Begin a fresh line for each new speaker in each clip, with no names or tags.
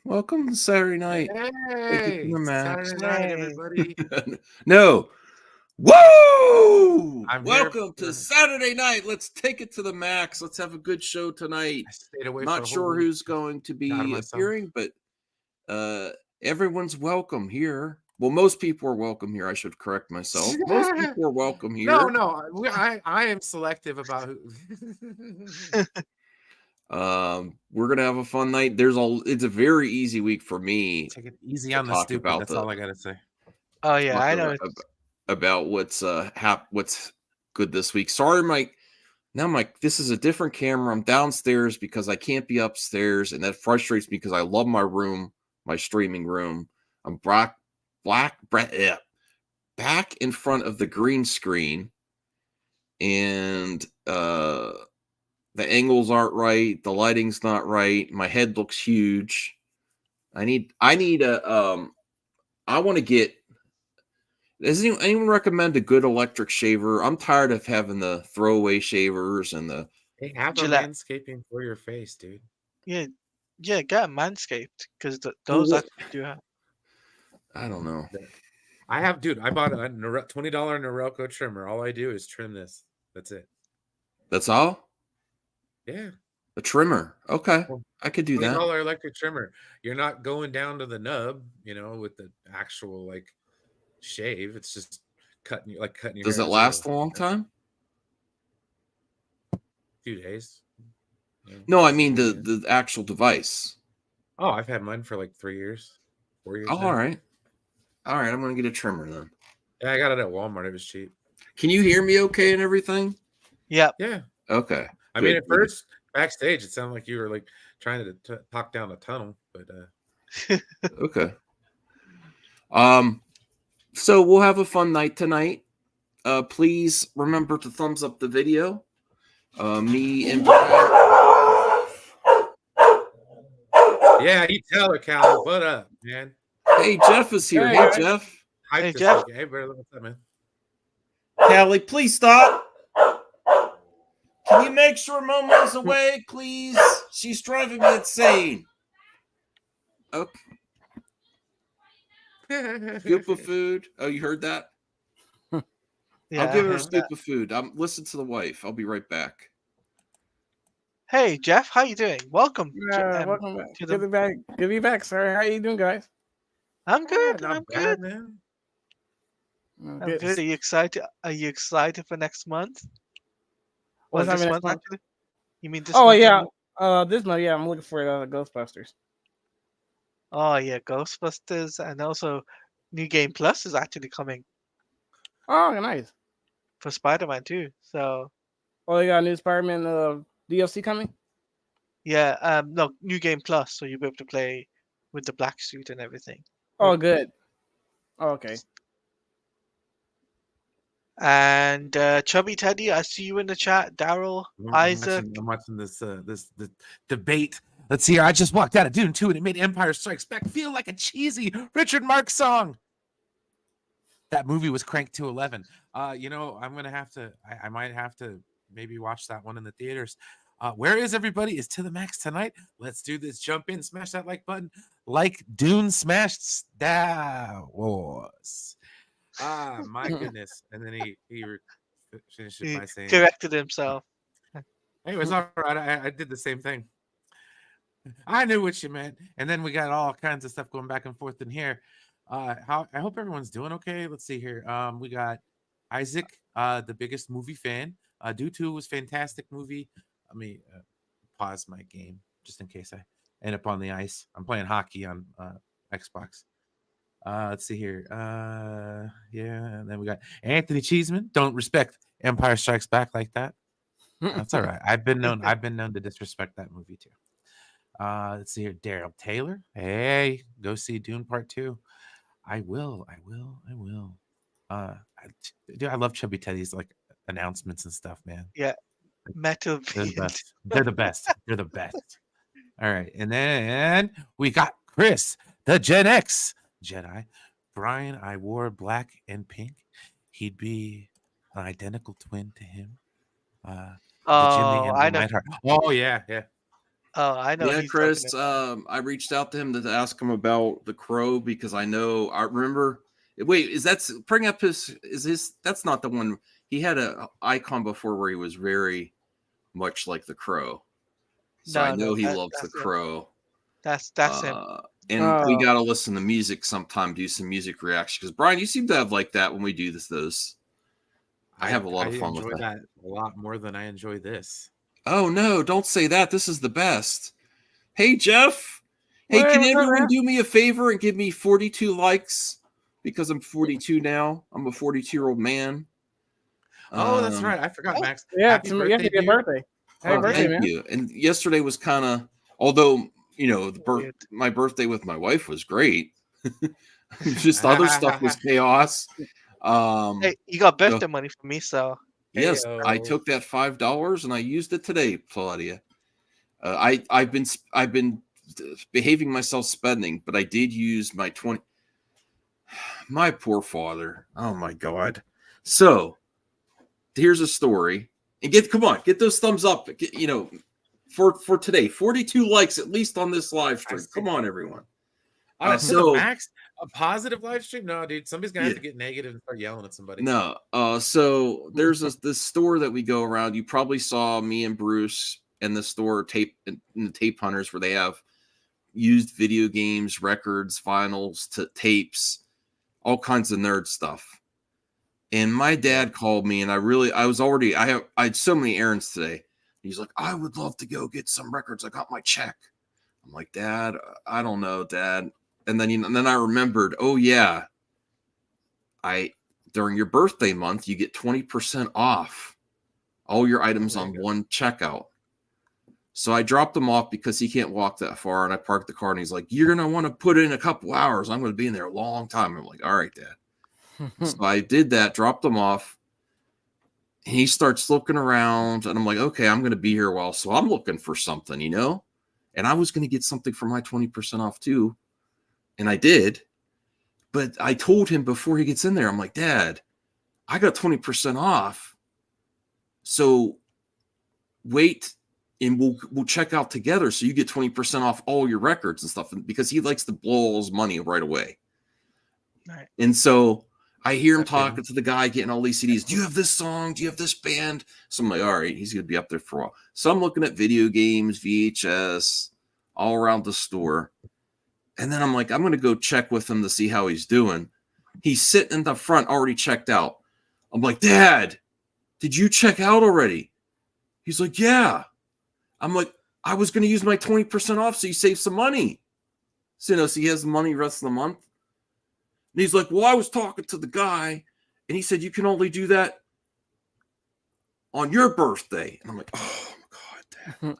Welcome to Saturday night. Take it to
Hey,
the max.
Saturday night,
Yay.
everybody.
No. Woo!
I'm here
Welcome to
for.
Saturday night. Let's take it to the max. Let's have a good show tonight.
I stayed away for
Not
a whole
sure
week.
who's going to
Proud of
be
myself.
appearing, but everyone's welcome here. Well, most people are welcome here. I should correct myself. Most people are welcome here.
No. I am selective about who.
We're gonna have a fun night. It's a very easy week for me
Take it easy
to
on the
talk
stupid.
about
That's all I gotta say.
Oh yeah, I know.
about what's what's good this week. Sorry, this is a different camera. I'm downstairs because I can't be upstairs, and that frustrates me because I love my room, my streaming room. I'm back in front of the green screen, and the angles aren't right, the lighting's not right, my head looks huge. I want to get. Does anyone recommend a good electric shaver? I'm tired of having the throwaway shavers and the.
Hey, have a
Gillette.
manscaping for your face, dude.
Yeah, get a Manscaped because those
Well,
actually do have.
I don't know.
I have, dude. I bought a $20 Norelco trimmer. All I do is trim this. That's it.
That's all?
Yeah.
A trimmer. Okay. I could do that.
$20 electric trimmer. You're not going down to the nub, with the actual shave. It's just cutting your
Does
hair
it
to
last
zero.
a long time?
2 days.
No, I mean the actual device.
Oh, I've had mine for like 3 years, 4 years.
Oh, all right. I'm gonna get a trimmer then.
Yeah, I got it at Walmart. It was cheap.
Can you hear me okay and everything?
Yeah.
Yeah.
Okay.
I mean, at first backstage, it sounded like you were trying to talk down a tunnel, but
okay. So we'll have a fun night tonight. Please remember to thumbs up the video. Me and Brad.
Yeah, you tell her, Cal. What up, man?
Hey, Jeff is here. Hey, Jeff.
Hey,
Jeff.
Hey, brother, what's up, man?
Callie, please stop. Can you make sure Momo's away, please? She's driving me insane. Okay. Scoop of food. Oh, you heard that?
Yeah,
I'll give her a scoop of food. Listen to the wife. I'll be right back.
Hey Jeff, how you doing? Welcome.
Welcome back. Good to be back, sir. How you doing, guys?
I'm good.
Not
I'm
bad,
good.
Man.
I'm good. Are you excited? Are you excited for next month?
What's
this month,
month?
actually? You mean this
Oh
month?
yeah. This month, yeah, I'm looking for Ghostbusters.
Oh yeah, Ghostbusters, and also New Game Plus is actually coming
Oh, nice.
for Spider-Man too. So.
Oh, they got a new Spider-Man DLC coming.
Yeah. No, New Game Plus, so you'll be able to play with the black suit and everything.
Oh, good. Oh, okay.
And Chubby Teddy, I see you in the chat. Daryl, Isaac.
I'm watching this debate. Let's see here. I just walked out of Dune 2 and it made Empire Strikes Back feel like a cheesy Richard Marx song. That movie was cranked to 11. I'm gonna have to. I might have to maybe watch that one in the theaters. Where is everybody? Is to the max tonight? Let's do this. Jump in, smash that like button, like Dune smashed Star Wars. My goodness! And then he finished it by saying,
corrected himself.
Hey, it was all right. I did the same thing. I knew what you meant. And then we got all kinds of stuff going back and forth in here. I hope everyone's doing okay. Let's see here. We got Isaac, the biggest movie fan. Dune 2 was fantastic movie. Let me pause my game just in case I end up on the ice. I'm playing hockey on Xbox. Let's see here. Yeah, and then we got Anthony Cheeseman. Don't respect Empire Strikes Back like that. That's all right. I've been known to disrespect that movie too. Let's see here. Daryl Taylor. Hey, go see Dune Part 2. I will. Dude, I love Chubby Teddy's announcements and stuff, man.
Yeah. Metal.
They're the best. They're the best. All right. And then we got Chris, the Gen X Jedi. Brian, I wore black and pink. He'd be an identical twin to him.
Oh, I know.
Oh, yeah.
Oh, I know
Yeah,
he's talking
Chris.
about.
I reached out to him to ask him about the crow because I remember. Wait, bring up his? Is his? That's not the one. He had a icon before where he was very much like the crow. So I
No,
know
no,
he loves the
that's him.
crow.
That's him.
And we got to listen to music sometime, do some music reaction. Because Brian, you seem to have like that when we do those. I have a lot of fun with
enjoy that a lot more than I enjoy this.
Oh no, don't say that. This is the best. Hey, Jeff. Hey,
Hey,
can
what's up,
everyone
man?
do me a favor and give me 42 likes? Because I'm 42 now. I'm a 42-year-old man.
Oh, that's right. I forgot, Max.
Yeah,
Happy birthday,
yesterday your
dude.
birthday. Happy birthday,
Thank
man.
you. And yesterday was kind of, although,
Weird.
my birthday with my wife was great. Just other stuff was chaos.
Hey, you got
So,
birthday money from me, so
yes, I
Heyo.
took that $5 and I used it today, Claudia. I've been behaving myself spending, but I did use my 20. My poor father. Oh my god. So here's a story. And come on, get those thumbs up. For today, 42 likes at least on this live stream. Come on, everyone.
To
So
the max, a positive live stream. No, dude, somebody's gonna have to
yeah.
get negative and start yelling at somebody.
No. So there's this store that we go around. You probably saw me and Bruce in the store in the tape hunters where they have used video games, records, vinyls, to tapes, all kinds of nerd stuff. And my dad called me, and I had so many errands today. He's like, I would love to go get some records. I got my check. I'm like, Dad, I don't know, Dad. And then I remembered, oh yeah, during your birthday month, you get 20% off all your items on one checkout. So I dropped him off because he can't walk that far, and I parked the car, and he's like, you're going to want to put it in a couple hours. I'm going to be in there a long time. I'm like, all right, Dad. So I did that, dropped him off. And he starts looking around, and I'm like, okay, I'm going to be here a while. So I'm looking for something, and I was going to get something for my 20% off too. And I did. But I told him before he gets in there, I'm like, Dad, I got 20% off. So wait, and we'll check out together. So you get 20% off all your records and stuff, because he likes to blow all his money right away.
Right.
And so I hear him talking to the guy, getting all these CDs. Do you have this song? Do you have this band? So I'm like, all right, he's going to be up there for a while. So I'm looking at video games, VHS, all around the store. And then I'm like, I'm going to go check with him to see how he's doing. He's sitting in the front, already checked out. I'm like, Dad, did you check out already? He's like, yeah. I'm like, I was going to use my 20% off so you save some money. So, so he has the money the rest of the month. And he's like, well, I was talking to the guy, and he said you can only do that on your birthday. And I'm like, oh my God, Dad.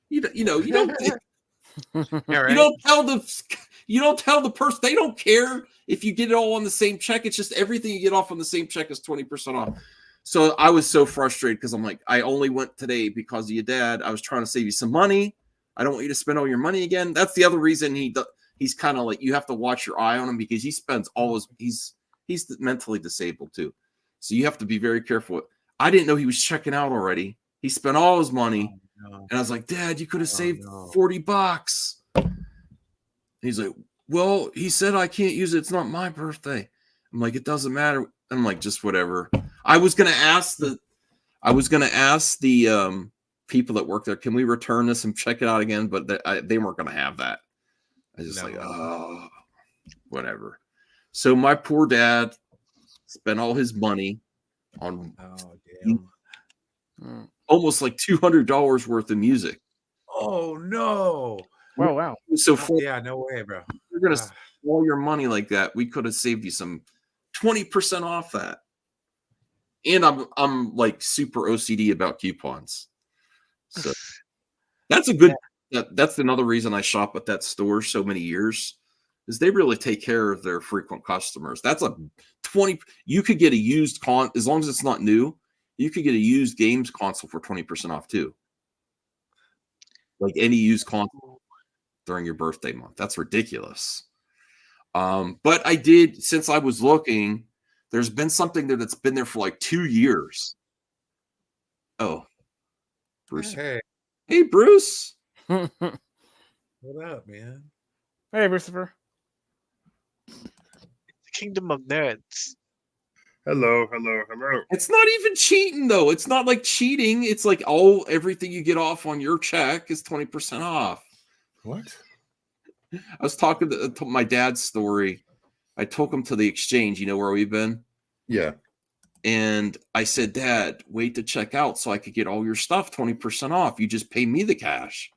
You don't
Yeah, right?
you don't tell the person. They don't care if you get it all on the same check. It's just everything you get off on the same check is 20% off. So I was so frustrated because I'm like, I only went today because of your dad. I was trying to save you some money. I don't want you to spend all your money again. That's the other reason he's kind of like, you have to watch your eye on him because he spends he's mentally disabled too. So you have to be very careful. I didn't know he was checking out already. He spent all his money. Oh, no. And I was like, Dad, you could have saved $40. He's like, well, he said I can't use it. It's not my birthday. I'm like, it doesn't matter. I'm like, just whatever. I was gonna ask the people that work there, can we return this and check it out again? But they weren't gonna have that. I was just oh, whatever. So my poor dad spent all his money on almost like $200 worth of music.
Oh no!
Oh wow!
So
no way, bro.
You're gonna spend all your money like that. We could have saved you some 20% off that. And I'm like super OCD about coupons. So that's a good that's another reason I shop at that store so many years, is they really take care of their frequent customers. That's a 20, you could get a used as long as it's not new, you could get a used games console for 20% off too. Like any used console during your birthday month. That's ridiculous. But I did, since I was looking, there's been something there that's been there for like 2 years. Oh, Bruce.
Hey,
Bruce.
What up, man?
Hey, Christopher.
Kingdom of Nerds.
Hello.
It's not even cheating though. It's not like cheating. It's like everything you get off on your check is 20% off.
What?
I was talking to my dad's story. I took him to the exchange, you know where we've been?
Yeah.
And I said, Dad, wait to check out so I could get all your stuff 20% off. You just pay me the cash.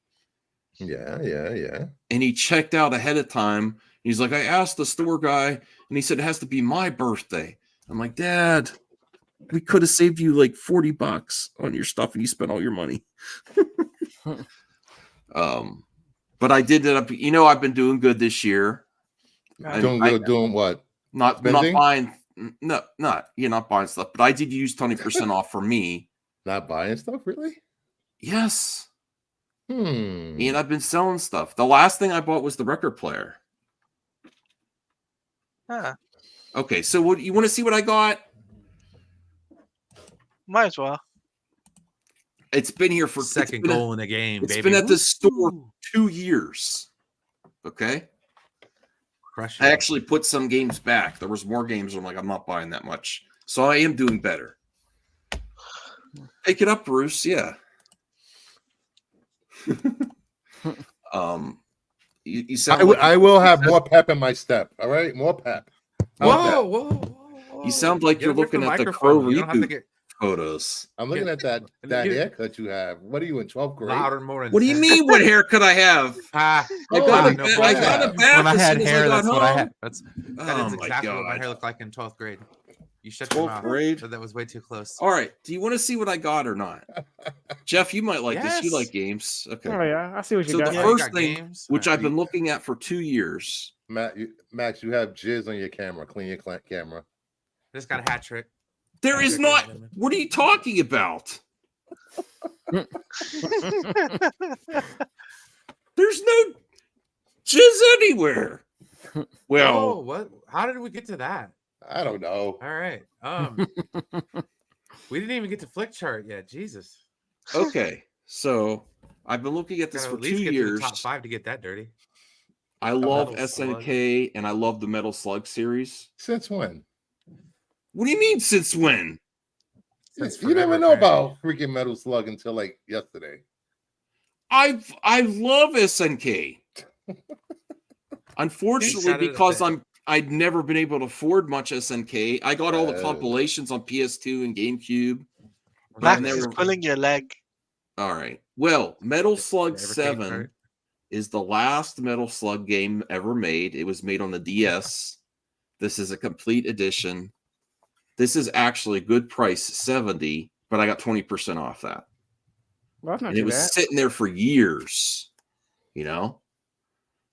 Yeah.
And he checked out ahead of time. He's like, I asked the store guy, and he said it has to be my birthday. I'm like, Dad, we could have saved you like $40 on your stuff, and you spent all your money. But I did end up, I've been doing good this year.
Doing what?
Not
Spending?
buying. No, you're not buying stuff, but I did use 20% off for me.
Not buying stuff, really?
Yes.
Hmm.
And I've been selling stuff. The last thing I bought was the record player.
Huh.
Okay, so what you want to see what I got?
Might as well.
It's been here for
Second goal in the game,
It's
baby.
been at the store
Woo!
2 years. Okay.
Crushing.
I actually put some games back. There was more games. I'm like, I'm not buying that much. So I am doing better. Pick it up, Bruce. Yeah. You sound like
I will have more pep in my step. All right, more pep.
Whoa.
You sound like
Get
you're
away from
looking at the
microphone.
Crow
You don't have to
reboot
get
photos.
I'm looking at that haircut you have. What are you in 12th grade?
louder, more intense.
What do you mean? What haircut I have?
Ah,
I
Oh,
got
I
it.
know
I
that.
got it back
when I
as
had
soon as
hair,
I got
that's what I
home.
had. That is
Oh my
exactly what my
God.
hair looked like in 12th grade. You shut your
12th
mouth.
grade?
That was way too close.
All right. Do you want to see what I got or not? Jeff, you might like this. You
Yes.
like games. Okay.
Oh yeah, I see what you
So
got.
the
Yeah, you
first
got
thing,
games?
which
All
I've been looking at for 2 years.
Max, you have jizz on your camera. Clean your camera.
Just got a hat trick.
There is not. What are you talking about? There's no jizz anywhere. Well,
Oh, what? How did we get to that?
I don't know.
All right. We didn't even get to flick chart yet. Jesus.
okay. So I've been looking at this
Gotta
for
at least
2
get to
years.
the top 5 to get that dirty.
I love
Metal Slug.
SNK and I love the Metal Slug series.
Since when?
What do you mean since when?
Since
You never
forever,
know
apparently.
about freaking Metal Slug until like yesterday.
I love SNK. Unfortunately,
Shut it
because
a bit.
I'd never been able to afford much SNK. I got all the
Oh.
compilations on PS2 and GameCube.
Max
never-
is pulling your leg.
All right. Well, Metal Slug
Ever take
7
part?
is the last Metal Slug game ever made. It was made on the DS. This is a complete edition. This is actually a good price, $70, but I got 20% off that.
Well, that's not
And it
too
was
bad.
sitting there for years,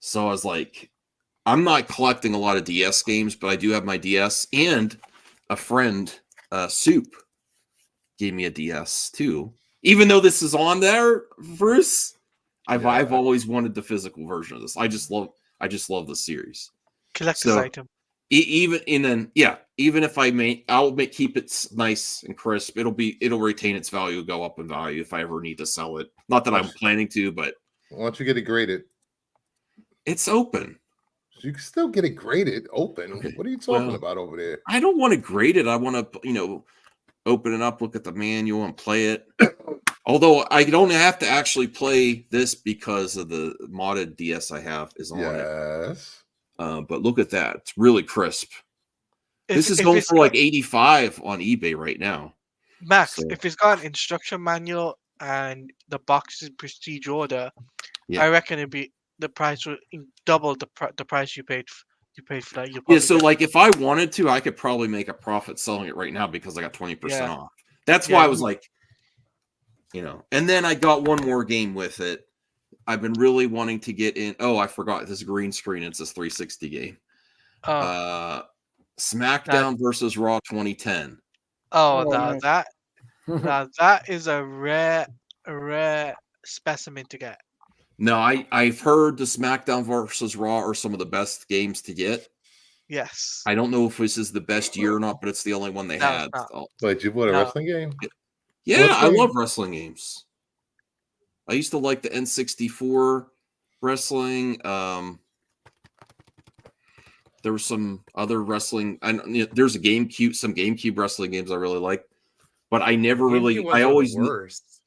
So I was like, I'm not collecting a lot of DS games, but I do have my DS, and a friend, Soup, gave me a DS too. Even though this is on there, Bruce, I've always wanted the physical version of this. I just love the series.
Collector's item.
Even if I'll keep it nice and crisp. It'll retain its value, go up in value if I ever need to sell it. Not that I'm planning to, but
Why don't you get it graded?
it's open.
You can still get it graded open.
Okay.
What are you talking
Well,
about over there?
I don't want to grade it. I want to, open it up, look at the manual, and play it. Although I don't have to actually play this because of the modded DS I have is on it.
Yes.
But look at that. It's really crisp. This is
If
going
it's
for like 85 on eBay right now.
Max,
So-
if it's got an instruction manual and the box is in prestige order,
Yeah.
I reckon it'd be the price would double the price you paid for that. You'll
Yeah,
probably
so
get-
like if I wanted to, I could probably make a profit selling it right now because I got 20%
Yeah.
off. That's
Yeah,
why I was like, and then I got one more game with it. I've been really wanting to get in. Oh, I forgot. This is green screen. It's this 360 game.
Oh,
SmackDown versus Raw 2010.
oh,
nice.
that is a rare specimen to get.
No, I've heard the SmackDown versus Raw are some of the best games to get.
Yes.
I don't know if this is the best year or not, but it's the only one they
No,
had.
it's not.
So-
Wait, you bought a
No.
wrestling game?
Yeah,
What
I
game?
love wrestling games. I used to like the N64 wrestling. There was some other wrestling. There's some GameCube wrestling games I really like, but I never really. I always
worst.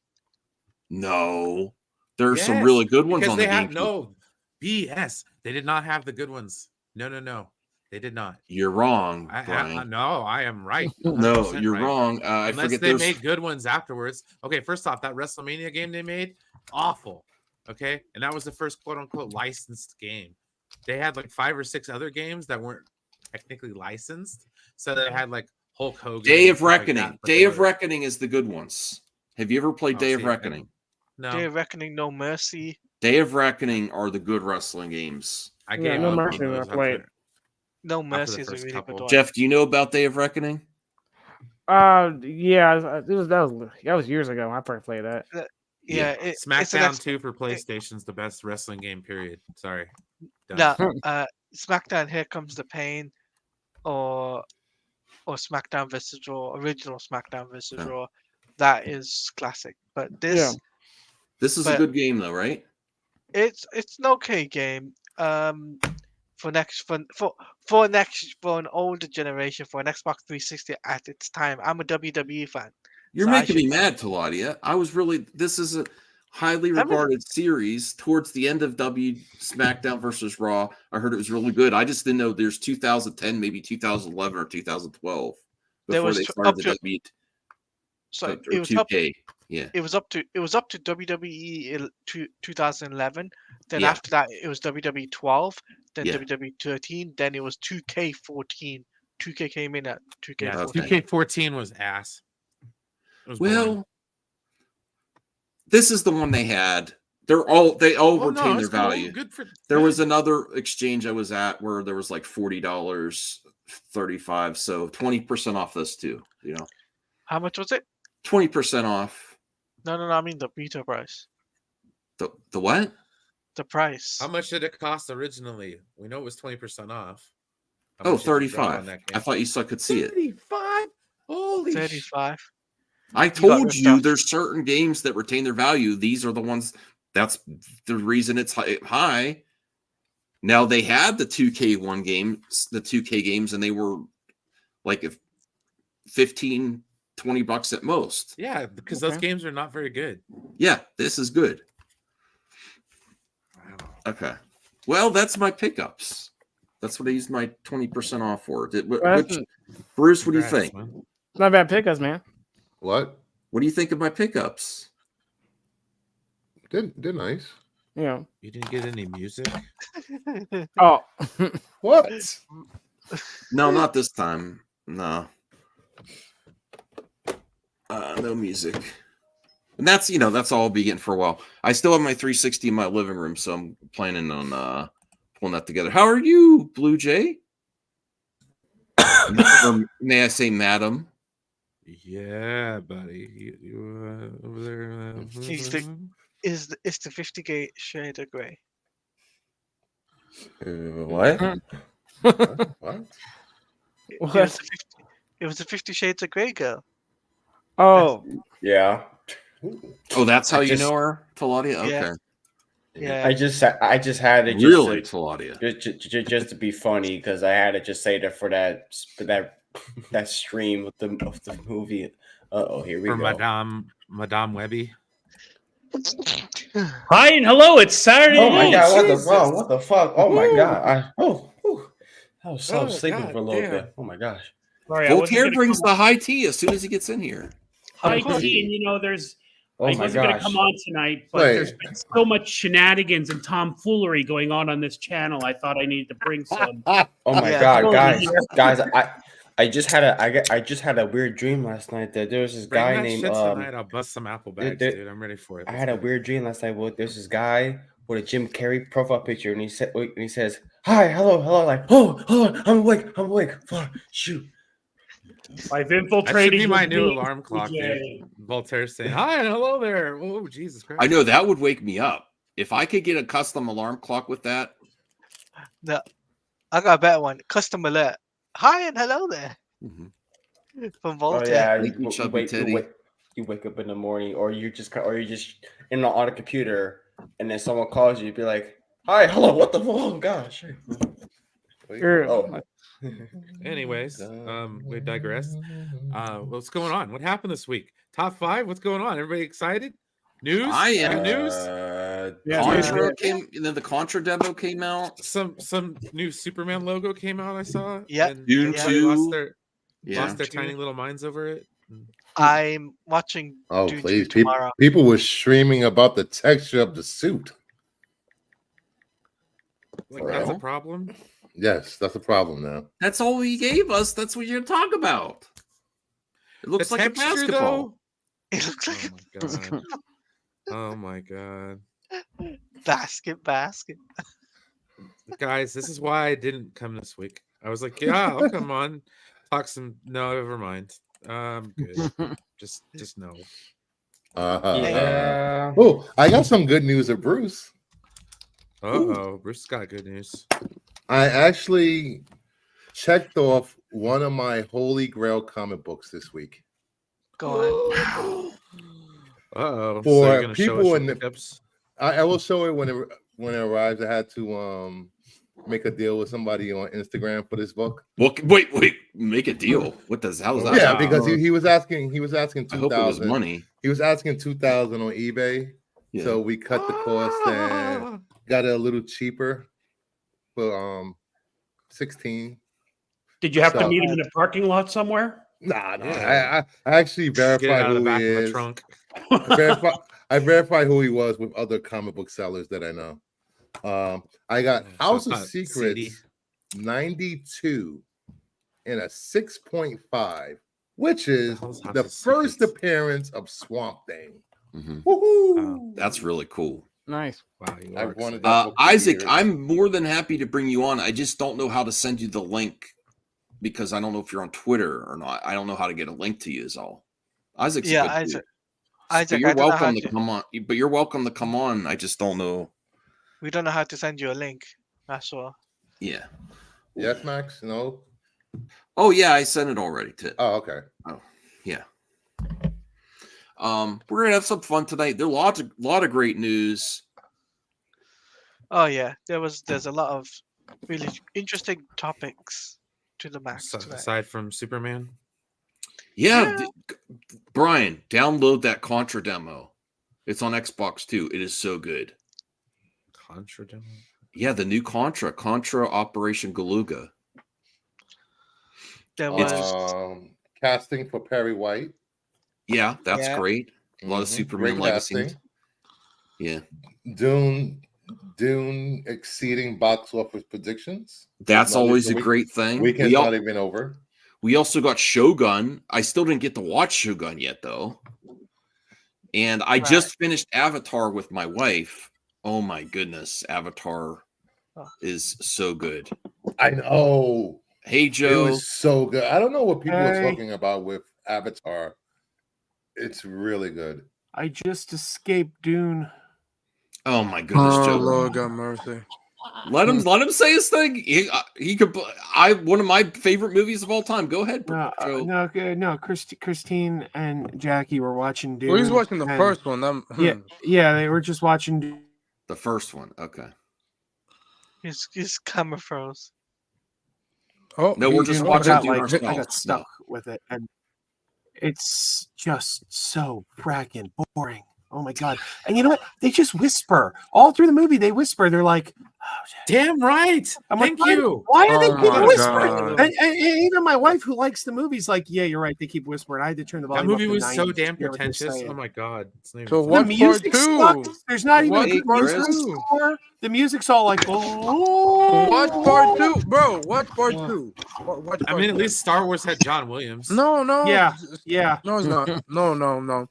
No, there's some really good ones on the GameCube.
No BS. They did not have the good ones. No. They did not.
You're wrong, Brian.
No, I am right.
No, you're
right.
wrong. I
Unless
forget
they made good ones afterwards. Okay, first off, that WrestleMania game they made, awful. Okay, and that was the first quote unquote licensed game. They had like 5 or 6 other games that weren't technically licensed. So they had like Hulk Hogan.
Day of Reckoning. Like Day of Reckoning is the good ones. Have you ever played Day of Reckoning?
No. Day of Reckoning, No Mercy.
Day of Reckoning are the good wrestling games.
I gave
No Mercy. I played.
No Mercy is a really good one.
Jeff, do you know about Day of Reckoning?
Yeah, that was years ago. I probably played that.
Yeah,
SmackDown 2 for PlayStation's the best wrestling game. Period. Sorry.
No, SmackDown Here Comes the Pain, or SmackDown vs. Raw, original SmackDown vs. Raw. That is classic. But this
is a good game though, right?
It's an okay game. For an older generation, for an Xbox 360 at its time. I'm a WWE fan.
You're making me mad, Taladia. This is a highly regarded series towards the end of SmackDown versus Raw. I heard it was really good. I just didn't know there's 2010, maybe 2011 or 2012 before they started the WWE.
So
it was 2K.
It was up to WWE in 2011. Then after that, it was WWE 12. Then WWE 13. Then it was 2K14. 2K came in at 2K14.
2K14 was ass.
This is the one they had. They all retain their value. There was another exchange I was at where there was like $40, 35, so 20% off this too. You know,
how much was it?
20% off.
No. I mean the retail price.
The what?
The price.
How much did it cost originally? We know it was 20% off.
35. I thought you still could see it.
35. Holy
35.
I told you there's certain games that retain their value. These are the ones. That's the reason it's high. Now they had the 2K1 games, the 2K games, and they were like $15, $20 at most.
Yeah, because those games are not very good.
Yeah, this is good. Wow. Okay. Well, that's my pickups. That's what I used my 20% off for. Bruce, what do you think?
Man. Not bad pickups, man.
What
do you think of my pickups?
They're nice.
Yeah.
You didn't get any music?
Oh.
What?
No, not this time. No. No music. And that's all I'll be getting for a while. I still have my 360 in my living room, so I'm planning on pulling that together. How are you, Blue Jay? Or may I say, madam?
Yeah, buddy. You over there?
It's the 50 shade of grey.
What? What?
It was the 50 Shades of Grey girl.
Oh,
yeah.
Oh, that's how you know her, Taladia? Okay.
Yeah.
I just had to
really, Taladia.
Just to be funny, because I had to just say that for that stream of the movie. Here we go.
Madame Webby.
Hi and hello. It's Saturday.
Oh my God! What the fuck? Oh my God! I was sleeping for a little bit. Oh my gosh!
Sorry,
Voltaire brings the high tea as soon as he gets in here.
High tea, and there's.
Oh
I wasn't going to come on tonight, but there's been so much shenanigans and tomfoolery going on this channel. I thought I needed to bring some.
Oh my God, guys! I just had a weird dream last night that there was this guy named
tonight, I'll bust some apple bags, dude. I'm ready for it.
I had a weird dream last night. There's this guy with a Jim Carrey profile picture, and he says, "Hi, hello," like, "Oh, I'm awake. Fuck, shoot."
I've infiltrated.
That should be my new alarm clock, dude. Voltaire saying, "Hi and hello there." Oh, Jesus Christ!
I know that would wake me up if I could get a custom alarm clock with that.
No, I got a better one. Custom alert. Hi and hello there.
Mm-hmm.
From Voltaire.
Oh, yeah, you wake up in the morning, or you're just on a computer, and then someone calls you, you'd be like, "Hi, hello, what the fuck? Oh gosh." Oh.
Anyways, we digress. What's going on? What happened this week? Top 5? What's going on? Everybody excited? News?
I am.
News?
Contra came. The Contra demo came out.
Some new Superman logo came out. I saw.
Yeah.
And
Dune
everybody
2.
lost their tiny little minds over it.
I'm watching
Oh,
Dune 2
please.
tomorrow.
People were streaming about the texture of the suit.
Like that's a problem.
Yes, that's a problem now.
That's all he gave us. That's what you're gonna talk about. It looks
The
like a
texture,
basketball.
It looks like
Oh my god.
basket.
Guys, this is why I didn't come this week. I was like, yeah, I'll come on. Talk some. No, never mind. Good. just no.
Yeah.
Oh, I got some good news of Bruce.
Uh-oh, Bruce got good news.
I actually checked off one of my Holy Grail comic books this week.
Go on.
Uh-oh.
For
so you're gonna
people
show us
in
your
the-
pickups?
I will show it when it arrives. I had to make a deal with somebody on Instagram for this book.
Well, wait, make a deal. What does how is that?
Yeah,
Wow.
because he was asking
I hope it was
2,000.
money.
He was asking 2,000 on eBay.
Yeah.
So we cut the cost and got it a little cheaper for 16.
Did you have to
So-
meet him in a parking lot somewhere?
Nah.
Yeah.
I actually
Get it
verified
out of the
who
back
he
of the
is.
trunk.
I verified who he was with other comic book sellers that I know. I got
So
House
it's
of
not
Secrets 92 in a 6.5, which is
hell's House
the
of
first
Secrets?
appearance of Swamp Thing.
Mhm.
Woohoo!
That's really cool.
Nice.
Wow, you
I
are
wanted
excited.
that book for
Isaac,
years.
I'm more than happy to bring you on. I just don't know how to send you the link because I don't know if you're on Twitter or not. I don't know how to get a link to you. Is all. Isaac's
Yeah,
a good dude.
Isaac.
But
Isaac,
you're
I don't know how
welcome to
to.
come on. But you're welcome to come on. I just don't know.
We don't know how to send you a link. That's all.
Yeah.
Yes, Max? No?
Oh yeah, I sent it already.
Oh, okay.
Yeah. We're gonna have some fun tonight. There's a lot of great news.
Oh yeah, there's a lot of really interesting topics to the max tonight.
Aside from Superman.
Yeah, Brian, download that Contra demo. It's on Xbox too. It is so good.
Contra demo?
Yeah, the new Contra Operation Galuga.
There was
Casting for Perry White.
Yeah, that's
Yeah.
great. A lot of
Mhm.
Superman
Great
legacy.
casting.
Yeah,
Dune exceeding box office predictions.
that's
Not
always a
even-
great thing.
Weekend's not even over.
We also got Shogun. I still didn't get to watch Shogun yet, though. And I just finished Avatar with my wife. Oh my goodness, Avatar is so good.
I know.
Hey,
It
Joe.
was so good. I don't know what people are
Hey.
talking about with Avatar. It's really good.
I just escaped Dune.
Oh my goodness,
Oh
Joe.
Lord, God mercy.
Let him say his thing. He could. One of my favorite movies of all time. Go ahead, Joe.
No. Christine and Jackie were watching Dune.
Well, he's watching the
and-
first one.
Yeah, they were just watching Dune.
The first one. Okay.
his camera froze.
Oh
No, we're
he-
just
he-
I
watching
got,
Dune
like, I got
ourselves.
stuck with it, and it's just so fracking boring. Oh my god! And you know what? They just whisper all through the movie. They whisper. They're like, "Oh, shit."
Damn right.
I'm
Thank
like,
you.
Why are they
Oh
keep
my
whispering?
God.
And even my wife, who likes the movies, like, yeah, you're right. They keep whispering. I had to turn the
That
volume.
movie
up to
was
90
so
to
damn
hear what they're
pretentious.
saying.
Oh my god. It's not even
So
funny.
what-
The
What's part
music
two?
sucks. There's not even a
What's
good
part
musical
two?
score. The music's all like, oh.
Watch part two, bro. Watch part two. Watch
I
part
mean, at
two.
least Star Wars had John Williams.
No.
Yeah. Yeah.
No, it's not. No.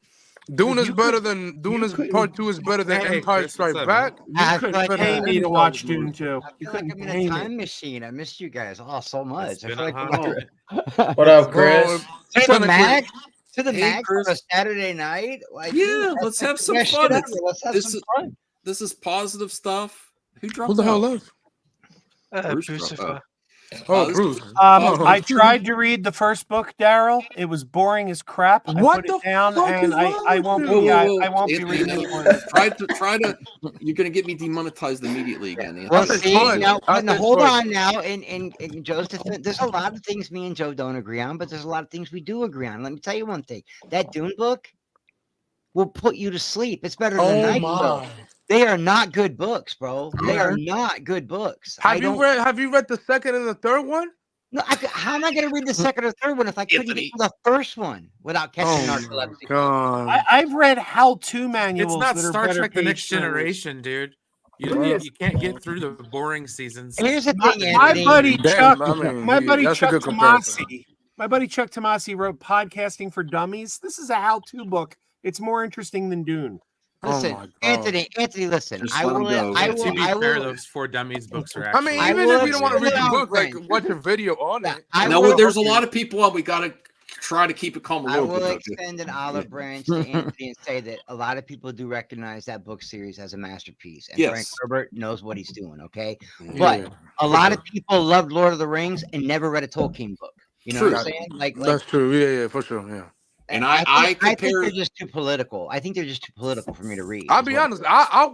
Dune is
You
better
could-
than Dune
you
is
couldn't-
part two is better than
Hey,
Empire
Chris,
Strike
what's up,
Back.
You
I
couldn't
feel like
pay
I'm
me to
in
watch
Star
Dune
Wars.
too.
I
You
feel like
couldn't
I'm in
pay
a
me.
time machine. I missed you guys all so much.
It's
I
been
feel
a
like
hot
we're
minute.
What up,
Bro,
Chris?
to the
technically-
max. To the
Hey,
max
Chris.
on a Saturday night. Like,
Yeah,
dude,
let's
that's
have
the
some
best
fun.
shit
It's-
ever. Let's have
this
some
is-
fun.
This is positive stuff. Who dropped
Who the hell
out?
left?
Bruce
Lucifer.
Oh,
this
Bruce.
was
Oh.
I tried to read the first book, Daryl. It was boring as crap. I
What
put it
the
down,
fuck
and
is wrong
I
with
won't
you?
be.
Whoa.
I won't be
Anthony,
reading
no.
any more of it.
Try to. You're gonna get me demonetized immediately again. Anthony.
Well,
That's
see,
fun.
now,
That's
now hold
fun.
on now. In Joe's defense, there's a lot of things me and Joe don't agree on, but there's a lot of things we do agree on. Let me tell you one thing. That Dune book will put you to sleep. It's better than
Oh
Night Show.
my.
They are not good books, bro. They are
Okay.
not good books.
Have you read the second and the third one?
No, how am I going to read the second or third one if I couldn't get
Anthony.
to the first one without catching
Oh my
narcolepsy?
god.
I've read how-to
It's
manuals
not
that are
Star
better
Trek: The Next
page turners.
Generation, dude.
Yes.
You can't get through the boring seasons.
Here's the
My,
thing,
my
Anthony.
buddy
Damn,
Chuck,
I mean,
my buddy
that's a
Chuck
good comparison.
Tomasi, my buddy Chuck Tomasi wrote Podcasting for Dummies. This is a how-to book. It's more interesting than Dune.
Listen,
Oh my god.
Anthony, listen.
Just
I
let 'em
will.
go.
I
To
will.
be
I
fair,
will.
those 4 Dummies books are
I
actually.
mean,
I
even
will
if you don't want to read the
extend
book, like
Olive
watch a video on
Yeah,
it.
I
Now
will.
there's a lot of people on. We gotta try to keep it calm a
I
little
will
bit.
extend an olive branch to Anthony and say that a lot of people do recognize that book series as a masterpiece, and Frank
Yes.
Herbert knows what he's doing. Okay,
Mhm.
but
Yeah,
a lot of people loved Lord of the Rings and never read a Tolkien book. You know
True.
what I'm saying? Like
that's true. Yeah, for sure. Yeah.
And
I think
compare.
they're just too political. I think they're just too political for me to read.
I'll
is
be
what-
honest. I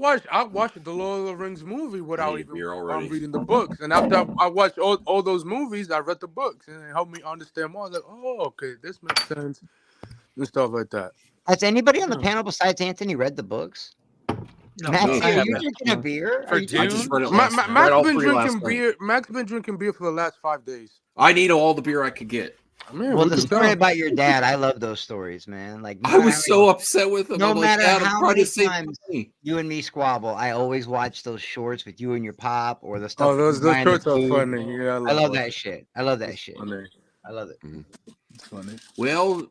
watched the Lord of the Rings movie without
need a
even
beer already.
reading the books, and after I watched all those movies, I read the books, and it helped me understand more. Like, oh, okay, this makes sense, and stuff like that.
Has anybody on the panel besides Anthony read the books?
No,
Maxie,
I
are you
haven't.
drinking a beer?
For
Are you
Dune?
I just read it
Max
last night.
Read all
been
three last
drinking
night.
beer. Max been drinking beer for the last 5 days.
I need all the beer I could get.
Man,
Well,
we
the
can
story
tell.
about your dad, I love those stories, man. Like no
I
matter
was
how
so upset with him.
no
I'm like,
matter
Dad, I'm
how
trying
many
to save
times
money.
you and me squabble, I always watch those shorts with you and your pop or the stuff.
Oh,
with you
those
buying the
shorts are
food.
funny. Yeah,
I love
watching.
that shit. I love that
It's
shit.
funny.
I love it.
It's funny.
Well,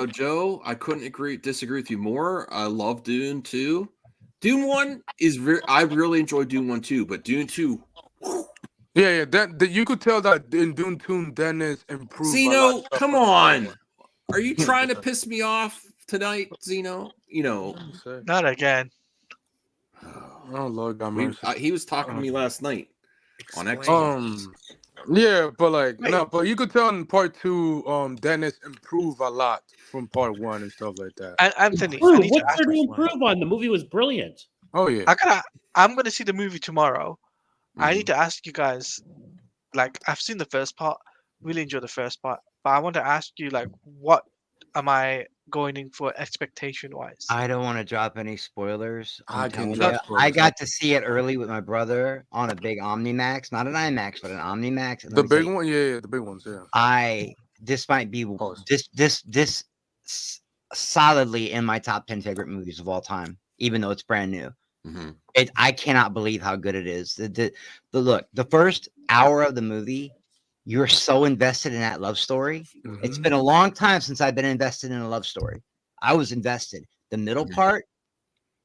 Joe, I couldn't disagree with you more. I love Dune 2. Dune 1 is I really enjoy Dune 1 too, but Dune 2.
Yeah. That you could tell that in Dune 2, Dennis improved. a lot
Zeno,
of stuff
come
from the first
on.
one.
Are you trying to piss me off tonight, Zeno? You know.
Not again.
Oh Lord, God mercy.
He was talking to me last night on Xbox.
Yeah, but like no, but you could tell in part 2, Dennis improved a lot from part 1 and stuff like that.
And Anthony, I
Dude,
need to
what's
ask
there to
you one.
improve on? The movie was brilliant.
Oh yeah.
I'm gonna see the movie tomorrow. I
Mhm.
need to ask you guys, like, I've seen the first part, really enjoyed the first part, but I want to ask you, like, what am I going in for expectation wise?
I don't want to drop any spoilers.
I
I'm
can
telling
drop
you,
spoilers.
I got to see it early with my brother on a big Omnimax, not an IMAX, but an Omnimax. And
The
let me tell
big
you,
one, yeah, the big ones, yeah.
this might be
course.
this solidly in my top 10 favorite movies of all time, even though it's brand new.
Mhm.
I cannot believe how good it is. The look, the first hour of the movie, you're so invested in that love story. It's been a long time since I've been invested in a love story. I was invested. The middle part,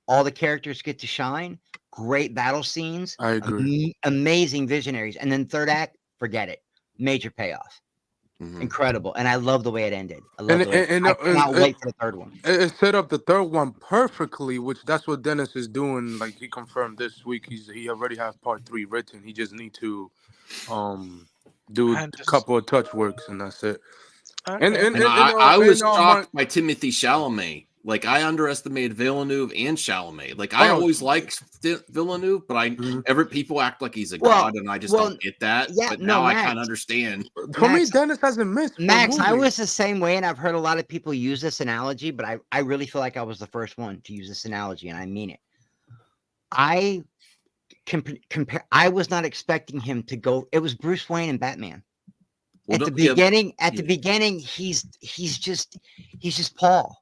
all the characters get to shine. Great battle scenes.
I agree.
Amazing visionaries. And then third act, forget it. Major payoff. Incredible. And I love the way it ended. I love the way I cannot wait for the third one.
It set up the third one perfectly, which that's what Dennis is doing. Like he confirmed this week, he already has part 3 written. He just need to do a couple of touch works and that's it.
Okay.
I was shocked by Timothy Chalamet. Like I underestimated Villeneuve and Chalamet. Like I always liked Villeneuve, but people act like he's a god, and I just don't get that.
Yeah,
but
no,
now I
Max.
kind of understand.
For me, Dennis hasn't missed.
Max, I was the same way, and I've heard a lot of people use this analogy, but I really feel like I was the first one to use this analogy, and I mean it. I compare. I was not expecting him to go. It was Bruce Wayne and Batman.
Well,
At the beginning, he's just Paul.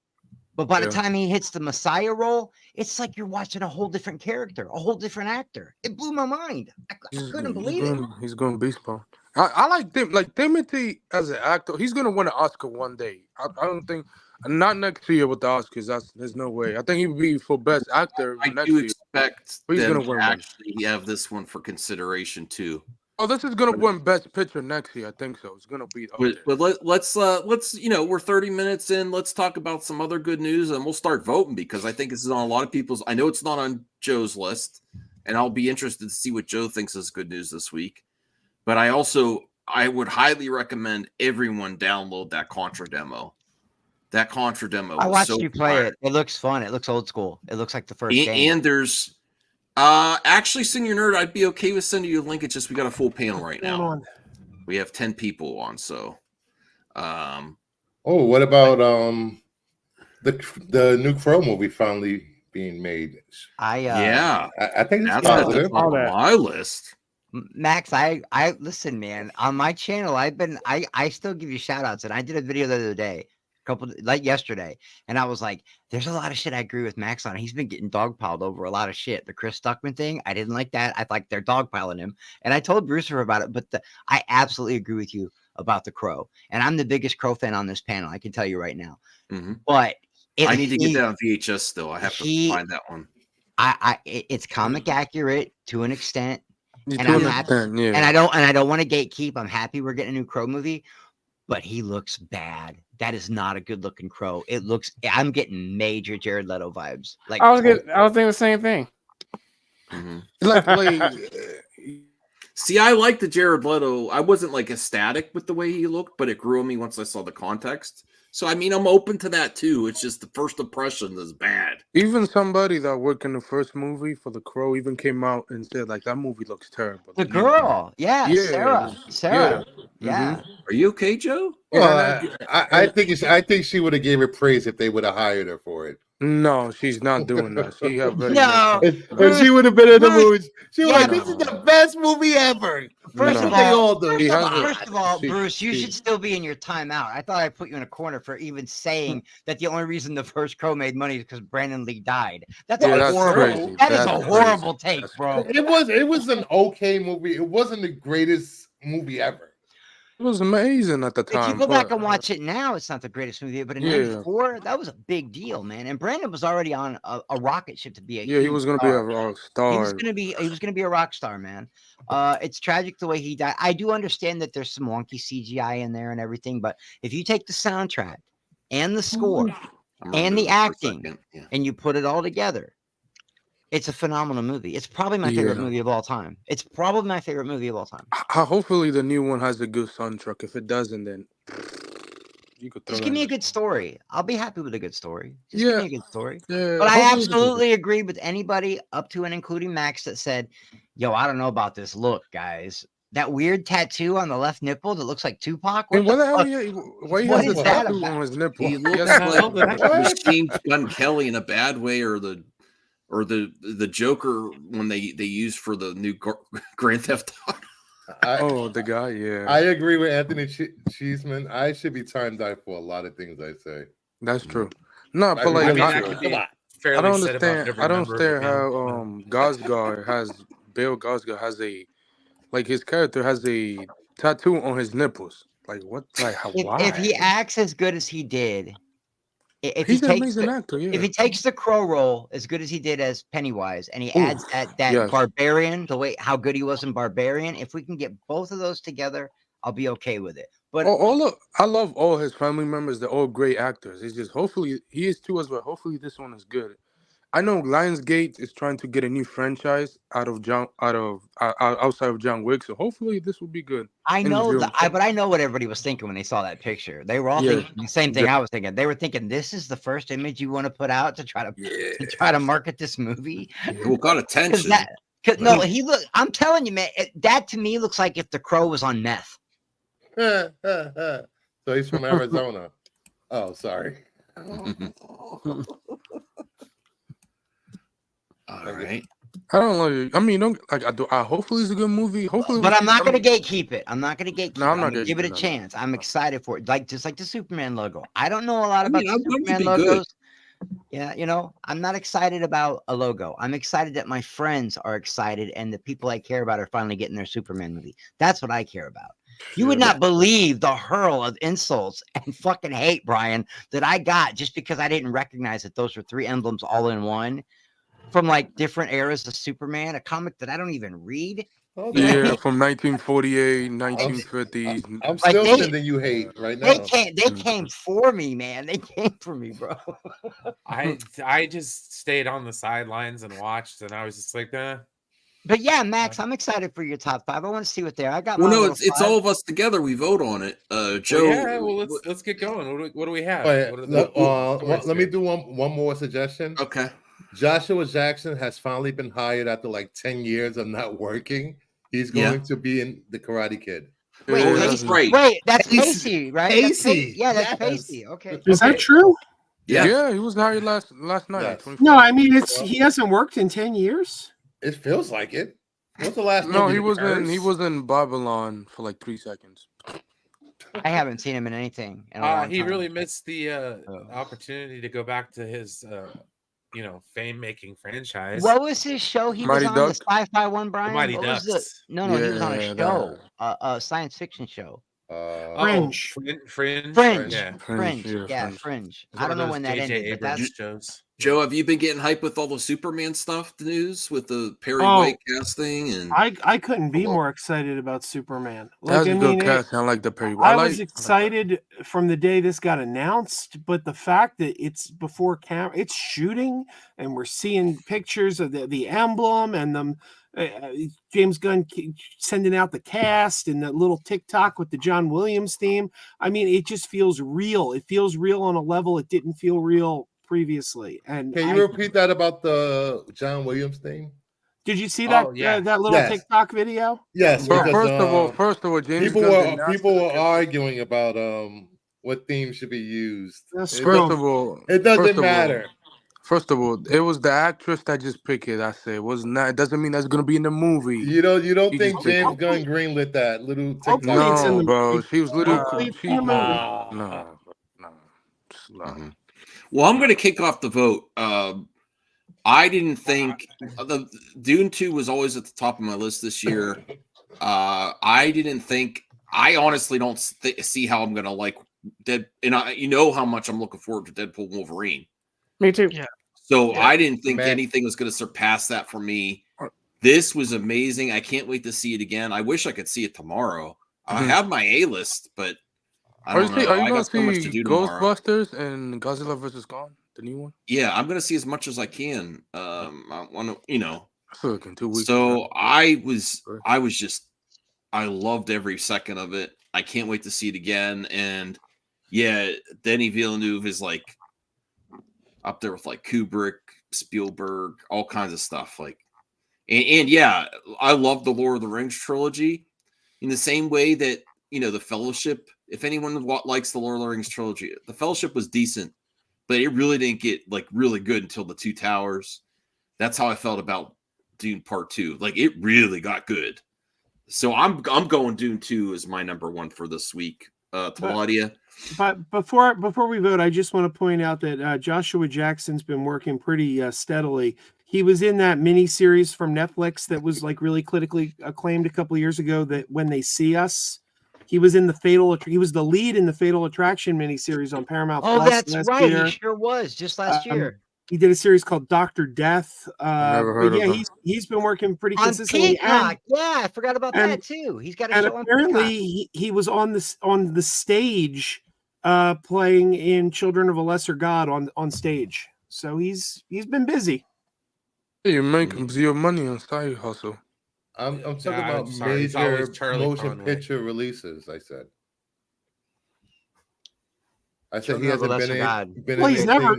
But by the time he hits the Messiah role, it's like you're watching a whole different character, a whole different actor. It blew my mind. I couldn't believe it.
He's going baseball. I like Timothy as an actor. He's gonna win an Oscar one day. I don't think not next year with the Oscars. There's no way. I think he would be for best actor
I
next
do
year.
expect
But he's
them
gonna
to
win one.
actually have this one for consideration too.
Oh, this is gonna win best picture next year. I think so. It's gonna be.
But let's we're 30 minutes in. Let's talk about some other good news, and we'll start voting because I think this is on a lot of people's. I know it's not on Joe's list, and I'll be interested to see what Joe thinks is good news this week. But I I would highly recommend everyone download that Contra demo. That Contra demo.
I
was
watched
so
you play
fire.
it. It looks fun. It looks old school. It looks like the first
And,
game.
and there's actually, Senior Nerd, I'd be okay with sending you a link. It's just we got a full panel right now. We have 10 people on, so
Oh, what about the new Crow movie finally being made?
yeah,
I think it's
that's at the
positive.
top of my list.
Max, I listen, man. On my channel, I still give you shout outs, and I did a video the other day, like yesterday, and I was like, there's a lot of shit I agree with Max on. He's been getting dogpiled over a lot of shit. The Chris Stuckman thing, I didn't like that. I like they're dogpiling him, and I told Brewster about it. But I absolutely agree with you about the Crow, and I'm the biggest Crow fan on this panel. I can tell you right now.
Mm-hmm.
But
I need to get that on VHS still. I have to find that one.
It's comic accurate to an extent. And
To
I'm
an
happy,
extent, yeah.
and I don't want to gatekeep. I'm happy we're getting a new Crow movie, but he looks bad. That is not a good looking Crow. It looks. I'm getting major Jared Leto vibes. Like
I was thinking the same thing.
See, I like the Jared Leto. I wasn't like ecstatic with the way he looked, but it grew on me once I saw the context. So I mean, I'm open to that too. It's just the first impression is bad.
Even somebody that worked in the first movie for The Crow even came out and said like that movie looks terrible.
The girl, yeah, Sarah.
Mm-hmm.
Are you okay, Joe?
Well, I think she would have gave her praise if they would have hired her for it.
No, she's not doing that. She have very
and she would have been in the movie. She was like, "This is the best movie ever."
First of
they
all,
all do.
First of all, Bruce, you should still be in your timeout. I thought I put you in a corner for even saying that the only reason the first Crow made money is because Brandon Lee died. That's horrible. That is a horrible take, bro.
It was an okay movie. It wasn't the greatest movie ever.
It was amazing at the time.
If you go back and watch it now, it's not the greatest movie, but in '94, that was a big deal, man. And Brandon was already on a rocket ship to be a
he was going to be a rock star.
He was going to be a rock star, man. It's tragic the way he died. I do understand that there's some wonky CGI in there and everything, but if you take the soundtrack and the score and the acting and you put it all together, it's a phenomenal movie. It's probably my favorite movie of all time.
Hopefully the new one has a good soundtrack. If it doesn't, then you could throw
just give me a good story. I'll be happy with a good story. Just give me a good story.
Yeah,
but I absolutely agree with anybody up to and including Max that said, yo, I don't know about this look, guys. That weird tattoo on the left nipple that looks like Tupac. What the fuck?
Why he has a tattoo on his nipple?
He looks like Machine Gun Kelly in a bad way, or the Joker when they used for the new Grand Theft Auto.
The guy, yeah.
I agree with Anthony Cheeseman. I should be timed out for a lot of things I say.
That's true. No, but like, I don't understand. I don't understand how Bill Skarsgård has a, like, his character has a tattoo on his nipples. Like, what? Like, why?
If he acts as good as he did.
He's an amazing actor. Yeah.
If he takes the Crow role as good as he did as Pennywise, and he adds that Barbarian, the way how good he was in Barbarian, if we can get both of those together, I'll be okay with it. But
I love all his family members. They're all great actors. It's just hopefully he is too as well. Hopefully this one is good. I know Lionsgate is trying to get a new franchise outside of John Wick, so hopefully this will be good.
I know but I know what everybody was thinking when they saw that picture. They were all thinking the same thing I was thinking. They were thinking this is the first image you want to put out to try to market this movie.
Well, got attention.
I'm telling you, man, that to me looks like if the Crow was on meth.
So he's from Arizona. Oh, sorry.
All right.
I don't like. I mean, hopefully it's a good movie. Hopefully,
but I'm not going to gatekeep it. I'm not going to gatekeep.
No, I'm not
going to give it a chance. I'm excited for it. Just like the Superman logo. I don't know a lot about the Superman logos. Yeah, I'm not excited about a logo. I'm excited that my friends are excited and the people I care about are finally getting their Superman movie. That's what I care about. You would not believe the hurl of insults and fucking hate, Brian, that I got just because I didn't recognize that those were three emblems all in one from like different eras of Superman, a comic that I don't even read.
Yeah, from 1948, 1950s.
I'm still sending you hate right now.
They came for me, man. They came for me, bro.
I just stayed on the sidelines and watched, and I was just like,
But yeah, Max, I'm excited for your top 5. I want to see what they are. I got
Well,
my
no,
little
it's
5.
all of us together. We vote on it. Joe.
Well, yeah, well, let's get going. What do we have?
Wait,
What are the stories
let me
here?
do one more suggestion.
Okay.
Joshua Jackson has finally been hired after like 10 years of not working. He's
Yeah.
going to be in The Karate Kid.
Wait,
Oh,
Yeah,
that's right.
Wait, that's
Pacey.
Pacey, right? That's
Pacey,
Yeah, that's
yes.
Pacey. Okay.
Is that true?
Yeah.
Yeah, he was hired last night.
Yes.
24.
No, I mean he hasn't worked in 10 years.
It feels like it. What's the last
No,
movie?
he
The
was
Curse?
in Babylon for like 3 seconds.
I haven't seen him in anything in a long
He
time.
really missed the
Oh.
opportunity to go back to his fame-making franchise.
What was his show he
Mighty
was on?
Duck?
The sci-fi one, Brian?
Mighty
What was the
Ducks.
No, he was on a
Yeah,
show, a science fiction show.
Fringe.
Fringe.
Fringe.
Yeah.
Fringe.
yeah,
Yeah,
Fringe.
Fringe.
It's
I
one
don't
of
know
those
when that
J.J.
ended, but
Abrams
that's
shows.
Joe, have you been getting hyped with all the Superman stuff, the news with the Perry
Oh.
White casting? And
I couldn't be more excited about Superman.
That's
Like, I
a good
mean,
cast. I like the Perry.
I
like
was excited from the day this got announced, but the fact that it's before camera, it's shooting, and we're seeing pictures of the emblem and them. James Gunn sending out the cast and that little TikTok with the John Williams theme. I mean, it just feels real. It feels real on a level it didn't feel real previously. And
Can you repeat that about the John Williams thing?
did you see that that little TikTok video?
Yes.
But
Because,
first of all, James
people
Gunn
were arguing about what theme should be used.
First of all,
it doesn't matter.
First of all, it was the actress that just picked it. I said it was not. It doesn't mean that's gonna be in the movie.
You don't
She
think
just picked
James
it.
Gunn greenlit that little TikTok?
No, bro. She was little.
no. Well, I'm going to kick off the vote. I didn't think the Dune 2 was always at the top of my list this year. I didn't think. I honestly don't see how I'm going to like and you know how much I'm looking forward to Deadpool and Wolverine.
Me too.
Yeah.
So I didn't think anything was going to surpass that for me. This was amazing. I can't wait to see it again. I wish I could see it tomorrow. I have my A list, but I don't know.
Are you
I
gonna
got so much to
see
do tomorrow.
Ghostbusters and Godzilla vs. Kong, the new one?
Yeah, I'm gonna see as much as I can. I want to,
So in 2 weeks.
So I loved every second of it. I can't wait to see it again. And yeah, Denis Villeneuve is like up there with like Kubrick, Spielberg, all kinds of stuff. Like, and yeah, I love the Lord of the Rings trilogy in the same way that the Fellowship. If anyone likes the Lord of the Rings trilogy, the Fellowship was decent, but it really didn't get like really good until the Two Towers. That's how I felt about Dune Part 2. Like it really got good. So I'm going Dune 2 as my number one for this week. Taladia.
But before we vote, I just want to point out that Joshua Jackson's been working pretty steadily. He was in that mini series from Netflix that was like really critically acclaimed a couple of years ago. That When They See Us, he was in he was the lead in the Fatal Attraction miniseries on Paramount.
Oh,
Plus
that's
last
right.
year.
He sure was just last year.
He did a series called Dr. Death.
Never heard
but yeah,
of him.
he's been working pretty
On
consistently.
Peacock. Yeah, I forgot about that too. He's got a
and
show on
apparently he was on the stage playing in Children of a Lesser God on stage. So he's been busy.
You make your money on side hustle.
I'm talking
Yeah,
about
I'm sorry. It's always
major
Charlie
motion
Conway.
picture releases. I said he
Children of a
hasn't
Lesser God.
been
Well,
in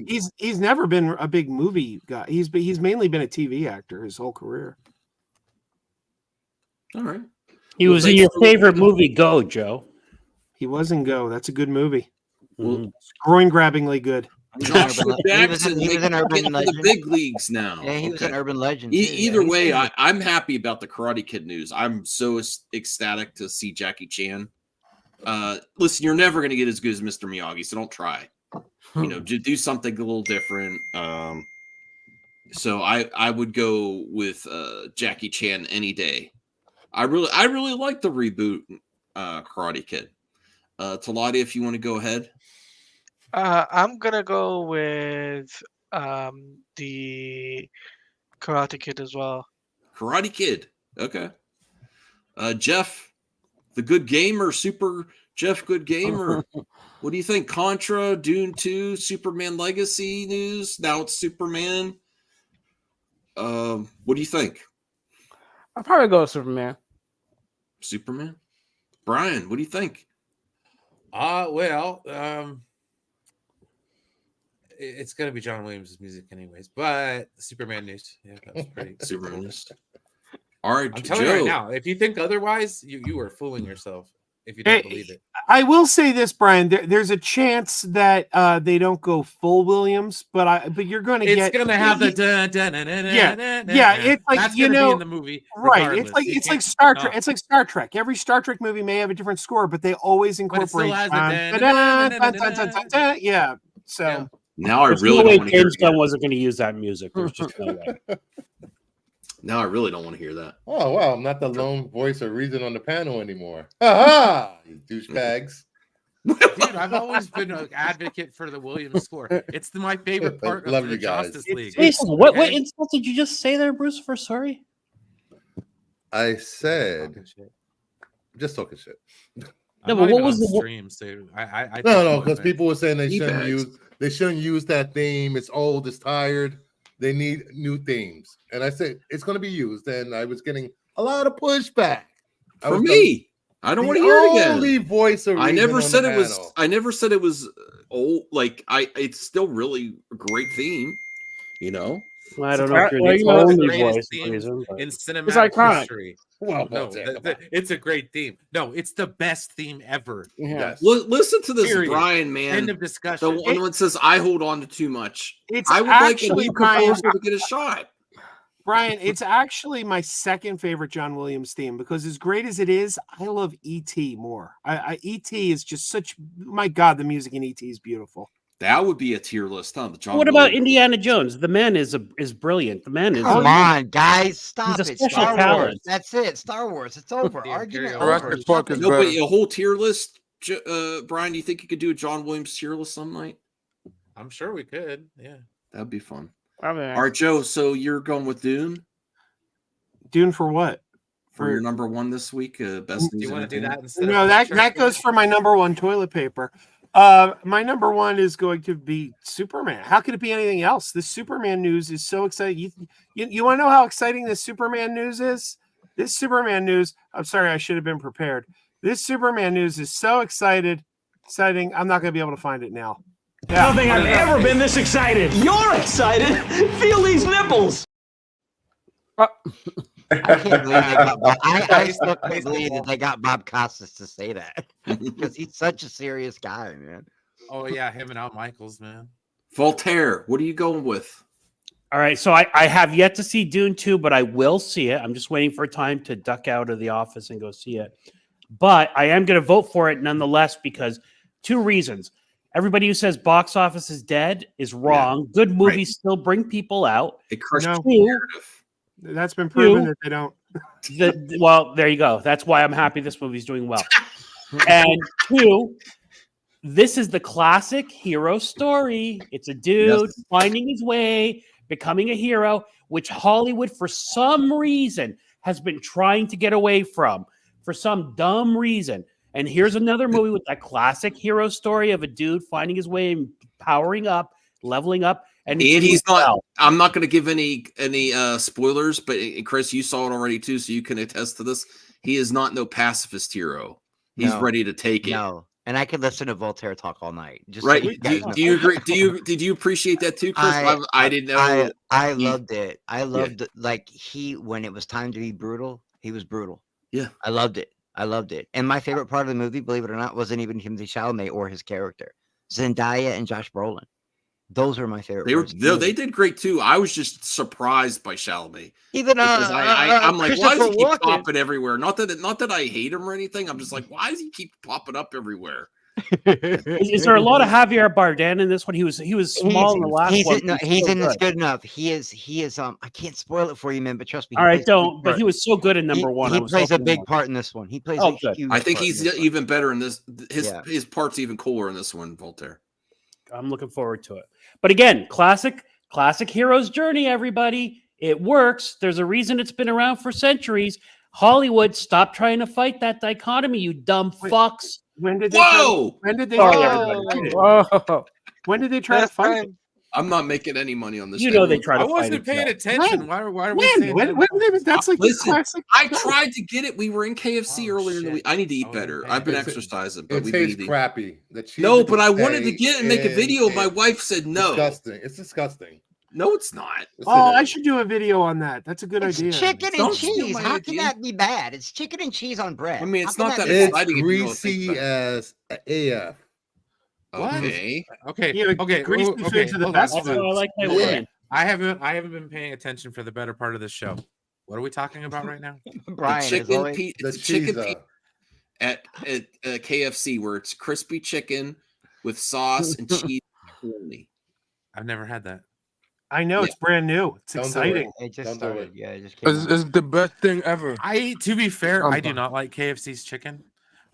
he's
anything.
never been a big movie guy. He's mainly been a TV actor his whole career.
All right.
He was in your favorite movie, Go, Joe.
He was in Go. That's a good movie.
Well,
Groin-grabbingly good.
Joshua
He was
Jackson,
in Urban
getting to the
Legend.
big leagues now.
Yeah, he was an Urban Legend.
Either way, I'm happy about the Karate Kid news. I'm so ecstatic to see Jackie Chan. Listen, you're never going to get as good as Mr. Miyagi, so don't try. Do something a little different. So I would go with Jackie Chan any day. I really like the reboot Karate Kid. Taladia, if you want to go ahead.
I'm gonna go with the Karate Kid as well.
Karate Kid. Okay. Jeff, the good gamer, Super Jeff Good Gamer. What do you think? Contra, Dune 2, Superman Legacy news. Now it's Superman. What do you think?
I'll probably go with Superman.
Superman. Brian, what do you think?
Well, it's gonna be John Williams' music anyways, but Superman news. Yeah, that was pretty
Superman news. All right,
I'm telling
Joe.
you right now, if you think otherwise, you are fooling yourself if you don't believe it.
I will say this, Brian. There's a chance that they don't go full Williams, but you're going to
It's
get.
gonna have the
yeah. It's like
that's
you
gonna
know
be in the movie,
right. It's
regardless.
like Star Trek. It's like Star Trek. Every Star Trek movie may have a different score, but they always
But it still
incorporate.
has
Yeah. So
now I
There's
really
no way
don't want to hear
James
it again.
Gunn wasn't going to use that music. There's just no way.
Now I really don't want to hear that.
Oh wow, I'm not the lone voice or reason on the panel anymore. Ha you douchebags.
Dude, I've always been an advocate for the Williams score. It's my favorite part
Love
of
you
the
guys.
Justice League.
Jason, what
Okay?
insult did you just say there, Bruce? For sorry.
I said just talking shit.
No,
I'm
but
not
what
even
was
on
the
stream, so I
No, because people were saying they
Feedbacks.
shouldn't use that theme. It's old, it's tired. They need new themes. And I said it's going to be used, and I was getting a lot of pushback.
For me, I don't want to hear it again.
Only voice of
I
reason
never
on
said
the
it was.
panel.
I never said it was old. Like it's still really a great theme. You know.
Well, I don't know if you're
It's
the
one of the
only
greatest
voice
themes
reason, but
in cinematic
it's iconic.
history.
Well,
No, it's a great theme. No, it's the best theme ever.
Yeah.
Listen to this,
Period.
Brian. Man,
End of
the
discussion.
one that says I hold on to too much.
it's
I would like a
actually
new
Brian.
composer to get a shot.
Brian, it's actually my second favorite John Williams theme because as great as it is, I love E.T. more. E.T. is just such. My God, the music in E.T. is beautiful.
That would be a tier list, huh? The John
What about
Williams.
Indiana Jones? The man is brilliant. The man is.
Come on, guys, stop
He's a
it.
special
Star
talent.
Wars. That's it. Star Wars. It's over.
The
Argument
Imperial
over.
Jurassic Park is
No, but
better.
a whole tier list. Brian, do you think you could do a John Williams tier list some night?
I'm sure we could. Yeah.
That'd be fun.
Okay.
All right, Joe. So you're going with Dune
Dune for what?
for your number one this week. Best
Do
news.
you want to do
entertainment?
that instead?
No,
of
that goes for my number one toilet paper. My number one is going to be Superman. How could it be anything else? This Superman news is so exciting. You want to know how exciting this Superman news is? This Superman news. I'm sorry, I should have been prepared. This Superman news is so exciting. I'm not going to be able to find it now. Yeah.
I don't think I've ever been this excited. You're excited. Feel these nipples.
I can't believe they got I still can't believe that they got Bob Costas to say that because he's such a serious guy, man.
Oh yeah, him and Al Michaels, man.
Voltaire, what are you going with?
All right, so I have yet to see Dune 2, but I will see it. I'm just waiting for time to duck out of the office and go see it. But I am going to vote for it nonetheless because two reasons. Everybody who says box office is dead is wrong. Good movies still bring people out.
It crushed
No.
the narrative.
That's been proven
Two.
that they don't.
Well, there you go. That's why I'm happy this movie's doing well. And two, this is the classic hero story. It's a dude finding his way, becoming a hero, which Hollywood, for some reason, has been trying to get away from for some dumb reason. And here's another movie with that classic hero story of a dude finding his way and powering up, leveling up. And
he's not. I'm not going to give any spoilers, but Chris, you saw it already too, so you can attest to this. He is not no pacifist hero. He's ready to take it.
No, and I could listen to Voltaire talk all night. Just
Right?
So you guys know.
Do you agree? Did you appreciate that too, Chris? I didn't know.
I loved it. I loved it. Like when it was time to be brutal, he was brutal.
Yeah,
I loved it. I loved it. And my favorite part of the movie, believe it or not, wasn't even Timothée Chalamet or his character. Zendaya and Josh Brolin. Those were my favorite.
They did great too. I was just surprised by Chalamet.
Even
I'm like, why does he keep
Walken.
popping everywhere? Not that I hate him or anything. I'm just like, why does he keep popping up everywhere?
Is there a lot of Javier Bardem in this one? He was small in the last one.
He's in this good enough. He is. I can't spoil it for you, man. But trust me.
All right, don't. But he was so good in number one.
He plays a big part in this one. He plays. A huge
I think
part
he's
in this one.
even better in this. His part's even cooler in this one, Voltaire.
I'm looking forward to it. But again, classic hero's journey, everybody. It works. There's a reason it's been around for centuries. Hollywood, stop trying to fight that dichotomy, you dumb fucks.
When did they?
Whoa!
When did they?
Sorry, everybody.
When did they try to fight it?
I'm not making any money on this.
You
show.
know they try to
I
fight
wasn't
it.
paying
Joe.
attention. Why are we
When?
saying that?
That's like the
Listen,
classic.
I tried to get it. We were in KFC
Oh,
earlier in the
shit.
week. I need to
I
eat
wasn't
better.
paying
I've been
attention.
exercising, but
It
we've been
tastes
eating.
crappy. The cheese
No,
is
but I wanted to
decay
get it and make a
and
video. My
it's
wife said no.
disgusting. It's disgusting.
No, it's not.
Yes,
Oh,
it
I
is.
should do a video on that. That's a good
It's
idea.
chicken and
Don't steal
cheese.
my
How can
idea.
that be bad? It's chicken and cheese on bread.
I mean,
How
it's
can
not that
be bad?
exciting
It's
if you don't think
greasy
about it.
as AF.
What?
Okay.
Okay.
Yeah,
Okay.
greasy
okay,
foods are the
hold on,
best
hold
That's
on.
how I like my
Yeah.
women.
I haven't been paying attention for the better part of this show. What are we talking about right now?
Brian,
the
as
chicken,
always.
The
it's a chicken
cheese.
at KFC where it's crispy chicken with sauce and cheese only.
I've never had that.
I know it's brand new. It's
Don't do
exciting.
It just
Don't do
started.
it.
Yeah, it just came out.
It's the best thing ever.
To be fair, I do not like KFC's chicken,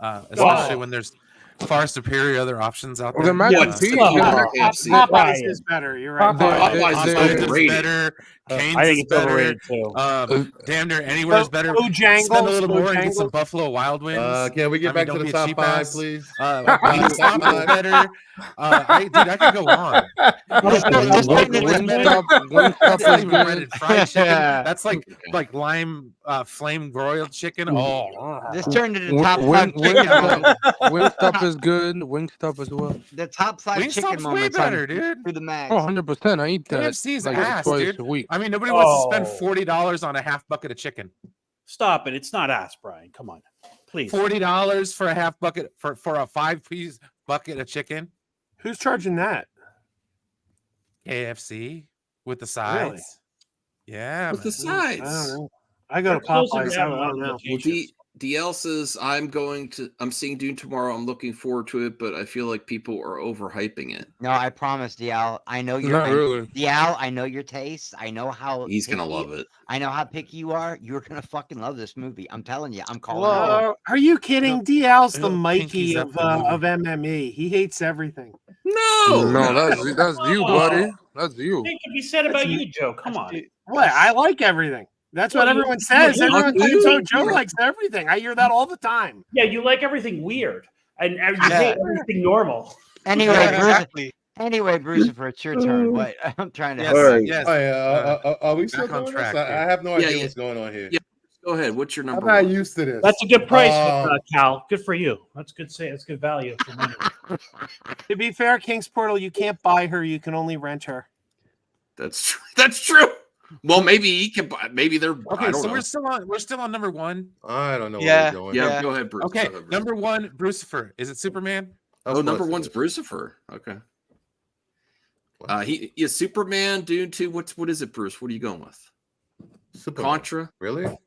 especially when there's far superior other options out there.
The mac and
What?
cheese.
Stop.
the
Yeah.
mac-
KFC.
Popeyes
Brian.
is better. You're right.
Popeyes is
they-
overrated.
better. Cane's
I think
is
it's
better.
overrated too.
Damn near anywhere is better.
Bojangles,
Spend a little more and get some
Bojangles.
Buffalo Wild Wings.
Can we get back to
don't
the
be a
top
cheap
5,
ass.
please?
Wingstop is better. I could go on.
Wingstop
That's not
is
even
good.
breaded fried chicken. That's like lime flame broiled chicken. Oh,
This turned into top 5 chicken
Wingstop is good. Wingstop as well.
The top 5 chicken
Wingstop's way
moments
better,
on
dude.
through the max.
Oh, 100%. I eat that
KFC's
like
ass,
twice
dude.
a week.
I mean, nobody wants to spend
Oh.
$40 on a half bucket of chicken.
Stop it. It's not ass, Brian. Come on. Please.
$40 for a half bucket for a 5-piece bucket of chicken.
Who's charging that?
KFC with the sides.
Really?
Yeah,
With the
man.
I don't
sides.
know. I go to
They're closing
Popeyes. I
down
don't
a lot of
know.
Well,
locations.
DL says I'm seeing Dune tomorrow. I'm looking forward to it, but I feel like people are overhyping it.
No, I promise, Dial. I know your
Not really.
Dial, I know your taste. I know how
He's gonna
picky-
love it.
I know how picky you are. You're gonna fucking love this movie. I'm telling you. I'm calling
Whoa.
it.
Are you kidding? DL's the
He'll
Mikey
pinkies up
of
the movie.
MME. He hates everything.
No, that's you, buddy. That's you.
What could be said about you, Joe? Come on.
What? I like everything. That's what
Well, you-
everyone says.
you-
Everyone
you-
claims,
you-
oh, Joe likes everything. I hear that all the time.
Yeah, you like everything weird, and you
Yeah.
hate everything normal.
Anyway,
Yeah,
Bruce,
exactly.
anyway, Brucifer, it's your turn. What I'm trying to
Yes,
help.
yes.
Are we still
back on
doing
track
this? I
here.
have no
Yeah,
idea
yeah.
what's going on here.
Yeah. Go ahead. What's your
I'm
number
not
one?
used to this.
That's a good price,
Um,
Cal. Good for you. That's good. That's good value for money.
To be fair, King's Portal, you can't buy her. You can only rent her.
That's true. That's true. Well, maybe he can buy. Maybe they're. I
Okay,
don't
so
know.
we're still on number one.
I don't know
Yeah.
where we're going.
Yeah,
Yeah.
go ahead, Bruce.
Okay,
Go ahead, Bruce.
number one, Brucifer. Is it Superman?
Oh, number
course it
one's
is.
Brucifer. Okay. He is Superman, Dune 2. What is it, Bruce? What are you going with?
Superman.
Contra.
Really?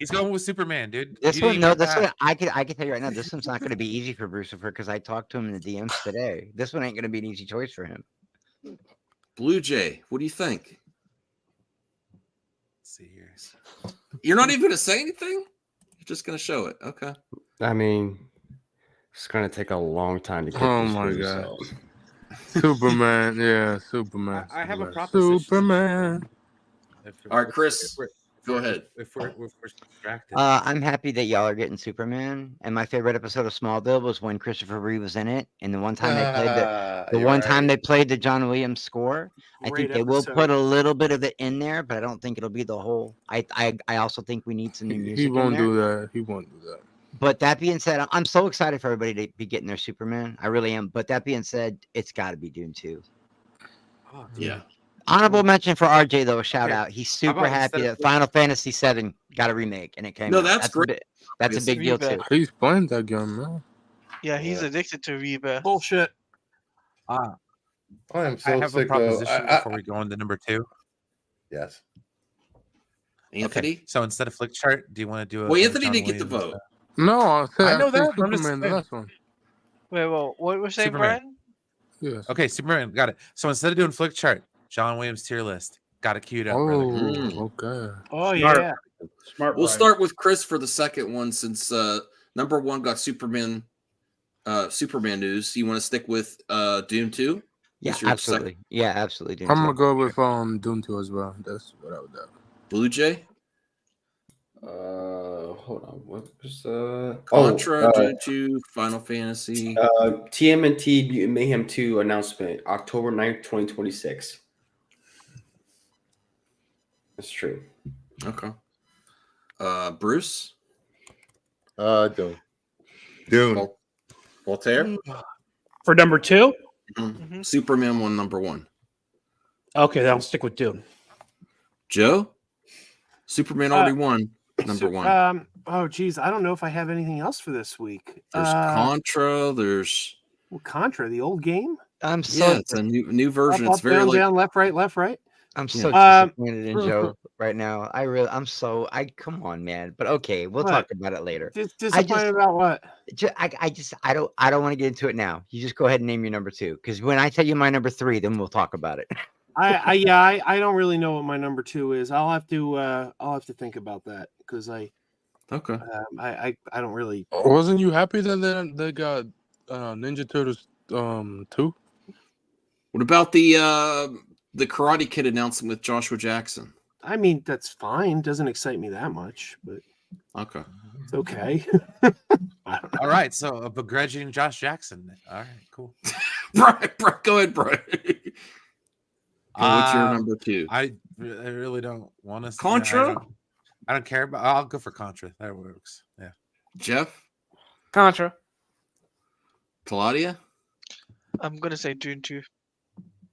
He's going with Superman, dude.
This
You
one,
didn't
no,
get
this
that.
one, I can tell you right now, this one's not going to be easy for Brucifer because I talked to him in the DMs today. This one ain't going to be an easy choice for him.
Blue Jay. What do you think?
Let's see here.
You're not even going to say anything. You're just going to show it. Okay.
I mean, it's gonna take a long time to get
Oh
this
my
for
God.
yourselves.
Superman. Yeah, Superman.
I have a
Superman.
proposition.
Superman.
All right, Chris, go ahead.
If we're distracted.
I'm happy that y'all are getting Superman. And my favorite episode of Smallville was when Christopher Reeve was in it. And the one time they played the
You're
one time
right.
they played the John Williams score. I
Great
think they will
episode.
put a little bit of it in there, but I don't think it'll be the whole. I also think we need some new music.
He won't
in there.
do that. He won't do that.
But that being said, I'm so excited for everybody to be getting their Superman. I really am. But that being said, it's got to be Dune 2.
Oh,
Yeah.
Honorable mention for RJ though. A shout
Okay.
out. He's
How
super
about
happy
instead
that
of-
Final Fantasy VII got a remake and it came.
No,
out.
that's great.
That's a big deal too.
Rebirth.
He's playing that game, man.
Yeah, he's
Yeah.
addicted to Rebirth.
Bullshit.
I am
I
so
have a
sick of.
proposition before we go on to number two.
Yes.
Anthony.
Okay, so instead of flick chart, do you want to do a?
Well,
a
Anthony
John
didn't get the
Williams,
vote.
No, I said
I know
said
that, but I'm just
Superman, the
saying.
last one.
Wait, well, what we're saying,
Superman.
Brian?
Yes.
Okay, Superman, got it. So instead of doing flick chart, John Williams tier list. Got it queued up.
Oh,
brother.
okay.
Oh,
Smart.
yeah.
Smart.
We'll
Brian.
start with Chris for the second one since number one got Superman news. You want to stick with Dune 2?
Yeah,
What's your
absolutely. Yeah, absolutely. Dune
I'm
2.
gonna go with Dune 2 as well. That's what I would do.
Blue Jay?
Hold on. What was
Contra, Dune 2, Final Fantasy.
TMNT Mutant Mayhem 2 announcement, October 9th, 2026. That's true.
Okay. Bruce?
Dune. Dune.
Voltaire?
For number 2?
Mm-hmm. Superman 1, number 1.
Okay, then I'll stick with Dune.
Joe? Superman already won, number 1.
Oh, geez. I don't know if I have anything else for this week.
There's Contra. There's
Contra, the old game.
I'm so
it's a new version.
Up,
It's very
down,
like
down, left, right.
I'm so disappointed in Joe right now. I come on, man. But okay, we'll talk about it later.
Disappointed about what?
I don't want to get into it now. You just go ahead and name your number 2, because when I tell you my number 3, then we'll talk about it.
I don't really know what my number 2 is. I'll have to think about that, because I don't really.
Wasn't you happy that they got Ninja Turtles 2?
What about the Karate Kid announcement with Joshua Jackson?
I mean, that's fine. Doesn't excite me that much, but
okay,
it's okay.
All right, so a begrudging Josh Jackson. All right, cool.
Brian, go ahead, Brian. What's your number 2?
I really don't want to.
Contra.
I don't care about. I'll go for Contra. That works. Yeah.
Jeff.
Contra.
Claudia.
I'm gonna say Dune 2.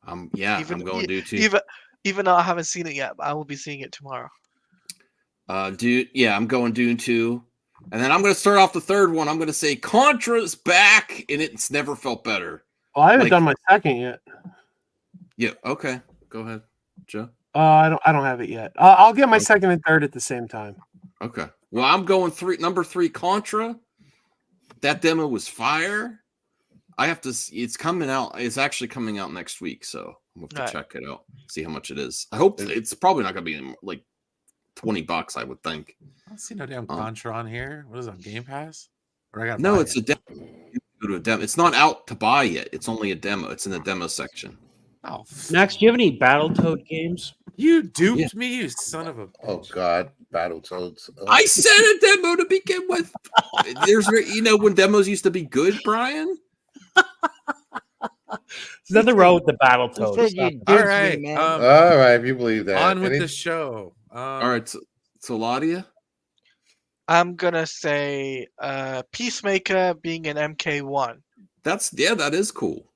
I'm going Dune 2.
Even though I haven't seen it yet, but I will be seeing it tomorrow.
Dune. Yeah, I'm going Dune 2. And then I'm going to start off the third one. I'm going to say Contra's back, and it's never felt better.
Well, I haven't done my second yet.
Yeah. Okay. Go ahead, Joe.
I don't have it yet. I'll get my second and third at the same time.
Okay. Well, I'm going number 3 Contra. That demo was fire. I have to. It's coming out. It's actually coming out next week, so I'm going to check it out. See how much it is. I hope it's probably not going to be like $20. I would think.
I don't see no damn Contra on here. What is it, on Game Pass? Or I got
no, it's a demo. You go to a demo. It's not out to buy yet. It's only a demo. It's in the demo section.
Oh,
Max, do you have any Battletoad games?
You duped me, you son of a.
Oh God, Battletoads.
I said a demo to begin with. There's, when demos used to be good, Brian.
There's nothing wrong with the Battletoad.
All right,
all right, if you believe that.
On with the show.
All right, so Ladia.
I'm gonna say Peacemaker being an MK1.
That is cool.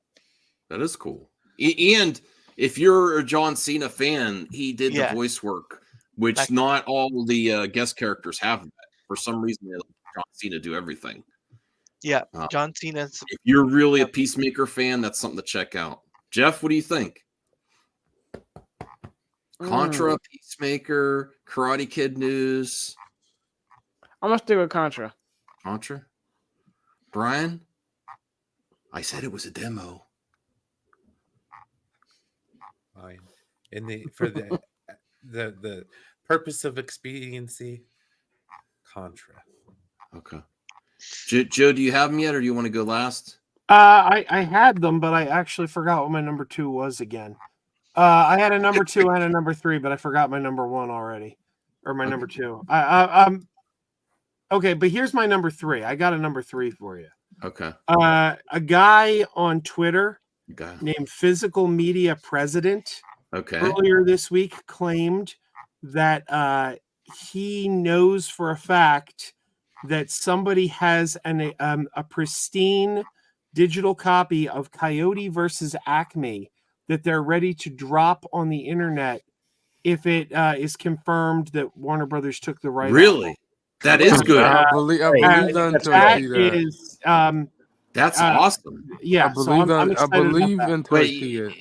That is cool. And if you're a John Cena fan, he did the voice work, which not all the guest characters have that. For some reason, they let John Cena do everything.
Yeah, John Cena's.
If you're really a Peacemaker fan, that's something to check out. Jeff, what do you think? Contra, Peacemaker, Karate Kid news.
I'm gonna stick with Contra.
Contra. Brian, I said it was a demo.
Fine. For the purpose of expediency, Contra.
Okay. Joe, do you have them yet, or do you want to go last?
I had them, but I actually forgot what my number 2 was again. I had a number 2 and a number 3, but I forgot my number 1 already, or my number 2. Okay, but here's my number 3. I got a number 3 for you.
Okay.
A guy on Twitter named Physical Media President.
Okay.
Earlier this week claimed that he knows for a fact that somebody has a pristine digital copy of Coyote versus Acme that they're ready to drop on the internet if it is confirmed that Warner Brothers took the right.
Really? That is good.
I believe
that's awesome.
Yeah,
I believe until I see it.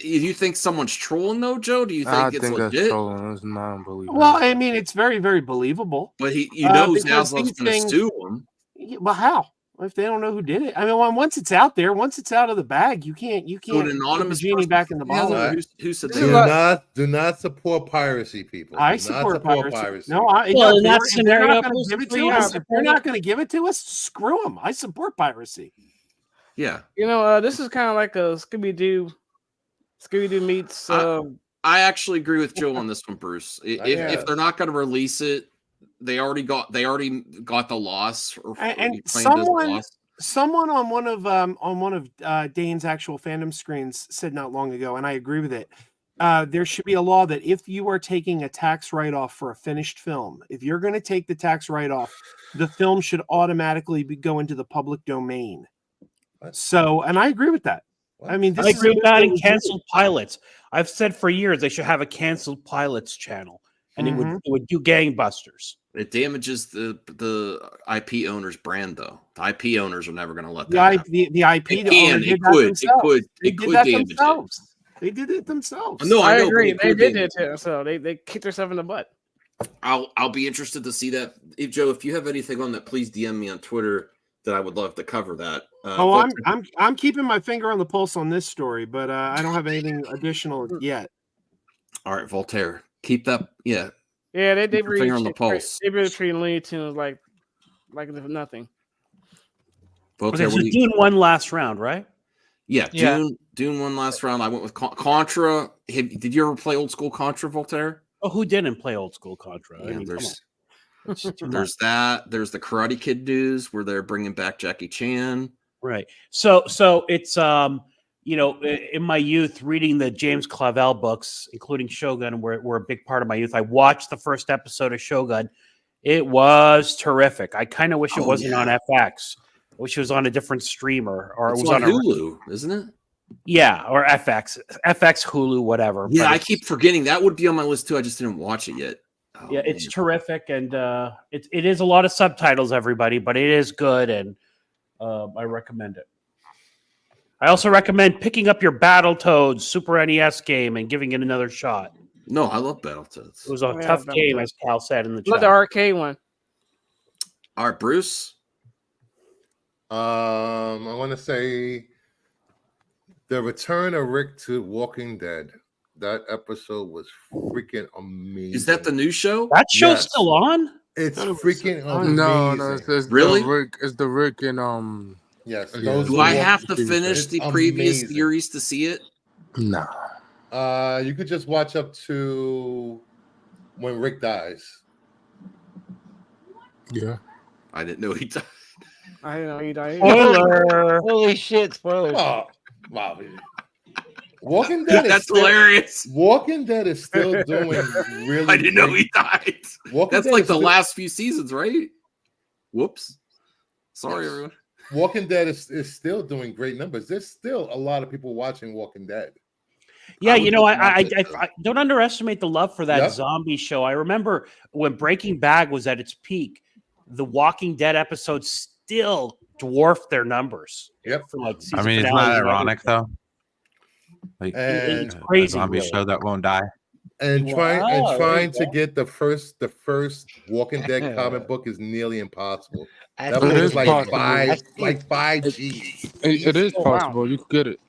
Do you think someone's trolling though, Joe? Do you think
I
it's
think
legit?
That's trolling. It's not unbelievable.
Well, I mean, it's very, very believable.
But Zaslow's going to sue him.
Well, how? If they don't know who did it, I mean, once it's out there, once it's out of the bag, you can't
an anonymous
put the genie back in the bottle.
Who said that?
Do not support piracy, people.
I support piracy. No,
in that scenario,
they're not going to give it to us. Screw them. I support piracy.
Yeah.
This is kind of like a Scooby-Doo meets.
I actually agree with Joe on this one, Bruce. If they're not going to release it, they already got the loss, or
And
claimed as a loss.
someone on one of Dane's actual fandom screens said not long ago, and I agree with it. There should be a law that if you are taking a tax write-off for a finished film, if you're going to take the tax write-off, the film should automatically go into the public domain. So, and I agree with that. I mean,
I agree with that. And canceled pilots. I've said for years they should have a canceled pilots channel, and it would do gangbusters.
It damages the IP owner's brand, though. The IP owners are never going to let that happen.
The IP
It
owner did that themselves.
It could damage it.
They did it themselves.
No, I know,
agree.
but
They did it too. So they kicked themselves in the butt.
I'll be interested to see that. Joe, if you have anything on that, please DM me on Twitter. That I would love to cover that.
I'm keeping my finger on the pulse on this story, but I don't have anything additional yet.
All right, Voltaire, keep that. Yeah,
they
keep your finger on the pulse.
They really treating Looney Tunes like nothing.
Voltaire,
Okay, so Dune won last round, right?
Yeah, Dune won last round. I went with Contra. Did you ever play old school Contra, Voltaire?
Oh, who didn't play old school Contra?
Yeah,
I mean,
there's that. There's the Karate Kid news where they're bringing back Jackie Chan.
Right. So it's in my youth, reading the James Clavell books, including Shogun, were a big part of my youth. I watched the first episode of Shogun. It was terrific. I kind of wish it wasn't on FX. I wish it was on a different streamer, or
It's
it was on
Hulu, isn't it?
Yeah, or FX, Hulu, whatever.
Yeah,
But
I keep forgetting that would be on my list too. I just didn't watch it yet.
Yeah, it's terrific, and it is a lot of subtitles, everybody, but it is good, and I recommend it. I also recommend picking up your Battletoads Super NES game and giving it another shot.
No, I love Battletoads.
It was a tough game, as Cal said in the
Love
chat.
the arcade one.
All right, Bruce.
I want to say the return of Rick to Walking Dead. That episode was freaking amazing.
Is that the new show?
That show's still on?
It's freaking amazing.
No, it's
Really?
the Rick and
Yes.
Do I have to finish the previous series to see it?
No.
You could just watch up to when Rick dies.
Yeah.
I didn't know he died.
I didn't know he died.
Spoiler!
Holy shit! Spoilers!
Oh, wow. Walking Dead.
That's hilarious.
Walking Dead is still doing really.
I didn't know he died. That's
Dead
like
is
the
still-
last few seasons, right? Whoops. Sorry, everyone.
Walking Dead is still doing great numbers. There's still a lot of people watching Walking Dead.
Yeah,
would just watch
I
it,
I don't underestimate the love for that
Yep.
zombie show. I remember when Breaking Bad was at its peak, the Walking Dead episodes still dwarfed their numbers.
Yep.
For like
I
season
mean, it's
finales
not
and
ironic
everything.
though. Like
It's
And
a
crazy.
zombie
really.
show that won't die.
and trying
Wow,
trying
there
to get the first Walking Dead comic book is nearly impossible. That
That's
book
It
is
is
like
possible.
five G's.
It is
Oh, wow.
possible. You can get it.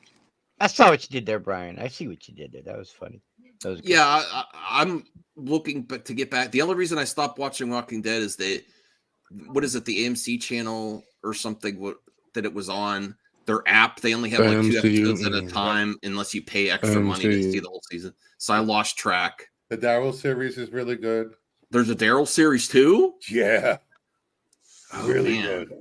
I saw what you did there, Brian. I see what you did there. That was funny. That was good.
Yeah, I'm looking, but to get back, the only reason I stopped watching Walking Dead is that what is it, the AMC channel or something that it was on their app. They only have like 2
AMC,
episodes at a time unless you pay extra money to
AMC.
see the whole season. So I lost track.
The Daryl series is really good.
There's a Daryl series too.
Yeah,
Oh,
really
man.
good.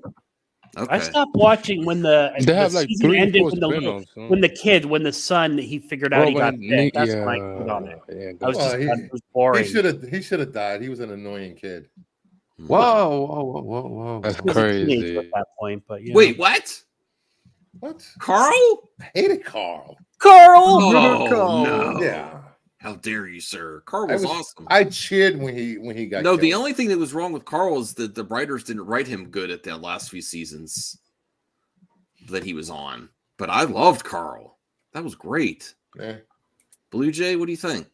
I
Okay.
stopped watching when the
They have like
season
3
ended
or 4
when the kid, when the son, he figured out he got sick. That's when I quit on it.
Yeah,
I was
Well,
just
he-
it was boring.
He should have died. He was an annoying kid.
Whoa.
That's
He was a teenager
crazy.
at that point, but yeah.
Wait, what?
What?
Carl?
I hated Carl.
Carl!
Oh
Carl.
no!
Yeah,
How dare you, sir? Carl was awesome.
I cheered when he got.
No,
killed.
the only thing that was wrong with Carl is that the writers didn't write him good at the last few seasons that he was on. But I loved Carl. That was great.
Yeah.
Blue Jay, what do you think?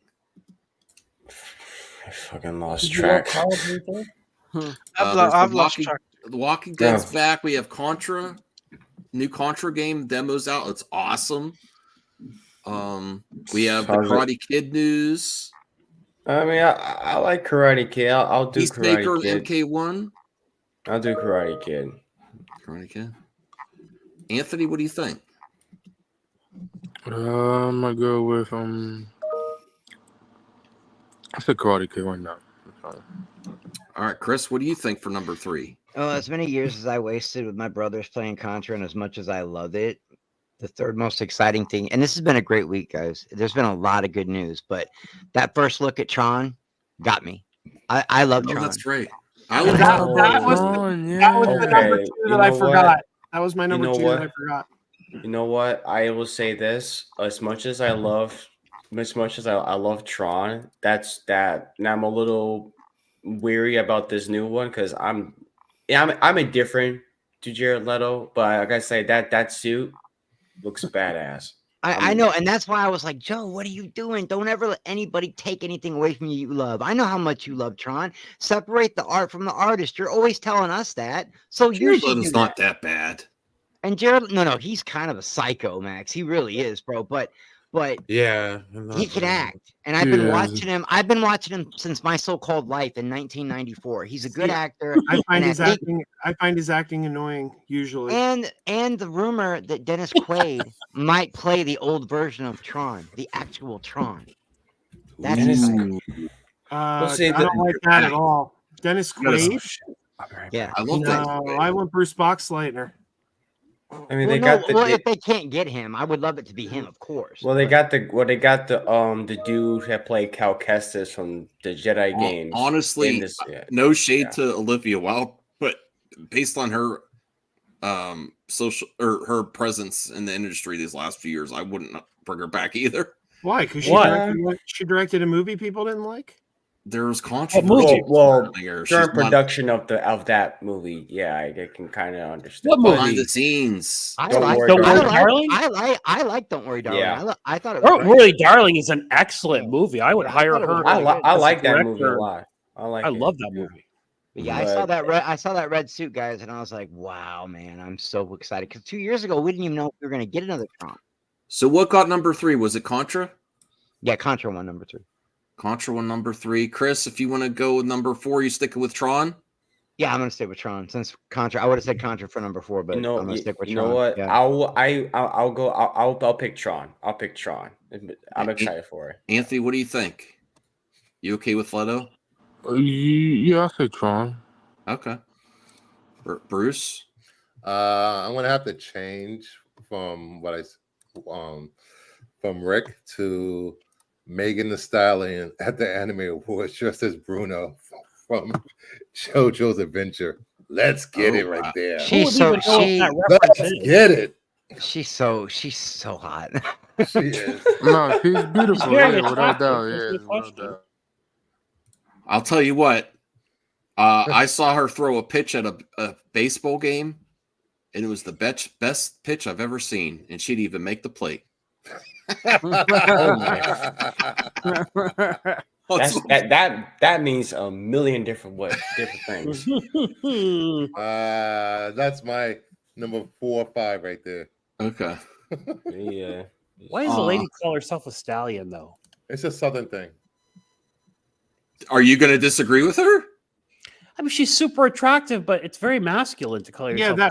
I fucking lost
Did you love
track.
Carl, Blue Jay?
There's
I've lost track.
The Walking Dead's back. We have Contra, new Contra game demos out. It's awesome. We have the
How's it?
Karate Kid news.
I mean, I like Karate Kid. I'll do
Peacemaker
Karate Kid.
MK1.
I'll do Karate Kid.
Karate Kid. Anthony, what do you think?
I'm gonna go with I said Karate Kid. Why not?
All All right, Chris, what do you think for number 3?
Well, as many years as I wasted with my brothers playing Contra, and as much as I love it, the third most exciting thing, and this has been a great week, guys. There's been a lot of good news, but that first look at Tron got me. I love Tron.
That's great.
That was the number 2 that I forgot. That was my number 2 that I forgot.
You know what? I will say this: as much as I love Tron, that's that. And I'm a little weary about this new one because I'm indifferent to Jared Leto, but like I say, that suit looks badass.
I know, and that's why I was like, Joe, what are you doing? Don't ever let anybody take anything away from you love. I know how much you love Tron. Separate the art from the artist. You're always telling us that. So you should do
not that bad.
And Jared, no, he's kind of a psycho, Max. He really is, bro. But
yeah,
he can act. And I've been watching him. I've been watching him since My So-Called Life in 1994. He's a good actor.
I find his acting annoying usually.
And the rumor that Dennis Quaid might play the old version of Tron, the actual Tron. That's exciting.
I don't like that at all. Dennis Quaid.
Yeah,
I love that.
I want Bruce Boxleitner.
I mean,
if they can't get him, I would love it to be him, of course.
Well, they got the dude that played Cal Kestis from the Jedi games.
Honestly, no shade to Olivia Wilde, but based on her social or her presence in the industry these last few years, I wouldn't bring her back either.
Why? Because she directed a movie people didn't like.
There was controversy.
During production of that movie, yeah, I can kind of understand.
What movie? Behind the scenes.
I like Don't Worry, Darling.
I like Don't Worry, Darling.
Yeah.
I thought it was
Don't Worry, Darling is an excellent movie. I would hire her.
I like that movie a lot. I love
that movie.
But yeah, I saw that red suit, guys, and I was like, wow, man, I'm so excited. Because 2 years ago, we didn't even know if we were going to get another Tron.
So what got number 3? Was it Contra?
Yeah, Contra won number 3.
Contra won number 3. Chris, if you want to go with number 4, you sticking with Tron?
Yeah, I'm gonna stick with Tron. Since Contra, I would have said Contra for number 4, but I'm gonna stick with Tron.
You know what?
Yeah.
I'll pick Tron. I'll pick Tron. I'm excited for it.
Anthony, what do you think? You okay with Leto?
Yeah, I'll say Tron.
Okay. Bruce?
I'm gonna have to change from what from Rick to Megan Thee Stallion at the Anime Awards dressed as Bruno from JoJo's Adventure. Let's get it right there.
Let's
get it.
She's so hot.
She is.
No, she's beautiful. Yeah, without doubt. Yeah, without doubt.
I'll tell you what. I saw her throw a pitch at a baseball game, and it was the best pitch I've ever seen, and she'd even make the plate.
That means a million different things.
That's my number 4 or 5 right there.
Okay.
Yeah.
Why does the lady call herself a stallion, though?
It's a Southern thing.
Are you going to disagree with her?
I mean, she's super attractive, but it's very masculine to call yourself.
Yeah,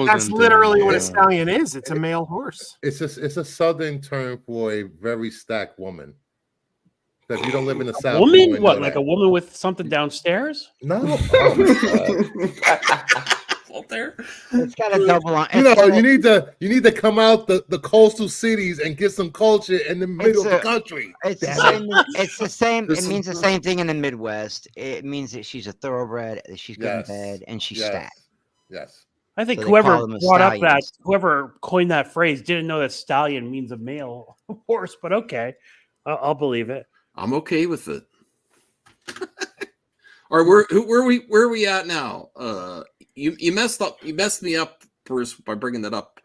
that's literally what a stallion is. It's a male horse.
It's a Southern term for a very stacked woman. That if you don't live in the South.
Woman? What, like a woman with something downstairs?
No.
There.
It's got a double on.
You need to come out the coastal cities and get some culture in the middle of the country.
It's the same. It means the same thing in the Midwest. It means that she's a thoroughbred, that she's good in bed, and she's stacked.
Yes.
I think
So
whoever coined that phrase didn't know that stallion means a male horse, but okay, I'll believe it.
I'm okay with it. All right, where are we at now? You messed me up, Bruce, by bringing that up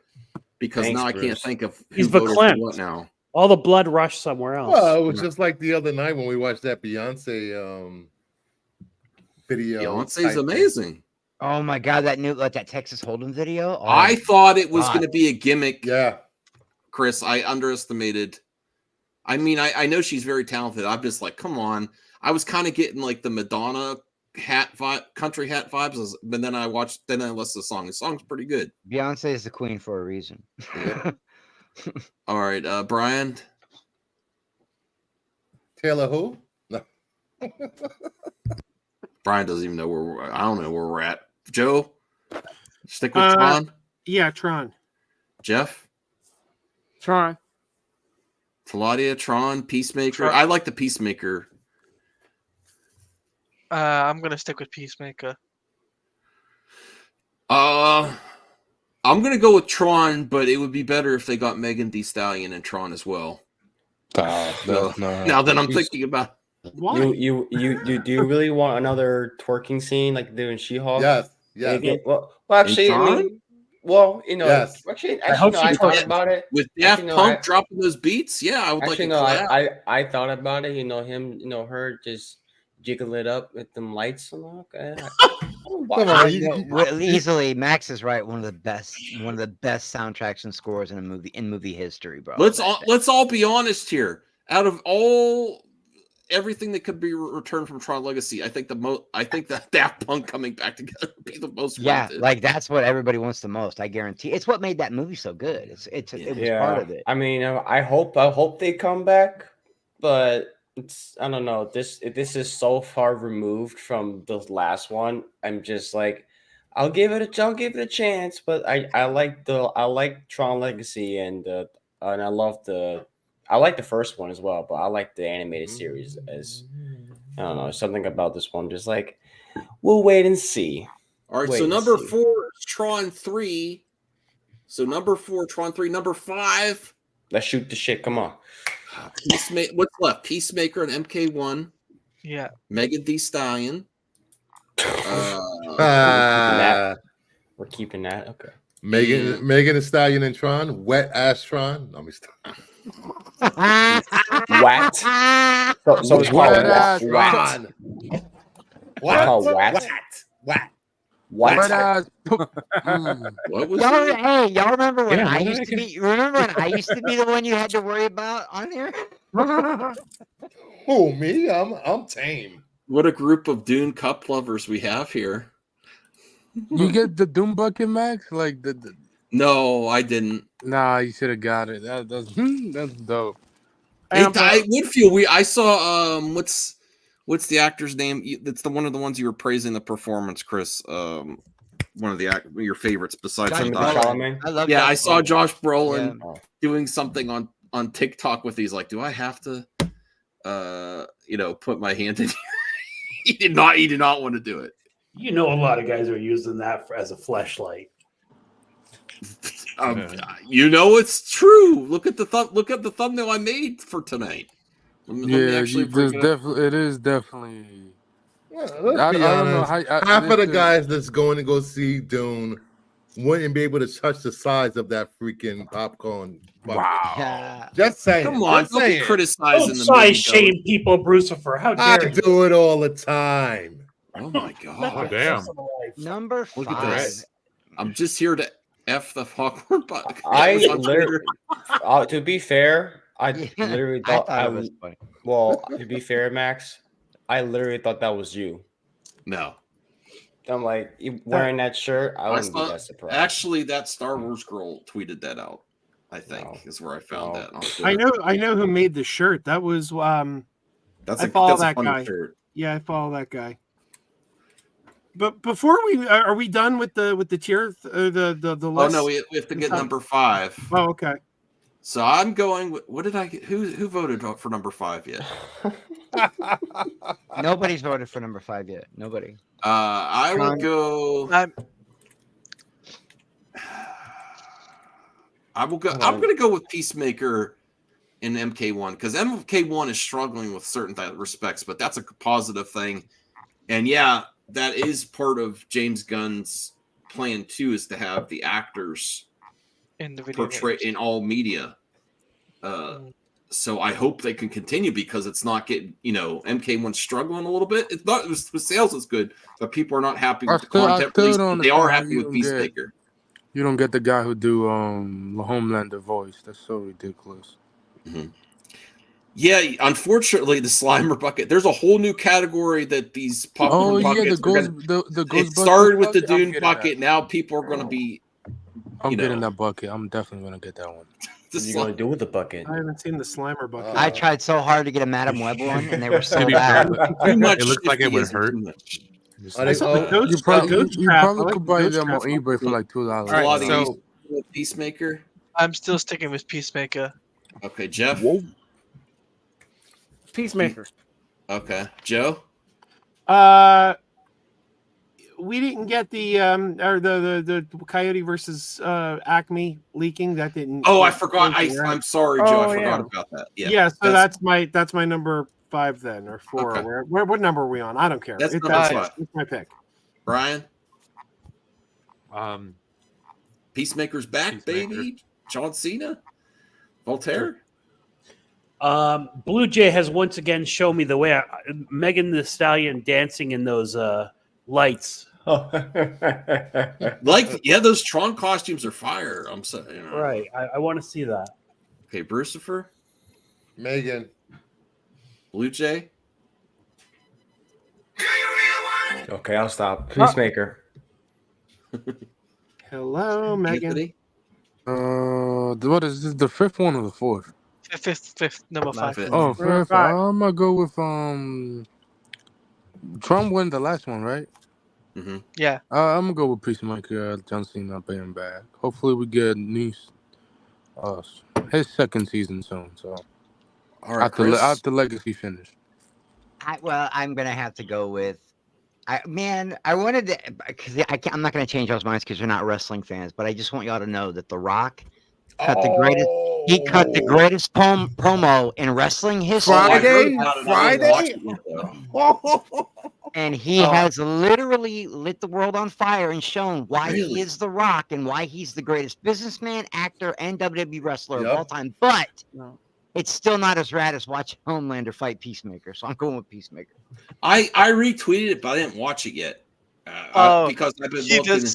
because
Thanks,
now I
Bruce.
can't think of
He's
who voted for
verklempt.
what now.
All the blood rushed somewhere else.
Well, it was just like the other night when we watched that Beyonce video.
Beyonce's amazing.
Oh my god, that Texas Hold'em video. Oh,
I thought it was going to be a gimmick.
Yeah,
Chris, I underestimated. I mean, I know she's very talented. I'm just like, come on. I was kind of getting like the Madonna country hat vibes, but then I listened to the song. The song's pretty good.
Beyonce is the queen for a reason.
All right, Brian.
Taylor who? No.
Brian doesn't even know I don't know where we're at. Joe, stick with Tron.
Yeah, Tron.
Jeff,
Tron.
Claudia, Tron, Peacemaker.
Tron.
I like the Peacemaker.
I'm gonna stick with Peacemaker.
I'm gonna go with Tron, but it would be better if they got Megan Thee Stallion and Tron as well. Now that I'm thinking about
you do you really want another twerking scene like they do in She-Hulk?
Yes, yes.
Well, actually, I mean, well, you know,
yes.
actually,
I hope
no,
she
I thought
twerks.
about it.
with Daft Punk dropping those beats. Yeah, I would
Actually,
like to collab.
I thought about it. You know, him, you know, her just jiggle it up with them lights and all. Okay.
Easily, Max is right. One of the best soundtracks and scores in movie history, bro.
Let's all be honest here. Out of everything that could be returned from Tron Legacy, I think that Daft Punk coming back together would be the most.
Yeah,
wanted.
like that's what everybody wants the most. I guarantee. It's what made that movie so good. It was part of it.
I mean, I hope they come back, but I don't know. This is so far removed from the last one. I'm just like, I'll give it a chance. But I like Tron Legacy and I like the first one as well. But I like the animated series as I don't know, something about this one. Just like we'll wait and see.
All right, so number 4 is Tron 3. So number 4, Tron 3. Number 5.
Let's shoot the shit. Come on.
What's left? Peacemaker and MK1.
Yeah.
Megan Thee Stallion.
We're keeping that. Okay.
Megan Thee Stallion and Tron. Wet ass Tron. Let me stop.
Wet. So it's called wet.
What?
What?
What was
y'all remember when I used to be? Remember when I used to be the one you had to worry about on here?
Who, me? I'm tame.
What a group of Dune cup lovers we have here.
You get the Doom bucket, Max? Like the
No, I didn't.
Nah, you should have got it. That's dope.
I would feel weird. I saw what's the actor's name? That's one of the ones you were praising the performance, Chris. One of your favorites besides
Chalamet.
I saw Josh Brolin doing something on TikTok with these. Like, do I have to put my hand in here? He did not want to do it.
You know, a lot of guys are using that as a fleshlight.
It's true. Look at the thumbnail I made for tonight.
It is definitely.
Let's be honest. Half of the guys that's going to go see Dune wouldn't be able to touch the size of that freaking popcorn.
Wow.
Yeah.
Just saying.
Come on, don't be criticizing
Don't
the
size
movie,
shame people, Brucifer. How
I
dare you?
do it all the time.
Oh my god!
Oh,
damn.
Number 5.
Look at this. I'm just here to F the popcorn button.
To be fair, I literally thought
it was funny.
Well, to be fair, Max, I literally thought that was you.
No.
I'm like, you wearing that shirt, I wouldn't be that surprised.
Actually, that Star Wars girl tweeted that out. I think is where I found that.
I know who made the shirt. That was I follow that guy. Shirt. Yeah, I follow that guy. But before are we done with the tier the list?
Oh no, we have to get number 5.
Oh, okay.
So I'm going with, what did I get? Who voted for number 5 yet?
Nobody's voted for number 5 yet. Nobody.
I would go. I will go. I'm going to go with Peacemaker in MK1 because MK1 is struggling with certain respects, but that's a positive thing. And yeah, that is part of James Gunn's plan too, is to have the actors
in the video
portray in all media. So I hope they can continue because it's not getting, MK1 struggling a little bit. It's not, the sales is good, but people are not happy with the content release. They are happy with Peacemaker.
You don't get the guy who do the Homelander voice. That's so ridiculous.
Mm-hmm. Yeah, unfortunately, the Slimer bucket. There's a whole new category that these popcorn buckets. It started with the Dune bucket. Now people are going to be.
I'm getting that bucket. I'm definitely going to get that one.
What are you going to do with the bucket?
I haven't seen the Slimer bucket.
I tried so hard to get a Madam Web one, and they were sold out.
Too much.
It looks like it would hurt.
Are they all?
You probably could buy them on eBay for like $2.
All right,
Claudia,
so-
you still with Peacemaker.
I'm still sticking with Peacemaker.
Okay, Jeff.
Peacemaker.
Okay, Joe.
We didn't get the Coyote versus Acme leaking. That didn't.
Oh, I forgot. I'm sorry, Joe. I forgot about that. Yeah.
Yeah. So that's my number 5 then, or 4.
Okay.
What number are we on? I don't care.
That's number
That's
5.
It's my pick.
Brian.
Um,
Peacemaker's back, baby. John Cena. Voltaire.
Blue Jay has once again shown me the way. Megan the Stallion dancing in those lights.
Like, yeah, those Tron costumes are fire. I'm saying.
Right. I want to see that.
Okay, Brucifer.
Megan.
Blue Jay.
Okay, I'll stop. Peacemaker.
Hello, Megan.
Anthony?
What is this? The 5th one or the 4th?
Fifth, number 5.
Oh, 5th. I'm gonna go with Trump won the last one, right?
Mm-hmm.
Yeah.
I'm gonna go with Peacemaker. John Cena paying back. Hopefully, we get his second season soon. So,
all right,
after Legacy finish.
I'm gonna have to go with. I wanted to, because I'm not gonna change y'all's minds because you're not wrestling fans, but I just want y'all to know that The Rock cut the greatest. He cut the greatest promo in wrestling history.
Friday.
And he has literally lit the world on fire and shown why he is The Rock and why he's the greatest businessman, actor, and WWE wrestler of all time. But it's still not as rad as watching Homelander fight Peacemaker. So I'm going with Peacemaker.
I retweeted it, but I didn't watch it yet. Because I've been looking.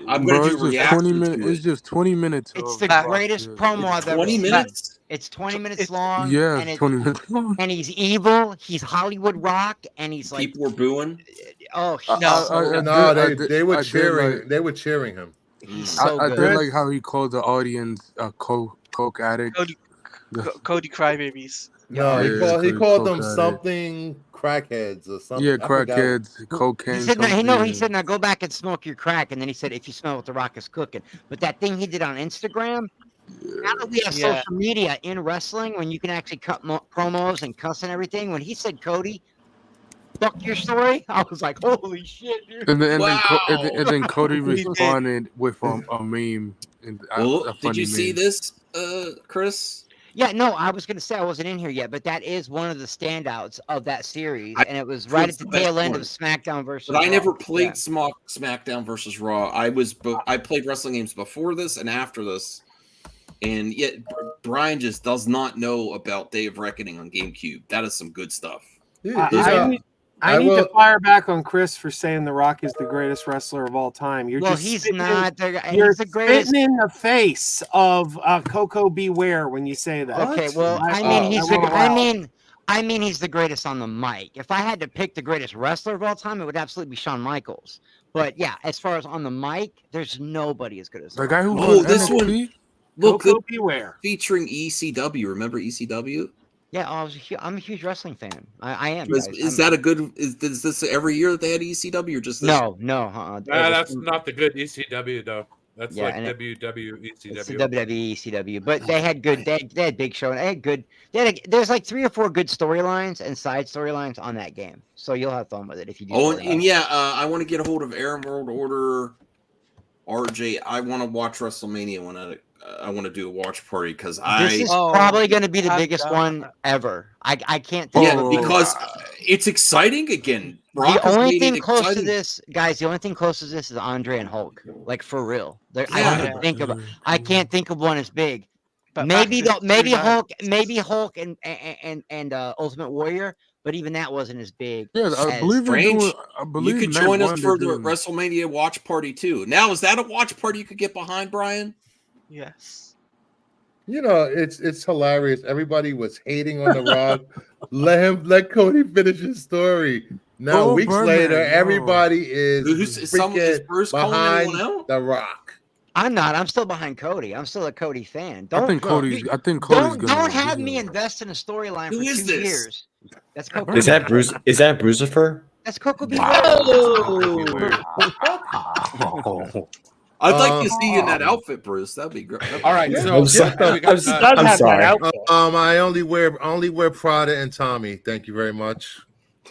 I'm going to do reactions.
It's just 20 minutes.
It's the greatest promo I've ever seen.
20 minutes?
It's 20 minutes long.
Yeah,
and
20 minutes long.
And he's evil. He's Hollywood Rock, and he's like
people were booing.
Oh
they were cheering. They were cheering him.
I did like how he called the audience a coke addict.
Cody Crybabies.
No, he called them something crackheads or something.
Yeah, crackheads, cocaine.
He said, now go back and smoke your crack. And then he said, if you smell what The Rock is cooking. But that thing he did on Instagram, now that we have social media in wrestling, when you can actually cut promos and cuss and everything, when he said, Cody, fuck your story, I was like, holy shit, dude.
And then Cody responded with a meme.
Did you see this, Chris?
Yeah, no, I was going to say I wasn't in here yet, but that is one of the standouts of that series, and it was right at the tail end of SmackDown versus
But I
Raw.
never played SmackDown versus Raw. I played wrestling games before this and after this, and yet Brian just does not know about Day of Reckoning on GameCube. That is some good stuff.
I need to fire back on Chris for saying The Rock is the greatest wrestler of all time.
He's not.
You're
he's the greatest.
spitting in the face of Coco Beware when you say that.
Okay, well, I mean, he's the greatest on the mic. If I had to pick the greatest wrestler of all time, it would absolutely be Shawn Michaels. But yeah, as far as on the mic, there's nobody as good as
the guy who.
This one. Look,
Coco Beware
featuring ECW. Remember ECW?
Yeah, I'm a huge wrestling fan. I am.
Is that a good? Is this every year that they had ECW or just this?
No.
That's not the good ECW though. That's like
WWE
ECW.
It's the WWE ECW, but they had good. They had Big Show. And they had good. There's like 3 or 4 good storylines and side storylines on that game. So you'll have fun with it if you do.
I want to get a hold of Aaron World Order, RJ. I want to watch WrestleMania when I want to do a watch party because
this is probably going to be the biggest one ever. I can't think.
Yeah, because it's exciting again.
The only thing close to this, guys, is Andre and Hulk. Like for real. I can't think of one as big. But maybe Hulk and Ultimate Warrior. But even that wasn't as big.
Yeah, I believe
you could join us for the WrestleMania watch party too. Now, is that a watch party you could get behind, Brian?
Yes.
You know, it's hilarious. Everybody was hating on The Rock. Let Cody finish his story. Now, weeks later, everybody is freaking behind The Rock.
I'm not. I'm still behind Cody. I'm still a Cody fan.
I think Cody's
Don't have me invest in a storyline for 2 years. That's Cody.
Is that Brucifer?
That's Coco B.
I'd like to see you in that outfit, Bruce. That'd be great.
All right,
Yeah.
so
I'm sorry.
we got,
I'm
sorry.
I only wear Prada and Tommy. Thank you very much.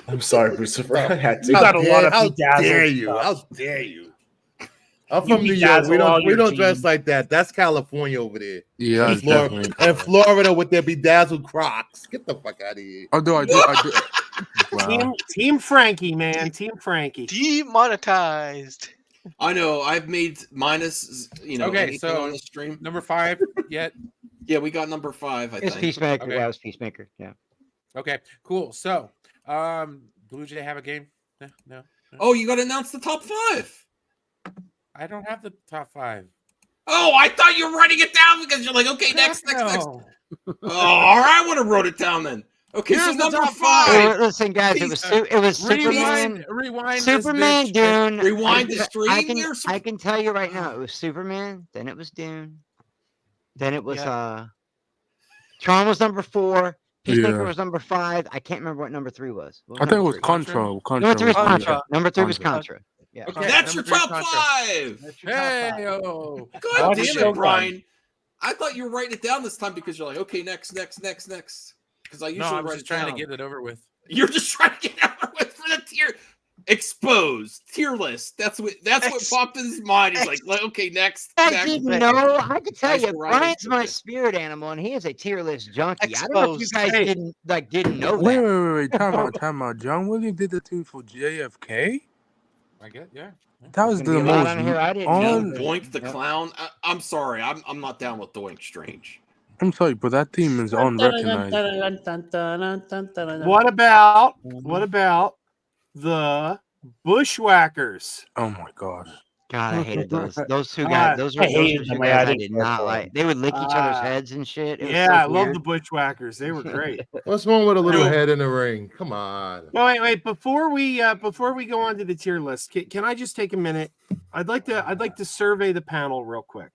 I'm sorry, Christopher. I had to.
You got a lot of
How
bedazzled
dare you?
stuff.
How dare you? I'm
You
from New York. We
bedazzle all
don't
your
dress
jeans.
like that. That's California over there.
Yeah,
and Florida,
definitely.
and Florida with their bedazzled Crocs. Get the fuck out of here.
Although I do. Wow.
Team Frankie, man. Team Frankie.
Demonetized.
I know. I've made minus.
okay,
anything
so
on the stream.
number 5 yet?
Yeah, we got number 5. I
It's
think.
Peacemaker.
Okay.
Yeah, it was Peacemaker. Yeah.
Okay, cool. So, Blue Jay have a game? No.
Oh, you got to announce the top 5.
I don't have the top 5.
Oh, I thought you were writing it down because you're like, okay, next.
No.
Oh, all right, I would have wrote it down then. Okay,
Here's
so
the
number
top
5.
Listen, guys, it was Superman.
Rewind.
Superman,
this bitch.
Dune.
Rewind the stream.
I can tell you right now, it was Superman. Then it was Dune. Then it was Tron was number 4. Peacemaker
Yeah.
was number 5. I can't remember what number 3 was. What
I think it
number
was
3?
Contra.
Number 3 was
was
Contra.
Contra.
Number 3 was
Contra.
Contra. Yeah.
Okay,
That's your
number 3
top
Contra.
5.
That's your top 5.
Hey, oh.
God
Well,
damn
still
it, Brian. I thought you were writing it down this time because you're like, okay, next. Because I usually
No, I'm
write
just
it
trying
down.
to get it over with.
You're just trying to get over with for the exposed tier list. That's what popped in his mind. He's like, okay, next.
I didn't know. I can tell
Nice
you,
variety.
Brian's my spirit animal, and he is a tier list junkie. I don't know if you guys
Exposed.
didn't know
Wait,
that.
time out. John Williams did the team for JFK.
I get, yeah.
That was
Gonna
the
be a lot
most
on here I didn't know.
on.
Doink the clown. I'm sorry. I'm not down with Doink Strange.
I'm sorry, but that team is unrecognized.
What about the Bushwhackers?
Oh my gosh.
God, I hated those. Those two guys. Those were
I hated
those
them.
two
I
guys I
didn't
did
care
not
for
like. They would lick each other's heads and shit. It was
Yeah,
so
I love
weird.
the Bushwhackers. They were great.
What's wrong with a little
No.
head in the ring? Come on.
Wait. Before we go on to the tier list, can I just take a minute? I'd like to survey the panel real quick.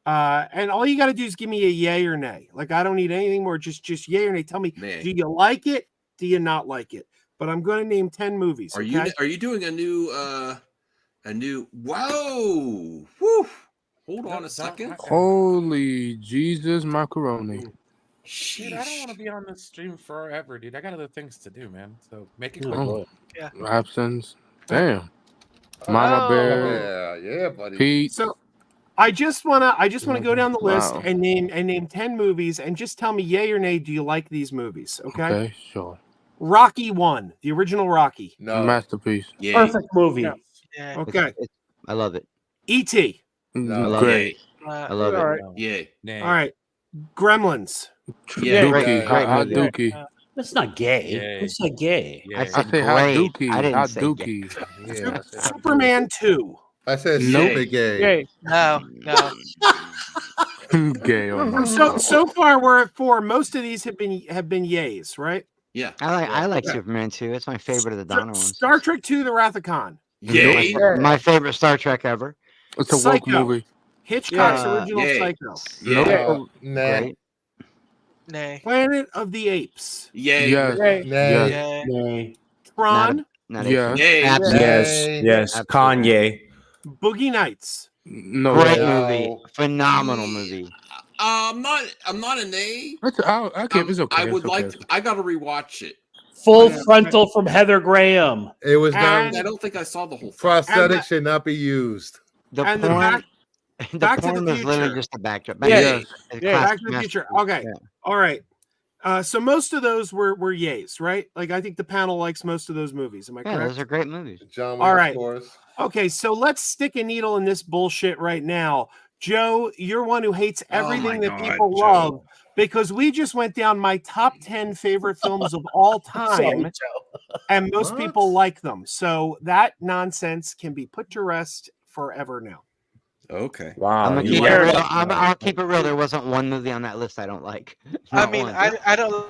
And all you got to do is give me a yay or nay. Like, I don't need anything more. Just yay or nay. Tell me, do you like it? Do you not like it? But I'm going to name 10 movies.
Are
okay?
you doing a new whoa? Whew. Hold on a second.
Holy Jesus macaroni.
Dude, I don't want to be on this stream forever, dude. I got other things to do, man. So make it quick.
Oh,
Yeah.
absence. Damn. Mama Bear.
Yeah, buddy.
Pete.
So I just wanna go down the list
Wow.
and name 10 movies and just tell me yay or nay. Do you like these movies? Okay.
Okay, sure.
Rocky 1, the original Rocky.
No.
Masterpiece.
Yeah.
Perfect movie.
Yeah.
Okay.
I love it.
E.T.
No.
I love
Great.
I love it.
All right.
Yeah.
Nay.
All right. Gremlins.
Yeah.
Dookie.
great
Hot
movie.
Dookie.
That's not gay.
Yay.
It's not gay.
Yeah.
I
I
said
say hot
great.
Dookie.
I didn't
Hot
say
Dookie.
Yeah, I said
Superman 2.
I said
Nope.
super gay.
Yay.
No.
Gay. Oh my
So far we're at 4. Most of these have been yays, right?
Yeah.
I like Superman too. It's my favorite of the Donner ones.
Star Trek 2, The Wrath of Khan.
Yay.
My favorite Star Trek ever.
It's a woke
Psycho.
movie.
Hitchcock's
Yeah.
original
Yay.
Psycho.
Yeah.
Nah.
Great.
Nay.
Planet of the Apes.
Yay.
Yes.
Yay.
Nah.
Yes.
Nay.
Tron.
Not
Yeah.
Yay.
Absolutely.
Yes.
Absolutely.
Kanye.
Boogie Nights.
No.
Great
No.
movie. Phenomenal movie.
I'm not a nay.
Okay, it's okay.
I would
it's okay.
like. I got to rewatch it.
Full frontal from Heather Graham.
It was
And-
done.
I don't think I saw the whole thing.
Prosthetics should not be used.
The
And the
porn. The
Back to the
porn was literally
Future.
just a backdrop.
Yeah.
Yes.
A
Yeah.
classic
Back to the Future.
masterpiece.
Okay.
Yeah.
All right. So most of those were yays, right? Like, I think the panel likes most of those movies. Am I
Yeah,
correct?
those are great movies.
John
All
Wick
right.
scores.
Okay, so let's stick a needle in this bullshit right now. Joe, you're one who hates everything that
God,
people
Joe.
love because we just went down my top 10 favorite films of all time, and most
What?
people like them. So that nonsense can be put to rest forever now.
Okay.
Wow.
I'm gonna
you
keep it
are-
real. I'll keep it real. There wasn't one movie on that list I don't like.
I
Not
mean,
one.
I don't.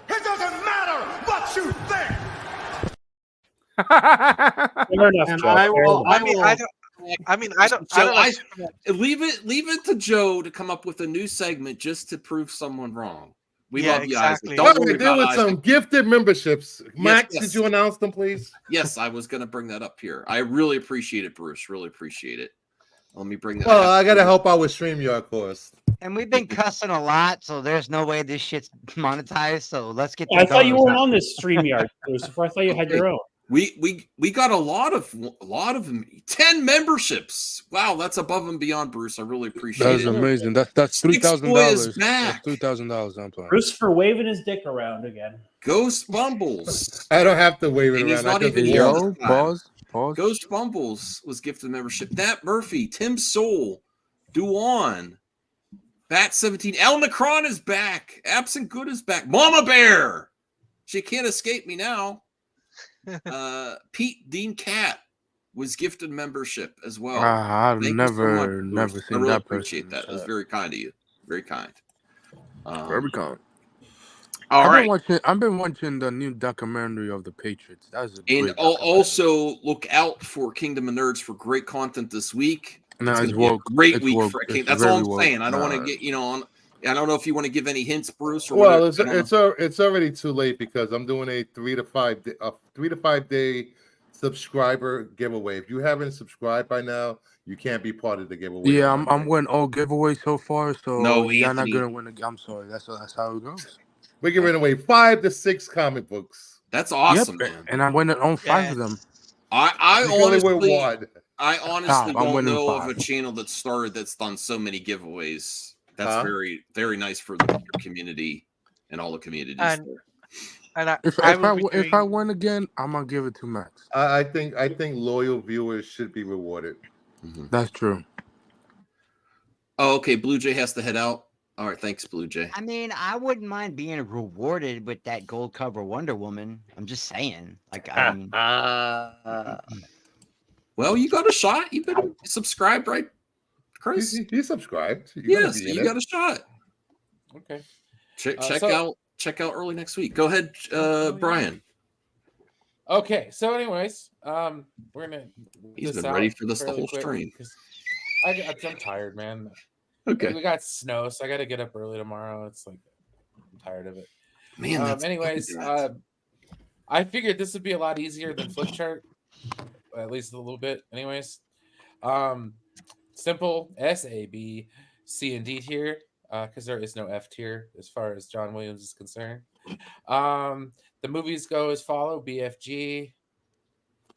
It doesn't matter what you think.
Fair enough,
And
Joe.
I
Fair
will.
enough.
I mean, I don't. I mean, I don't. I
So
don't like Superman.
leave it to Joe to come up with a new segment just to prove someone wrong. We
Yeah,
love you, Isaac.
exactly.
Don't
All
worry
right, there
about
was
Isaac.
some gifted memberships. Max,
yes.
did you announce them, please?
Yes, I was going to bring that up here. I really appreciate it, Bruce. Really appreciate it. Let me bring that.
Well, I got to help out with StreamYard, of course.
And we've been cussing a lot, so there's no way this shit's monetized. So let's get.
I thought you weren't on this StreamYard, Lucifer. I thought you had your own.
We got a lot of them. 10 memberships. Wow, that's above and beyond, Bruce. I really appreciate
That's
it.
amazing. That's $3,000.
Is back.
That's $3,000 I'm playing.
Lucifer waving his dick around again.
Ghost Bumbles.
I don't have to wave it
And
around.
he's not
I just
even
walk.
here this time.
Pause.
Ghost Bumbles was gifted membership. Nat Murphy, Tim Soul, Duan, Bat 17. El Necron is back. Absent Good is back. Mama Bear. She can't escape me now. Pete Dean Cat was gifted membership as well.
I've
Thank
never
you so much, Bruce.
seen
I really
that
appreciate
person.
that. That was very kind of you. Very kind.
Very kind.
All right.
I've been watching the new documentary of the Patriots. That's a
And
great
also look out for Kingdom of Nerds for great content this week.
No,
It's
it's
gonna be a
woke.
great
It's
week
woke.
for
It's
King. That's
very
all I'm
woke.
saying. I don't want to
Nah.
get on. I don't know if you want to give any hints, Bruce. Or
Well,
whatever.
it's already too late because I'm doing a 3 to 5 day subscriber giveaway. If you haven't subscribed by now, you can't be part of the giveaway.
Yeah, I'm winning all giveaways so far. So
No,
you're
Anthony.
not gonna win. I'm sorry. That's how it goes.
We're giving away 5 to 6 comic books.
That's awesome,
Yep,
man.
and I'm winning on 5 of them.
I
You can only win
honestly,
one.
I honestly
I'm
don't
winning
know of
5.
a channel that started that's done so many giveaways. That's
Huh?
very, very nice for your community and all the communities
And-
there.
And
If I win again, I'm gonna give it to Max.
I think loyal viewers should be rewarded.
That's true.
Oh, okay. Blue Jay has to head out. All right, thanks, Blue Jay.
I mean, I wouldn't mind being rewarded with that gold cover Wonder Woman. I'm just saying. Like, I mean,
Well, you got a shot. You better subscribe, right, Chris?
He subscribed. You're gonna
Yes,
be in
you
it.
got a shot.
Okay.
Check out early next week. Go ahead, Brian.
Okay, so anyways, we're gonna.
He's
this
been
out
ready for this the
fairly
whole
quick
stream.
'cause I'm tired, man.
Okay.
We got snow, so I got to get up early tomorrow. It's like I'm tired of it.
Man, that's
anyways, I figured this would be a lot easier than flip chart, at least a little bit. Anyways, simple S, A, B, C, and D tier, because there is no F tier as far as John Williams is concerned. The movies go as follow: BFG,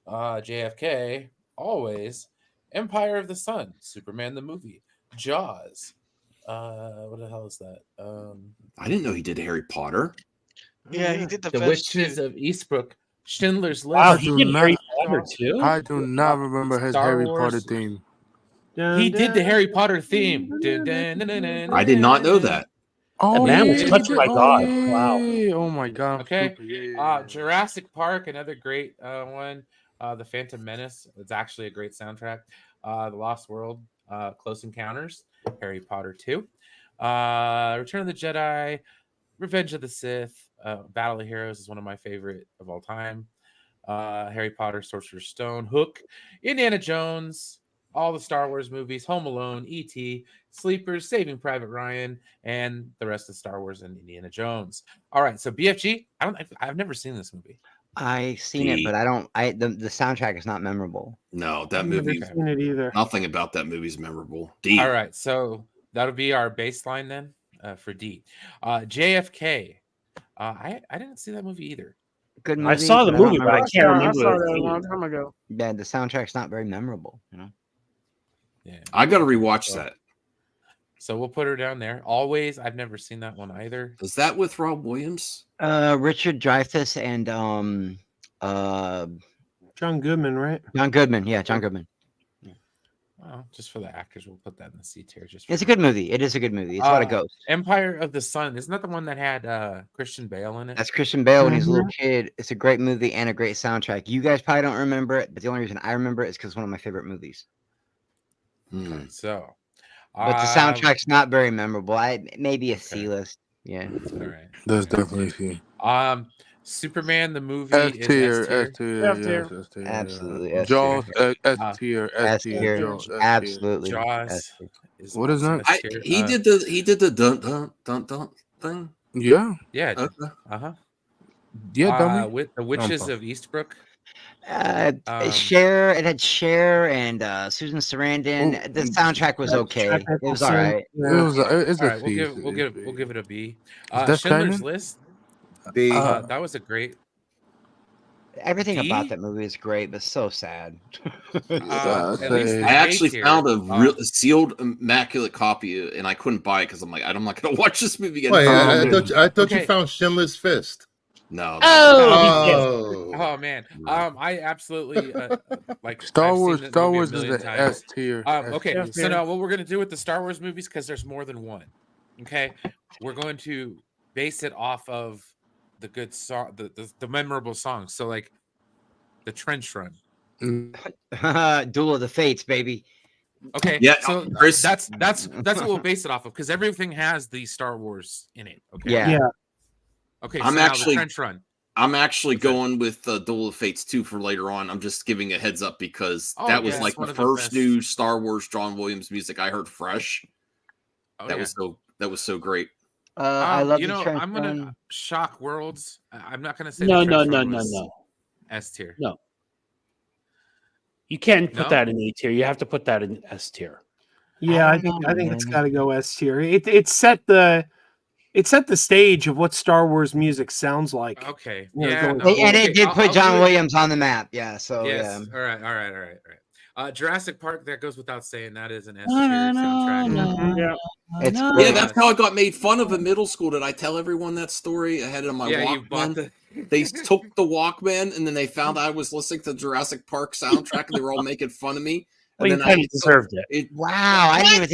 JFK, Always, Empire of the Sun, Superman the movie, Jaws. What the hell is that?
I didn't know he did Harry Potter.
Yeah, he did the
Witches of Eastbrook, Schindler's List.
Wow, he did Harry Potter too?
I do not remember his
Star
Harry
Wars.
Potter theme.
He did the Harry Potter theme.
I did not know that.
Oh,
man was
yeah,
touched by God. Wow.
yeah. Oh my God. I'm
Okay.
stupid. Yeah.
Jurassic Park, another great one. The Phantom Menace. It's actually a great soundtrack. The Lost World, Close Encounters, Harry Potter 2, Return of the Jedi, Revenge of the Sith, Battle of Heroes is one of my favorite of all time. Harry Potter, Sorcerer's Stone, Hook, Indiana Jones, all the Star Wars movies, Home Alone, E.T., Sleepers, Saving Private Ryan, and the rest of Star Wars and Indiana Jones. All right, so BFG, I've never seen this movie.
I've seen it, but the soundtrack is not memorable.
No, that
I've never
movie.
seen it either.
Nothing about that movie is memorable. D.
All right, so that'll be our baseline then for D. JFK. I didn't see that movie either.
Good movie.
I saw the
but I don't
movie, but I
remember-
can't
I
remember
saw
the
that a
theme.
long time ago.
Yeah, the soundtrack's not very memorable.
Yeah.
I got to rewatch that.
So we'll put her down there. Always. I've never seen that one either.
Is that with Rob Williams?
Richard Dreyfuss and
John Goodman, right?
John Goodman. Yeah, John Goodman.
Well, just for the actors, we'll put that in the C tier.
It's a good movie. It is a good movie. It's about a ghost.
Empire of the Sun. Isn't that the one that had Christian Bale in it?
That's Christian Bale when he's a little kid. It's a great movie and a great soundtrack. You guys probably don't remember it, but the only reason I remember it is because it's one of my favorite movies.
Okay, so,
But the soundtrack's not very memorable. Maybe a C list. Yeah.
All right.
That's definitely C.
Superman the movie
S
is
tier,
S tier.
S tier, yes, S tier.
Absolutely. S
Jaws,
tier.
S tier, S tier. Jaws, S tier.
Absolutely.
Jaws.
S tier.
Is
What is that?
S tier.
He did the dun dun dun dun thing.
Yeah.
Yeah.
Okay.
Uh-huh.
Yeah, dummy.
With the
I'm
Witches
sorry.
of Eastbrook.
Cher, it had Cher and Susan Sarandon. The soundtrack was okay. It was all right.
It was. It's
All
a
right,
C.
we'll give it a B.
Is that
Schindler's
canon?
List.
D.
That was a great.
Everything about
D?
that movie is great, but so sad.
At least the
I
A
actually
tier,
found a real sealed immaculate copy, and I couldn't buy it because I'm like, I'm not going to watch this movie again.
Wait, I thought you
Okay.
found Schindler's Fist.
No.
Oh man. I absolutely like
Star
I've
Wars.
seen the
Star
movie a
Wars is
million
the
times.
S tier.
Okay,
S
so
tier.
now what we're gonna do with the Star Wars movies, because there's more than one. Okay, we're going to base it off of the good song, the memorable songs. So like the Trench Run.
Duel of the Fates, baby.
Okay,
Yeah,
so
Chris.
that's what we'll base it off of, because everything has the Star Wars in it. Okay.
Yeah.
Okay,
I'm
so now
actually
the Trench Run.
I'm actually going with Duel of Fates 2 for later on. I'm just giving a heads up because that was like the first new Star Wars John Williams music I heard fresh. That was so great.
I love the Trench
I'm gonna
Run.
shock worlds. I'm not gonna say
No,
the
no,
Trench
no,
Run
no,
was
no.
S tier.
No. You can't put
No?
that in A tier. You have to put that in S tier.
Yeah, I think it's got to go S tier. It set the stage of what Star Wars music sounds like.
Okay.
You know,
Yeah.
going
No,
forward.
And it did put
I'll
John
do it.
Williams on the map. Yeah. So
Yes.
yeah.
All right. Jurassic Park, that goes without saying. That is an S tier soundtrack.
Yeah.
It's
Yeah,
great.
that's how I got made fun of in middle school. Did I tell everyone that story? I had it on my
Yeah, you bought
Walkman. They took the Walkman, and then they found I was listening to Jurassic Park soundtrack, and they were all making fun of me.
Well,
And
you
then
kind of deserved it.
Wow, I didn't even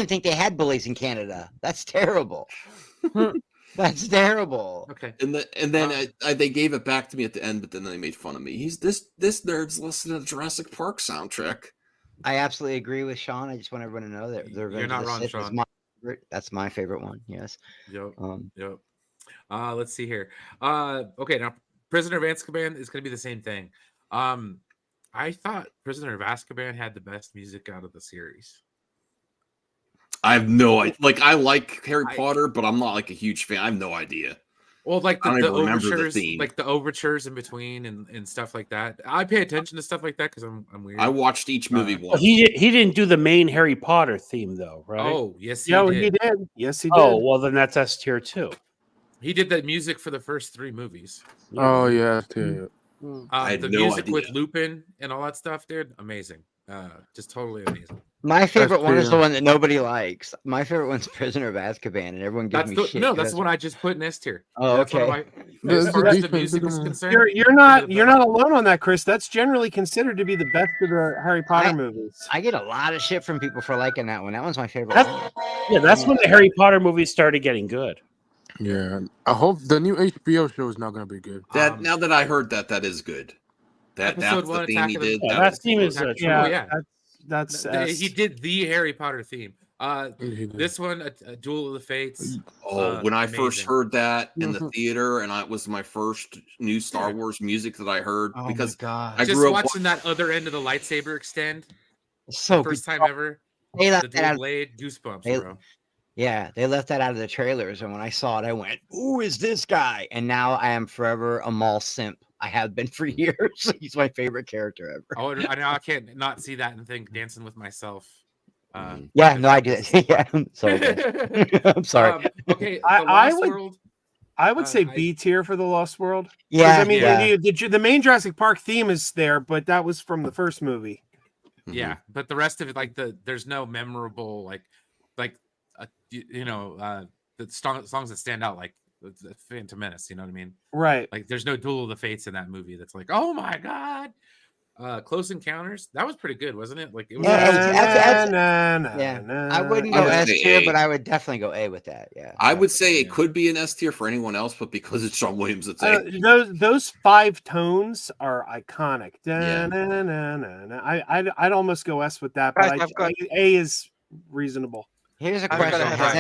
think they had bullies in Canada. That's terrible. That's terrible.
Okay.
And then they gave it back to me at the end, but then they made fun of me. He's this nerd's listening to the Jurassic Park soundtrack.
I absolutely agree with Sean. I just want everyone to know that
You're not wrong, Sean.
That's my favorite one. Yes.
Yep. Yep. Let's see here. Okay, now Prisoner of Azkaban is going to be the same thing. I thought Prisoner of Azkaban had the best music out of the series.
I have no idea. Like, I like Harry Potter, but I'm not like a huge fan. I have no idea.
Well, like
I don't
the
even remember the
overtures,
theme.
like the overtures in between and stuff like that. I pay attention to stuff like that because I'm weird.
I watched each movie once.
He didn't do the main Harry Potter theme though, right?
Oh, yes, he
Yeah,
did.
he did. Yes, he did.
Oh, well then that's S tier too.
He did the music for the first 3 movies.
Oh yeah, S tier.
I had
The
no
music
idea.
with Lupin and all that stuff, dude, amazing. Just totally amazing.
My favorite one is the
true.
one that nobody likes. My favorite one's Prisoner of Azkaban, and everyone gives me shit.
That's the one I just put in S tier.
Oh,
That's one of
okay.
as far as the
decent,
music is
decent.
concerned.
You're not alone on that, Chris. That's generally considered to be the best of the Harry Potter movies.
I get a lot of shit from people for liking that one. That one's my favorite.
Yeah, that's when the Harry Potter movies started getting good.
Yeah, I hope the new HBO show is not gonna be good.
Now that I heard that is good. That's
Episode
the
1
theme
Attack
he
of the
did.
Yeah,
That
that
was
theme is
cool.
true.
Yeah.
That's
He did the Harry Potter theme.
He did.
This one, a Duel of the Fates.
when I first
amazing.
heard that in the theater, and it was my first new Star
Yeah.
Wars music that I heard
Oh
because
my God.
I
Just
grew up
watching that other end of the lightsaber extend.
So
First
good.
time ever.
They
The
left that
dual
out.
blade, goosebumps,
They-
bro.
Yeah, they left that out of the trailers, and when I saw it, I went, "Who is this guy?" And now I am forever a Maul simp. I have been for years. He's my favorite character ever.
Oh, I know I can't not see that and think Dancing with Myself.
Yeah, no, I did. Yeah, I'm sorry. guys. I'm sorry.
Okay, The
I
Lost
would-
World.
I would say B tier for the Lost World. 'Cause,
Yeah,
I mean,
yeah.
the main Jurassic Park theme is there, but that was from the first movie.
Yeah, but the rest of it, like there's no memorable the songs that stand out like the Phantom Menace. You know what I mean?
Right.
Like there's no Duel of the Fates in that movie. That's like, oh my god. Close Encounters. That was pretty good, wasn't it? Like it was.
I wouldn't go
would
S
say
tier,
A.
but I would definitely go A with that. Yeah.
I would say it could be an S tier for anyone else, but because it's John Williams, it's A.
Those 5 tones are iconic.
Yeah.
I'd almost go S with that, but
Guys, I've got-
A is reasonable.
Here's a
I've got
question:
a
Has
high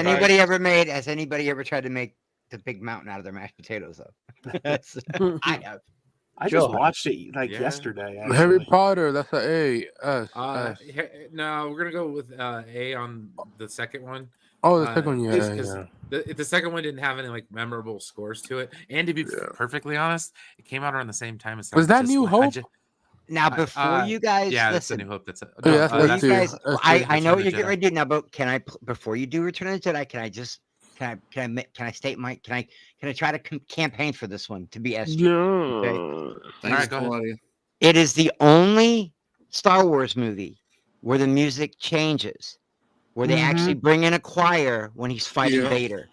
anybody ever tried to make the big mountain out of their mashed potatoes? Though I have.
I
Joe
just watched it
Yeah.
yesterday.
Harry
actually.
Potter, that's an A. S.
No, we're gonna go with A on the second one.
Oh, the second one,
Just
yeah,
because
yeah.
the second one didn't have any like memorable scores to it, and to be perfectly honest, it came out around the same time as
Was that
just
New
like,
Hope?
Now, before you guys
yeah, that's a New
listen,
Hope. That's
Oh, yeah,
before
that's
you guys,
that's
I know what
Return
you're
of
getting
Jedi.
ready to do now, but can I before you do Return of the Jedi, can I state my can I try to campaign for this one to be S tier? Okay?
All right, go ahead.
It is the only Star Wars movie where the music changes, where they actually bring in a choir when he's fighting
Yeah.
Vader.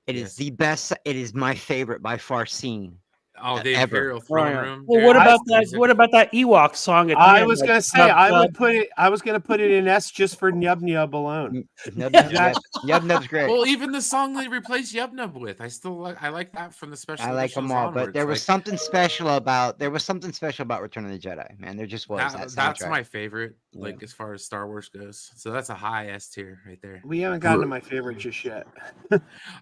It is the best. It is my favorite by far scene.
Oh, the
ever.
Imperial Throne Room.
Well,
dude.
what about that?
Music.
What about that Ewok song at the
I
end?
was
like,
gonna say
Nub
I
Nub?
would put it. I was gonna put it in S just for Nub Nub alone.
Nub Nub's great.
Well, even the song they replaced Yub Nub with, I like that from the special
I like them
editions
all,
onwards.
but there was
like,
something special about Return of the Jedi. Man, there just was that
that's
soundtrack.
my favorite, like as far as Star Wars goes. So that's a high S tier right there.
We haven't gotten to my favorite just yet.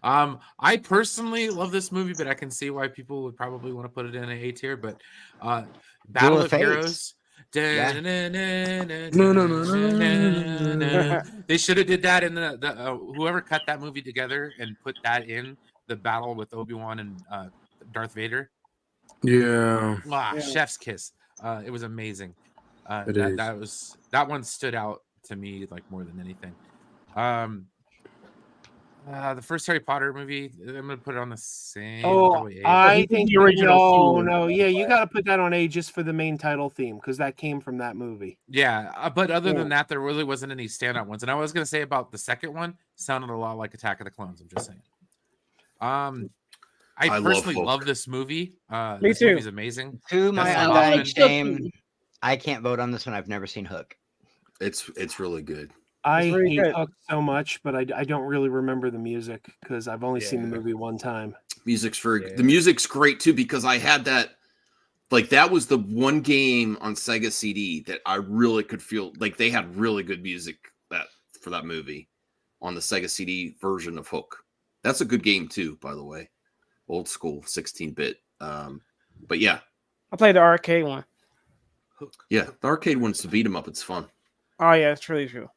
I personally love this movie, but I can see why people would probably want to put it in an A tier. But Battle of Heroes.
Yeah.
They should have did that in the whoever cut that movie together and put that in the battle with Obi-Wan and Darth Vader.
Yeah.
Chef's kiss. It was amazing.
It is.
That one stood out to me like more than anything. The first Harry Potter movie, I'm gonna put it on the same.
Oh, I think
the original.
No, yeah, you got to put that on A just for the main title theme because that came from that movie.
Yeah, but other than that, there really wasn't any standout ones. And I was gonna say about the second one, sounded a lot like Attack of the Clones. I'm just saying. I personally love this movie.
Me
this
too.
movie's amazing.
To my
Dustin
undying
Hoffman.
shame, I can't vote on this one. I've never seen Hook.
It's really good.
I
really
hate
good.
Hook so much, but I don't really remember the music because I've only seen the movie one time.
The music's great too because I had that. Like that was the one game on Sega CD that I really could feel like they had really good music for that movie on the Sega CD version of Hook. That's a good game too, by the way. Old school 16-bit. But yeah.
I played the arcade one.
Yeah, the arcade one's to beat 'em up. It's fun.
Oh yeah, it's really true.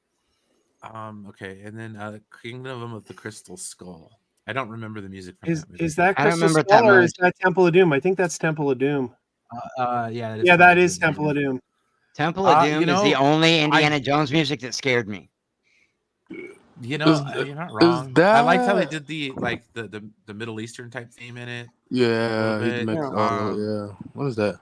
Okay, and then Kingdom of the Crystal Skull. I don't remember the music from
Is
that movie.
is that
I don't
Crystal
remember it
Skull
that
or
much.
is that Temple of Doom? I think that's Temple of Doom.
Yeah,
Yeah, that is Temple of Doom.
Temple of Doom
you know,
is the only Indiana Jones music that scared me.
You know, you're not wrong. I liked how they did the Middle Eastern type theme in it.
Yeah,
a
he
little bit.
makes yeah. What is that?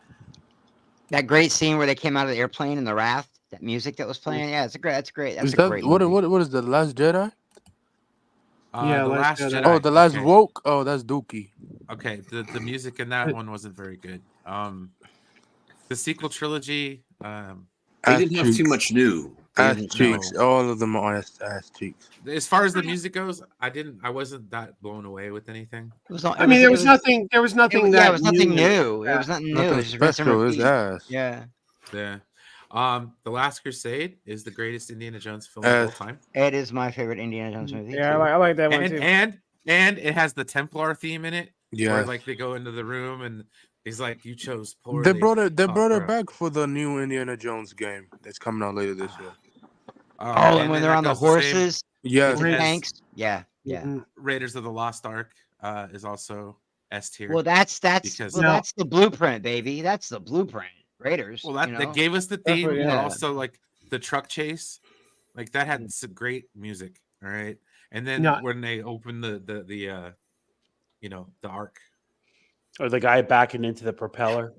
That great scene where they came out of the airplane and the raft, that music that was playing. Yeah, that's great. That's
Is
a
that
great
what?
movie.
What is the Last Jedi?
Yeah,
The Last Jedi.
Oh, the Last
okay.
Woke. Oh, that's Dookie.
Okay, the music in that one wasn't very good. The sequel trilogy.
They didn't have too much new.
Ass cheeks. All of them are ass cheeks.
As far as the music goes, I wasn't that blown away with anything.
I mean, there was nothing. There was nothing.
Yeah,
that
it was nothing
new.
new. It was nothing new.
Nothing
It was just rinse and
special. It's
repeat.
ass.
Yeah.
Yeah. The Last Crusade is the greatest Indiana Jones film of all time.
It is my favorite Indiana Jones movie.
Yeah, I like that one too.
And it has the Templar theme in it.
Yeah.
Where like they go into the room and he's like, "You chose poorly."
They brought it back for the new Indiana Jones game that's coming out later this year.
And when they're on the horses,
yes,
with the tanks. Yeah, yeah.
Raiders of the Lost Ark is also S tier.
Well, that's
because
that's the blueprint, baby. That's the blueprint. Raiders.
well, that,
you
that
know?
gave us the theme, but
yeah.
also like the truck chase, like that had some great music. All right, and then when they open the the arc,
Or the guy backing into the propeller.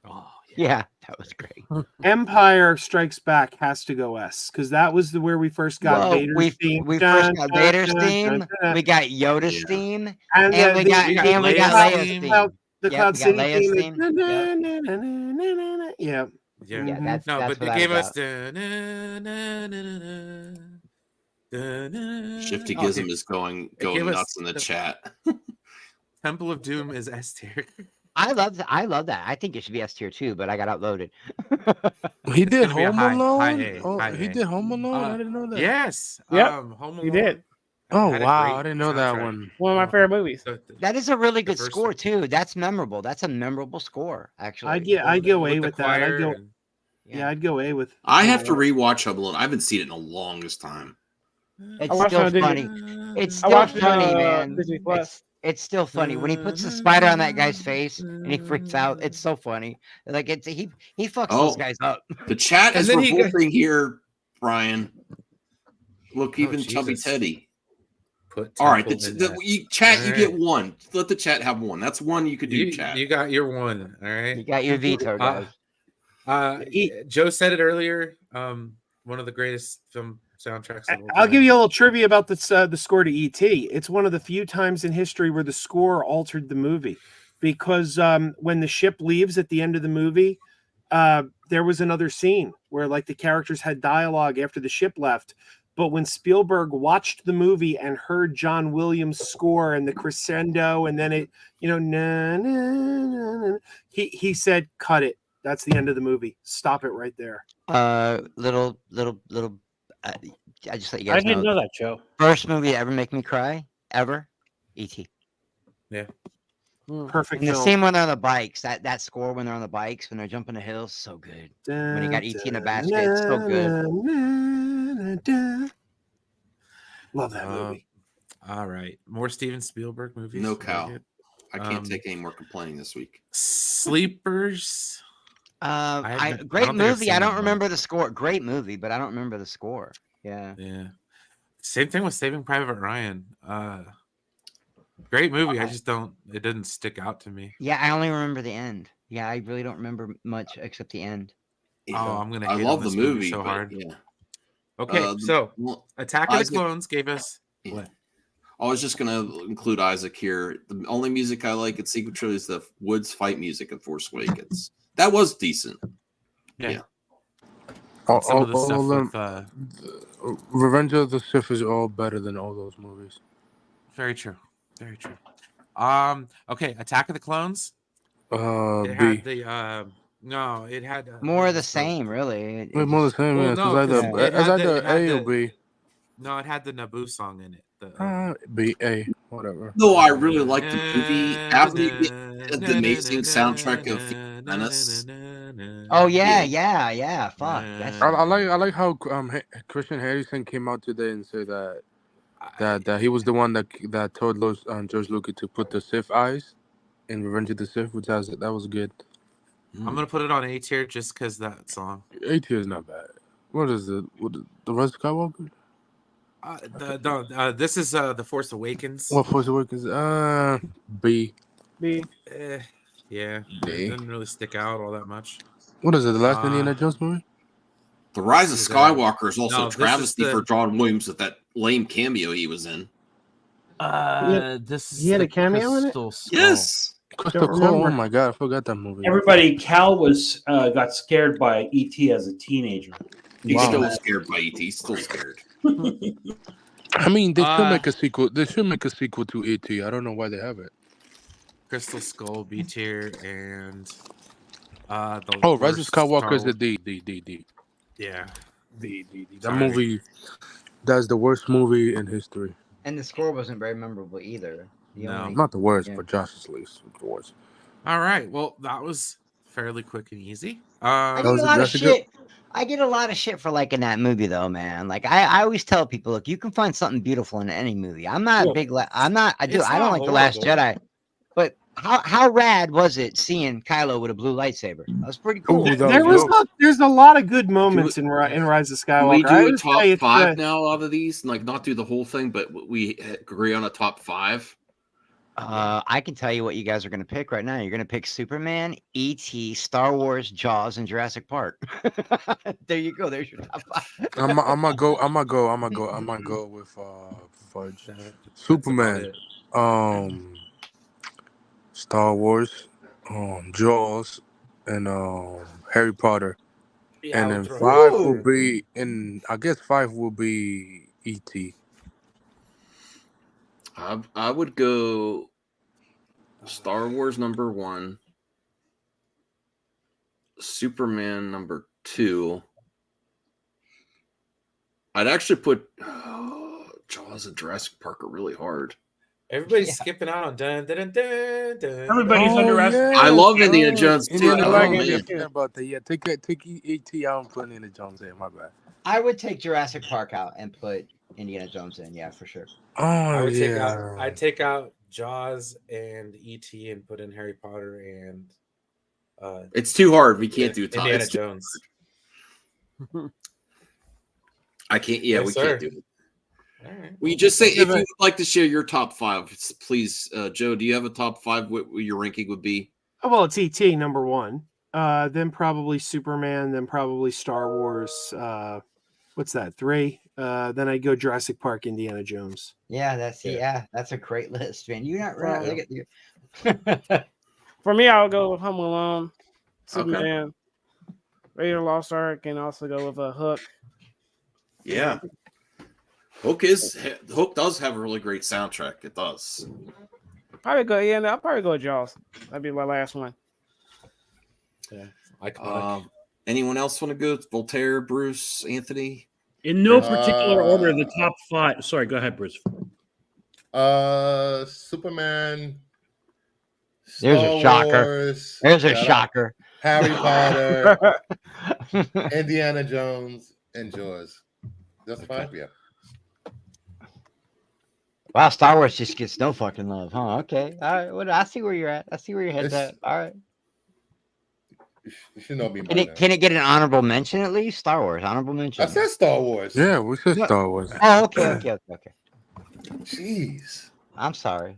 Oh
yeah, that was great.
Empire Strikes Back has to go S because that was where we first got Vader's theme.
We first got Vader's theme. We got Yoda's theme, and we got Leia's theme.
The Cloud City
Leia's
theme. Yeah.
Yeah,
that's
but they
what
gave us
Shifty Gizm is going nuts in the chat.
Temple of Doom is S tier.
I love that. I think it should be S tier too, but I got uploaded.
He did
Home
Home Alone.
He
did Home Alone. I didn't know that.
Yes.
Yep.
Home Alone.
He did.
Oh
had a
wow,
great
I didn't know that
soundtrack.
one.
One of my favorite movies.
That is a really good
first
score
one.
too. That's memorable. That's a memorable score, actually.
I'd go A
the
with that.
choir
I'd go A with.
I have to rewatch Home Alone. I haven't seen it in the longest time.
It's
watched it
still
on Disney.
funny. It's
I
still
watched it on
funny, man.
Disney Plus.
It's still funny when he puts the spider on that guy's face and he freaks out. It's so funny. Like he fucks those guys up.
The chat
And
is
then he got-
revolting here, Brian. Look, even Chubby
Jesus.
Teddy.
Put
All right,
Temple in S.
chat,
All
you
right.
get one. Let the chat have one. That's one you could do, chat.
You got your one. All right.
You got your veto, guys.
Joe said it earlier. One of the greatest film soundtracks of all
I'll
time.
give you a little trivia about this, the score to E.T. It's one of the few times in history where the score altered the movie, because when the ship leaves at the end of the movie, there was another scene where like the characters had dialogue after the ship left. But when Spielberg watched the movie and heard John Williams' score and the crescendo, and then it, na, na, na, na, he said, "Cut it. That's the end of the movie. Stop it right there."
Little. I just let you guys
I didn't know that, Joe.
First movie to ever make me cry ever, E.T.
Yeah.
Perfect.
And the
film.
scene when they're on the bikes, that score when they're on the bikes, when they're jumping the hills, so good. When he got E.T. in a basket, it's so good.
Love that movie.
All right. More Steven Spielberg movies.
No
Like
cow.
it.
I can't take any more complaining this week.
Sleepers.
Great
don't think I've
movie.
seen
I
that
don't
one.
remember the score. Great movie, but I don't remember the score. Yeah.
Yeah. Same thing with Saving Private Ryan. Great movie. I just don't. It didn't stick out to me.
Yeah, I only remember the end. Yeah, I really don't remember much except the end.
Oh, I'm gonna.
I
hate
love
on
the
this
movie
so
but
hard.
Yeah.
Okay, so Attack of the
Isaac-
Clones gave us
Yeah.
what?
I was just going to include Isaac here. The only music I like in sequel trilogy is the Woods fight music in Force Awakens. That was decent. Yeah.
Some of the stuff with
Revenge of the Sith is all better than all those movies.
very true. Very true. Okay, Attack of the Clones. It
B.
had the no, it had
More of the same, really.
Wait, more the same.
Well,
It's
no,
either
'cause it had
either
the- it had
A or
the-
B.
No, it had the Naboo song in it.
B, A, whatever.
No, I really like the movie. After you get the amazing soundtrack of Menace.
Oh yeah. Fuck. That's
I like how Christian Harrison came out today and said that he was the one that told George Lucas to put the Sith eyes in Revenge of the Sith, which that was good.
I'm gonna put it on A tier just because that song.
A tier is not bad. What is it? The Rise of Skywalker?
This is The Force Awakens.
What Force Awakens? B.
B.
Yeah,
B.
it didn't really stick out all that much.
What is it? The last Indiana Jones movie?
The Rise of
This is,
Skywalker is also
no,
a
this is
travesty
the-
for John Williams with that lame cameo he was in.
This is
he had
the
a cameo in it?
Crystal Skull.
Yes.
Crystal
Don't
Cole. Oh
remember.
my god, I forgot that movie.
Everybody, Cal was got scared by ET as a teenager.
He's
Wow.
still scared by ET. He's still scared.
I mean, they should make a sequel. They should make a sequel to E.T. I don't know why they haven't.
Crystal Skull B tier and the
Rise of
worst
Skywalker is
Star
a D.
Yeah.
D. That
Sorry.
movie, that's the worst movie in history.
and the score wasn't very memorable either.
No.
Not the worst,
Yeah.
but Josh's least. The worst.
All right. Well, that was fairly quick and easy.
I
That
get
was
a
a-
lot of
that's a good-
shit. I get a lot of shit for liking that movie, though, man. Like I always tell people, look, you can find something beautiful in any movie. I'm not a big. I'm not. I do.
It's
I don't
not
like the Last
horrible.
Jedi, but how rad was it seeing Kylo with a blue lightsaber? That was pretty cool.
Ooh, that
There
was
was
dope.
there's a lot of good moments in Rise of
Can we
Skywalker. I
do a
would
top
say it's,
5 now out of these? Like, not do the whole thing, but we agree on a top 5.
I can tell you what you guys are going to pick right now. You're going to pick Superman, E.T., Star Wars, Jaws, and Jurassic Park. There you go. There's your top 5.
I'm gonna go with Fudge. Superman, Star Wars, Jaws, and Harry Potter.
Yeah,
and
I
then
would throw
5
it.
will be I guess 5 will be E.T.
I would go Star Wars number 1, Superman number 2. I'd actually put Jaws and Jurassic Park are really hard.
Everybody's skipping out on dun dun dun dun. dun.
Everybody's underestimated.
I love Indiana Jones too.
Indiana
Oh,
Jones.
man.
Yeah, forget about that. Yeah, take E.T. out and put Indiana Jones in. My bad.
I would take Jurassic Park out and put Indiana Jones in, yeah, for sure.
I
Oh
would take
yeah.
out. I'd take out Jaws and E.T. and put in Harry Potter and.
It's too hard. We can't do top.
Indiana
It's too
Jones.
I can't. Yeah,
Yes,
we
sir.
can't do it.
All right.
We just say
Yeah,
if
but-
you would like to share your top 5, please, Joe. Do you have a top 5? What your ranking would be?
Oh, well, it's ET number 1. Then probably Superman. Then probably Star Wars. What's that? 3. Then I go Jurassic Park, Indiana Jones.
Yeah, that's a great list, man. You're not right.
Well,
Look at you.
For me, I'll go with Home Alone, Superman, Raider Lost Ark, and also go with a Hook.
Yeah. Hook does have a really great soundtrack. It does.
Probably go. Yeah, I'll probably go with Jaws. That'd be my last one.
Yeah. Iconic.
Anyone else want to go? Voltaire, Bruce, Anthony?
In no particular order, the top 5. Sorry, go ahead, Bruce.
Superman.
There's
Star
a shocker.
Wars,
There's a shocker.
Harry Potter, Indiana Jones, and Jaws. That's 5, yeah.
Wow, Star Wars just gets no fucking love, huh? Okay. All right. Well, I see where you're at. I see where your head's at. All right.
You should know me.
Can it get an honorable mention at least? Star Wars, honorable mention.
I said Star Wars.
Yeah, we said Star Wars.
Oh, okay.
Jeez.
I'm sorry.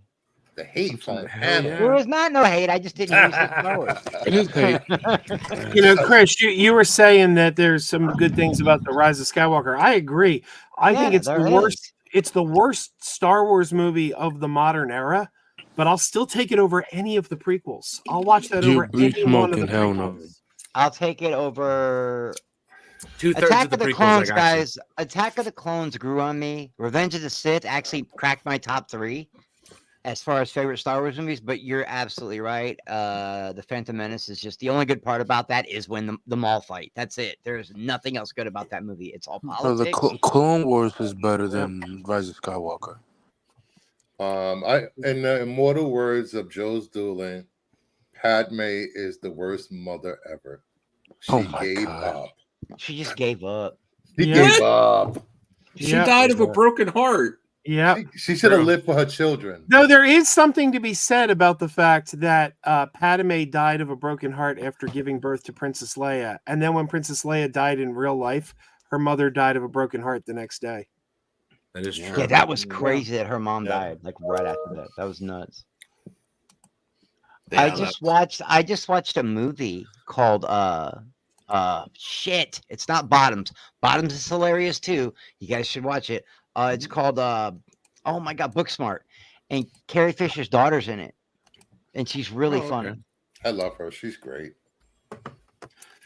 The hate from the
There
panel.
was not no hate. I just didn't use Star Wars.
It is hate.
You know, Chris, you were saying that there's some good things about the Rise of Skywalker. I agree. I think it's the worst. It's the worst Star Wars movie of the modern era, but I'll still take it over any of the prequels. I'll watch that over any one of the
hell
prequels.
no.
I'll take it over
2/3
Attack
of the
of the
prequels,
Clones,
I got you.
guys. Attack of the Clones grew on me. Revenge of the Sith actually cracked my top 3 as far as favorite Star Wars movies, but you're absolutely right. The Phantom Menace is just the only good part about that is when the mall fight. That's it. There's nothing else good about that movie. It's all
So the
politics.
Clone Wars is better than Rise of Skywalker.
In the immortal words of Joe's Doolin, Padme is the worst mother ever. She gave up.
She just gave up.
She
Yeah.
gave up.
She died of a broken heart.
Yeah.
She should have lived for her children.
No, there is something to be said about the fact that Padme died of a broken heart after giving birth to Princess Leia. And then when Princess Leia died in real life, her mother died of a broken heart the next day.
That is true.
Yeah, that was crazy that her mom died like right after that. That was nuts.
Yeah,
I just watched a movie called shit. It's not Bottoms. Bottoms is hilarious too. You guys should watch it. It's called oh my god, Booksmart. And Carrie Fisher's daughter's in it. And she's really funny.
I love her. She's great.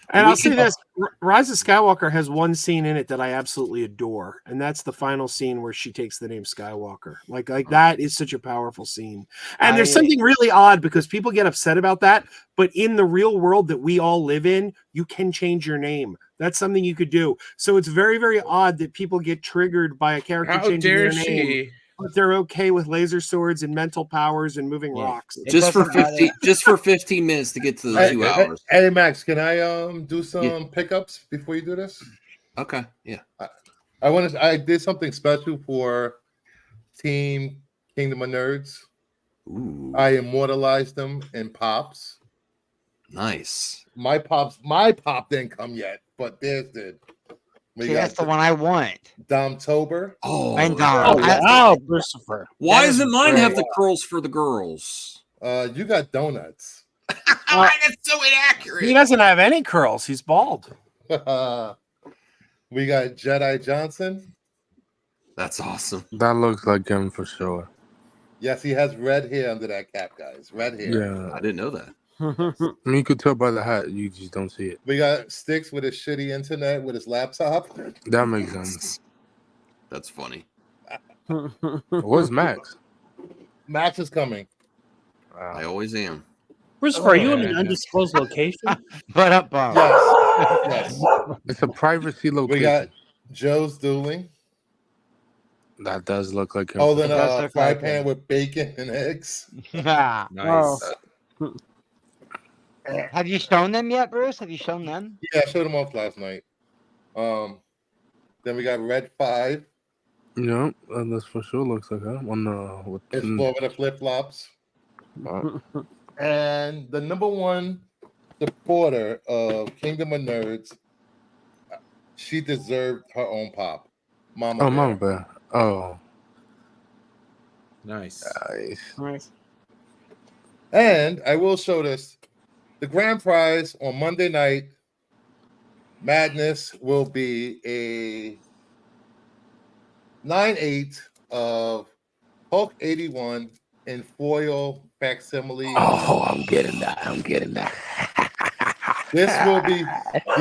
And I'll say this, Rise of Skywalker has one scene in it that I absolutely adore, and that's the final scene where she takes the name Skywalker. Like that is such a powerful scene. And there's something really odd because people get upset about that, but in the real world that we all live in, you can change your name. That's something you could do. So it's very, very odd that people get triggered by a character
How
changing
dare
their name.
she?
But they're okay with laser swords and mental powers and moving rocks.
Just for 15 minutes to get to the 2 hours.
Hey Max, can I do some pickups before you do this?
Okay, yeah.
I did something special for Team Kingdom of Nerds.
Ooh.
I immortalized them in pops.
Nice.
My pop didn't come yet, but theirs did.
See, that's the one I want.
Domtober.
Oh,
and Dom.
Wow, Christopher.
Why doesn't mine have the curls for the girls?
You got donuts.
That's so inaccurate.
He doesn't have any curls. He's bald.
We got Jedi Johnson.
That's awesome.
That looks like him for sure.
Yes, he has red hair under that cap, guys. Red hair.
Yeah.
I didn't know that.
I mean, you could tell by the hat. You just don't see it.
We got Sticks with his shitty internet with his laptop.
That makes sense.
That's funny.
Where's Max?
Max is coming.
I always am.
Christopher, are you in an undisclosed location?
But up,
Yes.
It's a privacy location.
We got Joe's dueling.
That does look like him.
Holding a fry pan with bacon and eggs.
Nice.
Have you shown them yet, Bruce? Have you shown them?
Yeah, I showed them off last night. Then we got Red 5.
Yeah, that's for sure. Looks like that on
It's Florida Flip Flops. And the number one supporter of Kingdom of Nerds, she deserved her own pop. Mama
Oh,
Bear.
Mama Bear. Oh,
Nice.
Nice.
And I will show this. The grand prize on Monday night Madness will be a 9/8 of Hulk 81 in foil facsimile.
Oh, I'm getting that. I'm getting that.
This will be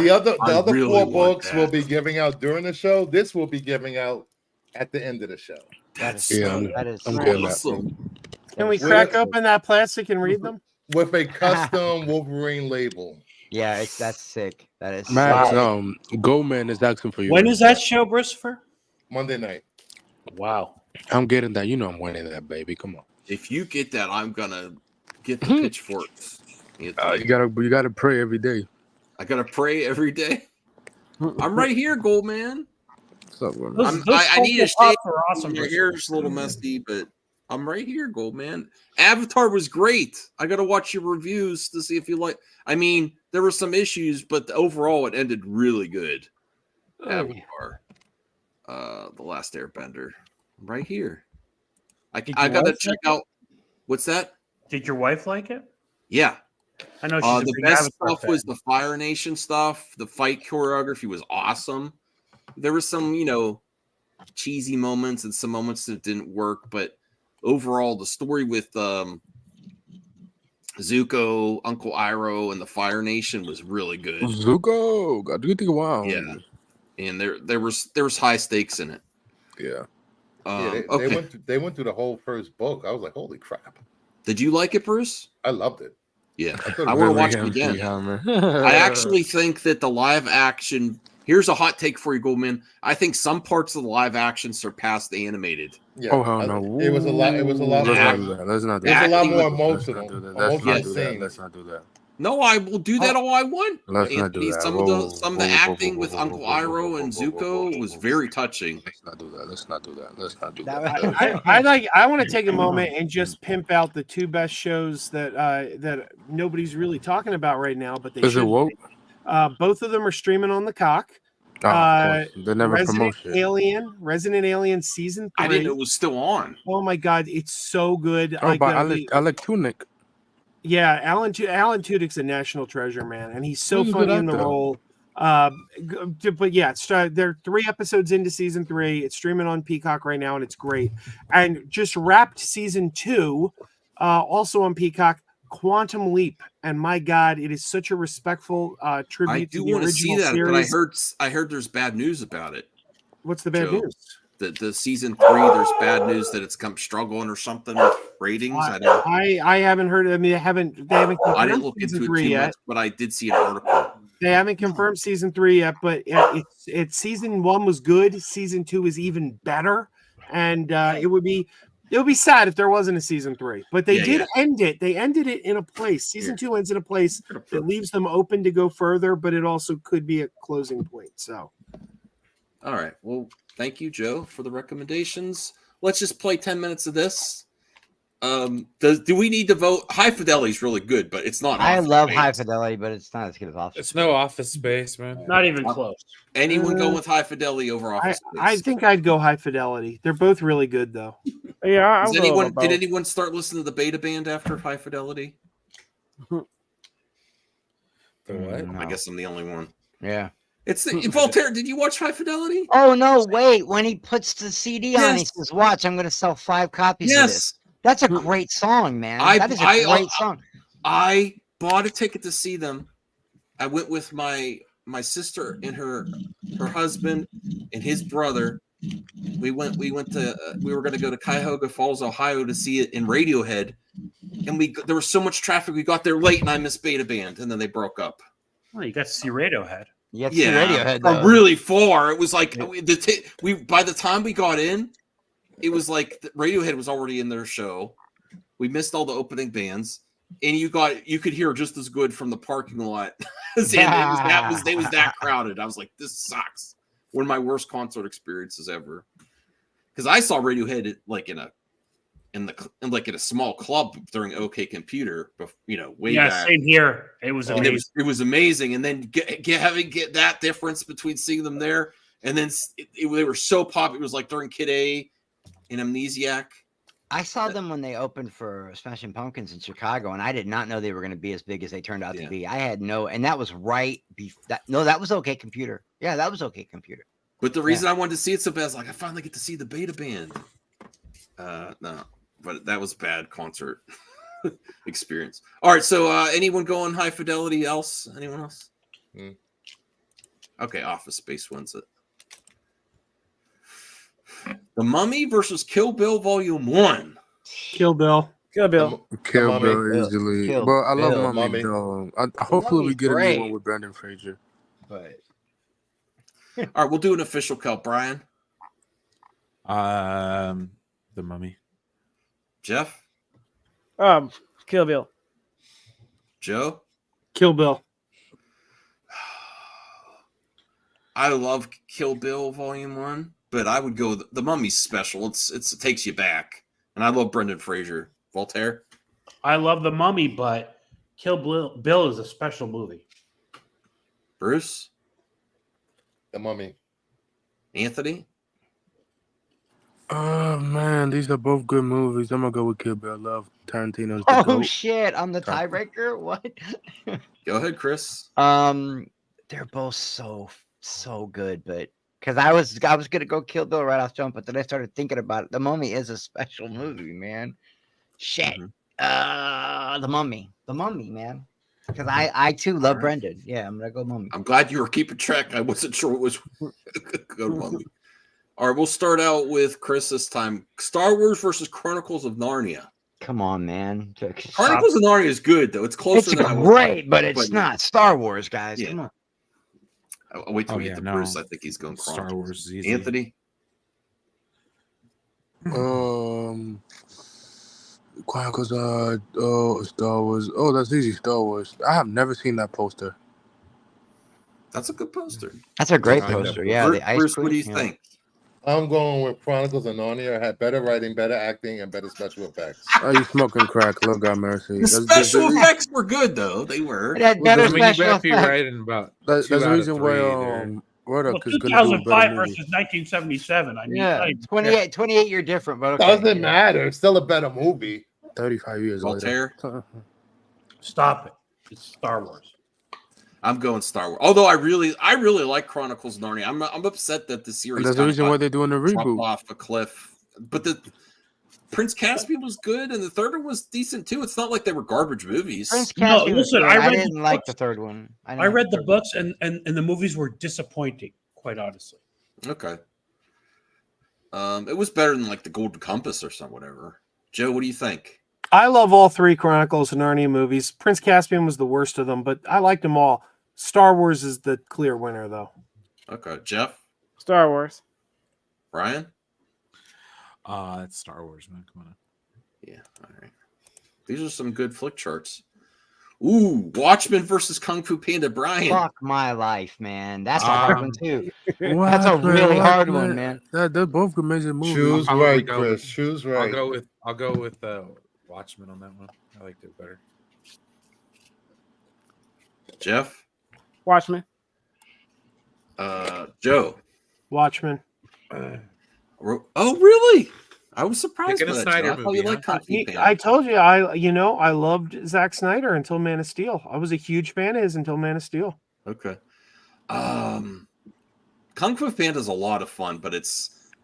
the other
really
four
want
books will
that.
be giving out during the show. This will be giving out at the end of the show.
That's
That is
I'm getting that.
awesome.
Can we crack open that plastic and read them?
With a custom Wolverine label.
Yeah, that's sick. That is
Max,
sick.
Goldman is asking for you.
When is that show, Christopher?
Monday night.
Wow.
I'm getting that. You know I'm winning that, baby. Come on.
If you get that, I'm gonna get the pitchforks.
You gotta pray every day.
I gotta pray every day. I'm right here, Goldman.
What's up, man?
Those
I need a
Funko
shave.
Pops are awesome.
Your hair's a little messy, but I'm right here, Goldman. Avatar was great. I gotta watch your reviews to see if you like. I mean, there were some issues, but overall, it ended really good. Avatar, The Last Airbender, right here. I gotta check out. What's that?
Did your wife like it?
Yeah.
I know she's a
the
big
best
Avatar
stuff was
fan.
the Fire Nation stuff. The fight choreography was awesome. There was some, cheesy moments and some moments that didn't work, but overall, the story with Zuko, Uncle Iroh, and the Fire Nation was really good.
Zuko, got to think wow.
Yeah, and there was high stakes in it.
Yeah.
They went through the whole first book. I was like, holy crap.
Did you like it, Bruce?
I loved it.
Yeah.
I
I want to watch it again. I actually think that the live action, here's a hot take for you, Goldman. I think some parts of the live action surpassed the animated.
Yeah.
Oh hell no!
It was a lot. It was a lot.
Let's not do that.
It was a lot more
emotional. Let's not do that. Let's not do that.
No, I will do that all I want.
Let's not do that.
Some of the acting with Uncle Iroh and Zuko was very touching.
Let's not do that. Let's not do that. Let's not do that.
I want to take a moment and just pimp out the two best shows that nobody's really talking about right now, but they
Is it
should.
woke?
Both of them are streaming on the cock.
Of course. They never
Resident
promote shit.
Resident Alien season 3.
I didn't know it was still on.
Oh my god, it's so good.
Oh, but I like Tunic.
Yeah, Alan Tudyk's a national treasure, man, and he's so
He's a
funny
good
in the
actor.
role. But yeah, they're 3 episodes into season 3. It's streaming on Peacock right now, and it's great. And just wrapped season 2, also on Peacock. Quantum Leap, and my god, it is such a respectful tribute
I
to
do
the
want to see
original
that,
series.
but I heard there's bad news about it.
What's the bad
Joe.
news?
The season 3, there's bad news that it's come struggling or something with ratings.
I haven't heard. I mean, they haven't confirmed
I didn't look
season
into it
3
too
yet.
much, but I did see an article.
They haven't confirmed season 3 yet, but it's season 1 was good. Season 2 is even better, and it would be sad if there wasn't a season 3. But they did end it. They ended it in a place. Season 2 ends in a place that leaves them open to go further, but it also could be a closing point. So,
All right. Well, thank you, Joe, for the recommendations. Let's just play 10 minutes of this. Do we need to vote? High Fidelity is really good, but it's not.
I
Office
love
Space.
High Fidelity, but it's not as good as Office.
It's no Office Space, man.
Not even close.
Anyone go with High Fidelity over Office Space?
I think I'd go High Fidelity. They're both really good, though.
Yeah,
Did anyone start listening to the Beta Band after High Fidelity?
The what?
I guess I'm the only one.
Yeah.
It's Voltaire. Did you watch High Fidelity?
Oh no! Wait, when he puts the CD on, he
Yes.
says, "Watch, I'm going to sell 5 copies of
Yes.
this." That's a great song, man. That is a great song.
I bought a ticket to see them. I went with my sister and her husband and his brother. We were going to go to Cuyahoga Falls, Ohio to see it in Radiohead. And there was so much traffic. We got there late and I missed Beta Band and then they broke up.
Well, you got to see Radiohead.
You got to see Radiohead,
from
though.
really far. It was like by the time we got in, it was like Radiohead was already in their show. We missed all the opening bands, and you could hear just as good from the parking lot. It was that crowded. I was like, this sucks. One of my worst concert experiences ever. because I saw Radiohead like in a small club during OK Computer, way back.
Same here. It was amazing.
It was amazing, and then having that difference between seeing them there, and then they were so popular. It was like during Kid A and Amnesiac.
I saw them when they opened for Smashing Pumpkins in Chicago, and I did not know they were going to be as big as they turned out to be. I had and that was right. That was OK Computer. Yeah, that was OK Computer.
But the reason I wanted to see it so bad is like I finally get to see the Beta Band. No, but that was a bad concert experience. All right, so anyone going High Fidelity else? Anyone else? Okay, Office Space wins it. The Mummy versus Kill Bill Volume 1.
Kill Bill.
Kill Bill.
Kill Bill easily. But I love Mummy though. Hopefully we get a new one with Brendan Fraser.
But
all right, we'll do an official count. Brian.
The Mummy.
Jeff.
Kill Bill.
Joe.
Kill Bill.
I love Kill Bill Volume 1, but I would go the Mummy's special. It takes you back, and I love Brendan Fraser. Voltaire.
I love the Mummy, but Kill Bill is a special movie.
Bruce.
The Mummy.
Anthony.
Oh man, these are both good movies. I'm gonna go with Kill Bill. I love Tarantino's.
Shit! I'm the tiebreaker. What?
Go ahead, Chris.
They're both so good, but because I was gonna go Kill Bill right off jump, but then I started thinking about it. The Mummy is a special movie, man. Shit. The Mummy, man. Because I too love Brendan. Yeah, I'm gonna go Mummy.
I'm glad you were keeping track. I wasn't sure what was go Mummy. All right, we'll start out with Chris this time. Star Wars versus Chronicles of Narnia.
Come on, man.
Chronicles of Narnia is good though. It's closer than I was.
Great, but it's not Star Wars, guys.
Yeah.
Come on.
I'll wait till we get to Bruce. I think he's going Chronicles.
Star Wars is easy.
Anthony.
Chronicles. Star Wars. Oh, that's easy. Star Wars. I have never seen that poster.
That's a good poster.
That's a great poster. Yeah, the ice
Bruce,
cream.
what do you think?
I'm going with Chronicles of Narnia. It had better writing, better acting, and better special effects.
Oh, you smoking crack? Lord God mercy.
The special effects were good though. They were.
You better be right in about.
That's the reason why.
Well, 2005 versus 1977. I mean,
Yeah, 28 year different, but okay.
Doesn't matter. It's still a better movie.
35 years
Voltaire.
later.
Stop it. It's Star Wars.
I'm going Star Wars. Although I really like Chronicles of Narnia. I'm upset that the series.
And that's the reason why they're doing the reboot.
Off a cliff, but the Prince Caspian was good, and the third one was decent too. It's not like they were garbage movies.
Prince Caspian was good. I didn't
the
like
books.
the third one.
I read the books, and the movies were disappointing, quite honestly.
Okay. It was better than like the Golden Compass or something, whatever. Joe, what do you think?
I love all three Chronicles of Narnia movies. Prince Caspian was the worst of them, but I liked them all. Star Wars is the clear winner, though.
Okay, Jeff.
Star Wars.
Ryan.
It's Star Wars, man. Come on.
Yeah. All right. These are some good flick charts. Ooh, Watchmen versus Kung Fu Panda. Brian.
Fuck my life, man. That's a hard one too. That's a really hard one, man.
They're both amazing movies.
Choose right, Chris. Choose right.
I'll go with Watchmen on that one. I liked it better.
Jeff.
Watchmen.
Joe.
Watchmen.
Oh, really? I was surprised by
Picking a
that.
Snyder
Joe. I thought
movie,
you
huh?
liked Kung Fu Panda.
I told you, I loved Zack Snyder until Man of Steel. I was a huge fan of his until Man of Steel.
Okay. Kung Fu Panda is a lot of fun, but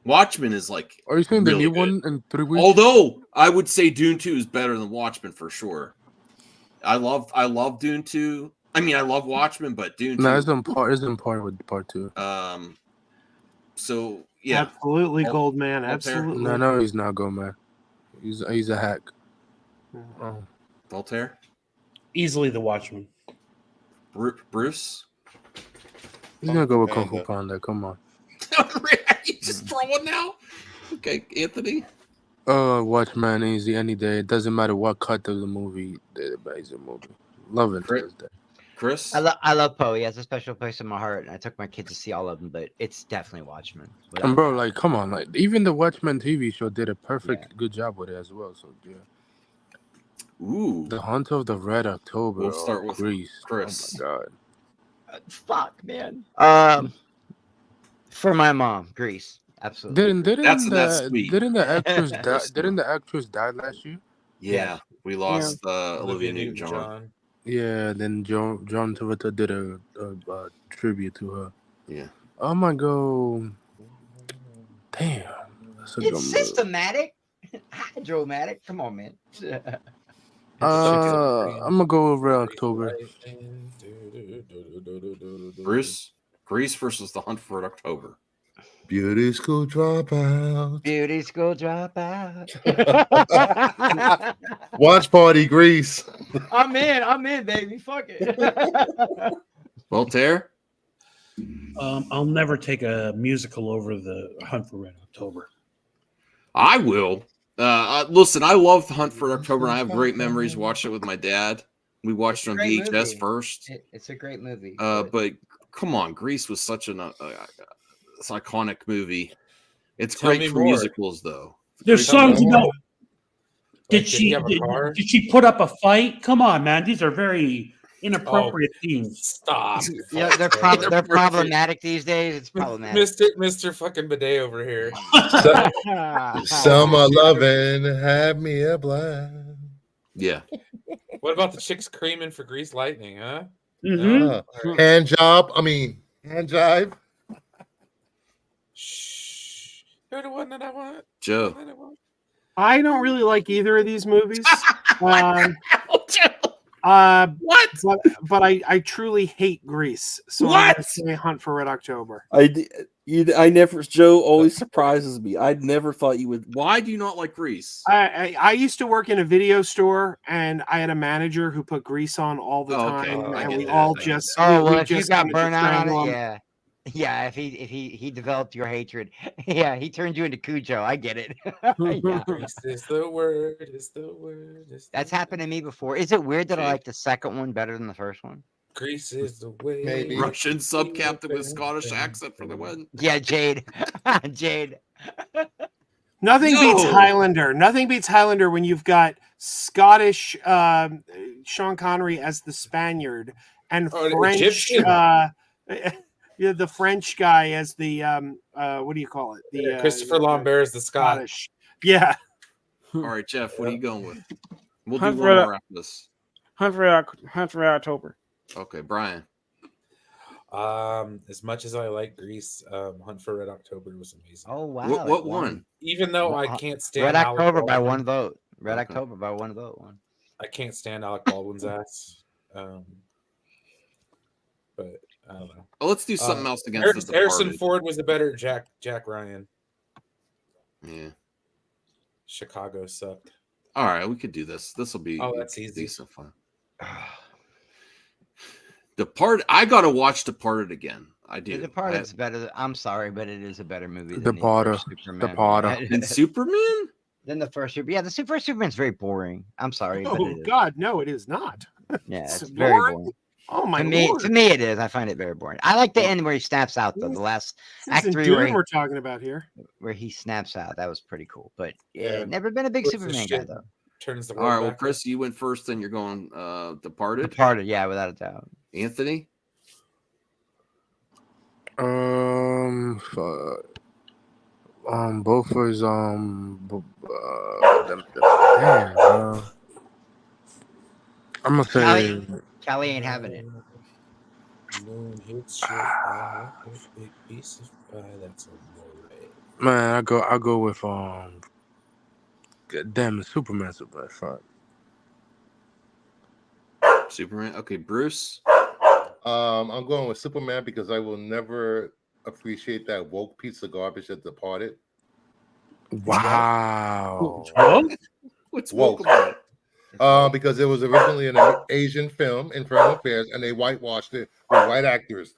Watchmen is like.
Are you saying the
really
new
good.
one in 3 weeks?
Although I would say Dune 2 is better than Watchmen for sure. I love Dune 2. I mean, I love Watchmen, but Dune 2.
No, it's in part with part 2.
So yeah,
Absolutely, Goldman. Absolutely.
No, he's not good, man. He's a hack. Oh.
Voltaire.
Easily the Watchmen.
Bruce.
He's gonna go with Kung Fu Panda. Come on.
You just throwing now? Okay, Anthony.
Watchmen easy any day. It doesn't matter what cut of the movie. The amazing movie. Love it.
Chris?
I love Poe. He has a special place in my heart, and I took my kids to see all of them, but it's definitely Watchmen.
And bro, like, come on, like, even the Watchmen TV show did a good job with it as well. So yeah.
Ooh.
The Hunt of the Red October.
We'll start with
Grease.
Chris.
Oh my god.
Fuck, man. For my mom, Grease. Absolutely.
That's sweet.
Didn't the actress die? Didn't the actress die last year?
Yeah, we lost Olivia Newton-John.
Yeah, then John Travolta did a tribute to her.
Yeah.
I'm gonna go. Damn, that's a good
It's
movie.
systematic, hydromatic. Come on, man.
I'm gonna go over October.
Bruce, Grease versus The Hunt for Red October.
Beauty School Dropout.
Beauty School Dropout.
Watch Party Grease.
I'm in, baby. Fuck it.
Voltaire?
I'll never take a musical over The Hunt for Red October.
I will. Listen, I love The Hunt for Red October, and I have great memories watching it with my dad. We watched it on VHS
movie.
first.
It's a great movie.
But come on, Grease was such an iconic movie. It's
Tell
great
me
for
more.
musicals, though.
There's songs about.
Did
Did
he have a car?
did she put up a fight? Come on, man. These are very inappropriate themes.
Stop.
Yeah, they're problematic these days. It's problematic.
Mr. fucking Bidet over here.
Summer loving, have me a blast.
Yeah.
What about the chicks creaming for Grease Lightning, huh?
Mm-hmm.
Hand jive.
Shh. You're the one that I want.
Joe.
I don't really like either of these movies. What? But I truly hate Grease. So I'm gonna say Hunt for Red October.
I never. Joe always surprises me. I never thought you would.
Why do you not like Grease?
I used to work in a video store, and I had a manager who put Grease on all the time, and we all just.
If you got
wanted to
burnt out on
strangle
it,
him.
yeah. If he developed your hatred, yeah, he turned you into Cujo. I get it. Yeah.
Grease is the word.
That's happened to me before. Is it weird that I like the second one better than the first one?
Grease is the way.
Maybe.
Russian sub-captain with Scottish accent for the win.
Yeah, Jade. Jade.
Nothing beats Highlander. Nothing beats Highlander when you've got Scottish Sean Connery as the Spaniard and French the French guy as the what do you call it? The
Christopher Lambert is the Scottish.
Yeah.
All right, Jeff, what are you going with? We'll do
Hunt
one
for
more after this.
Hunt for October.
Okay, Brian.
As much as I like Grease, Hunt for Red October was amazing.
Oh wow!
What one?
Even though I can't stand
Red
Alec
October by
Baldwin.
one vote. Red October by one vote.
I can't stand Alec Baldwin's ass. But I don't know.
Oh, let's do something else against
Harrison Ford was a better Jack Ryan.
Yeah.
Chicago sucked.
All right, we could do this. This will be
that's easy.
Decent fun. I gotta watch Departed again. I do.
The Departed's better. I'm sorry, but it is a better movie than
Departed.
And Superman?
Than the first Superman. Yeah, the first Superman's very boring. I'm sorry. But
Oh
it is.
God, no, it is not.
Yeah, it's
It's
very
boring?
boring.
Oh my
To me, it is. I find it very boring. I like the end where he snaps out, though. The last
This isn't
act 3
Dune we're talking about here.
where he snaps out. That was pretty cool. But
Yeah.
never been a big
Puts the
Superman guy,
shit-
though.
Turns the
All right,
world
well,
back.
Chris, you went first, then you're going Departed.
Departed, yeah, without a doubt.
Anthony?
Both was I'm gonna say
Callie ain't having it.
Moon hits your eye, a big piece of pie, that's a boy.
man. I go with damn Superman. Fuck.
Superman. Okay, Bruce.
I'm going with Superman because I will never appreciate that woke piece of garbage that Departed.
Wow.
What's
woke
about it?
Because it was originally an Asian film, Infernal Affairs, and they whitewashed it with white actors.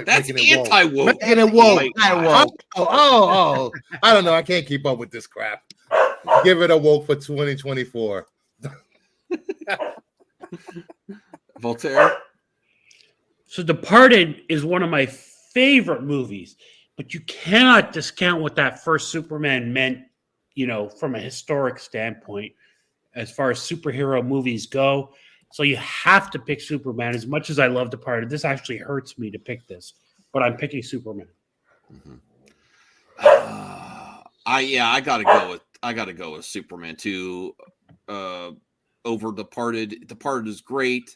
That's anti-woke.
Making it woke.
Anti-woke.
Oh. I don't know. I can't keep up with this crap. Give it a woke for 2024.
Voltaire.
So Departed is one of my favorite movies, but you cannot discount what that first Superman meant, from a historic standpoint, as far as superhero movies go. So you have to pick Superman. As much as I love Departed, this actually hurts me to pick this, but I'm picking Superman.
I gotta go with Superman too. Over Departed. Departed is great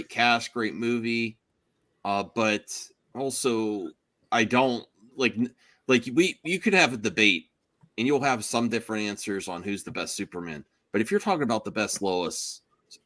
cast, great movie. But also I don't you could have a debate and you'll have some different answers on who's the best Superman. But if you're talking about the best Lois,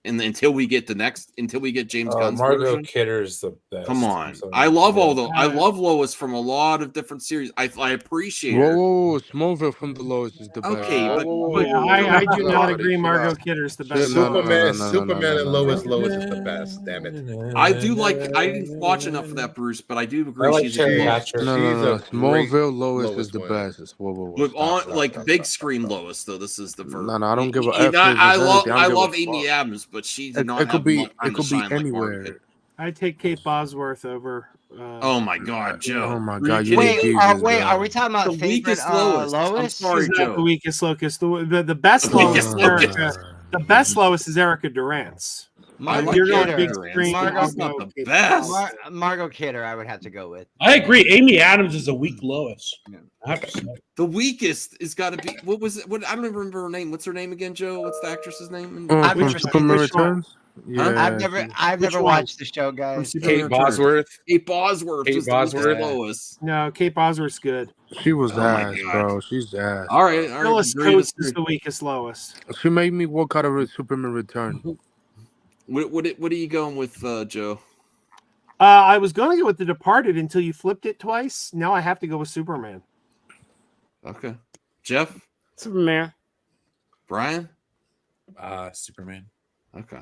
and until we get James Gunn's
Margot
version,
Kidder's the best.
come on.
So,
I love I love Lois from a lot of different series. I appreciate her.
Whoa, Smallville from the Lois is the best.
Okay, but
I do not agree. Margot Kidder's the best.
Superman and Lois is the best. Damn it!
I didn't watch enough of that, Bruce, but I do agree.
I like
she's
Terry
a
Hatcher.
No. Smallville Lois is the best.
With on big screen Lois though. This is the version.
No, I don't give a F.
I love Amy Adams, but she did not.
It could be anywhere.
I'd take Kate Bosworth over.
Oh my God, Joe!
Oh my God!
Wait, are we talking about
the weakest Lois? I'm sorry,
She's
Joe.
not the weakest Lois. The best Lois is Erica. The best Lois is Erica Durance.
Margot
You're going
Kidder.
big screen.
That's not the best.
Margot Kidder, I would have to go with.
I agree. Amy Adams is a weak Lois.
The weakest is got to be what was it? What I don't even remember her name. What's her name again, Joe? What's the actress's name?
I've never seen
Superman Returns.
Yeah. I've never watched the show, guys.
Kate Bosworth.
Kate Bosworth.
Kate Bosworth.
Lois.
No, Kate Bosworth's good.
She was ass, bro. She's ass.
All right.
Phyllis Coates is the weakest Lois.
She made me walk out of Superman Return.
What are you going with, Joe?
I was going to go with The Departed until you flipped it twice. Now I have to go with Superman.
Okay, Jeff.
Superman.
Brian.
Superman.
Okay.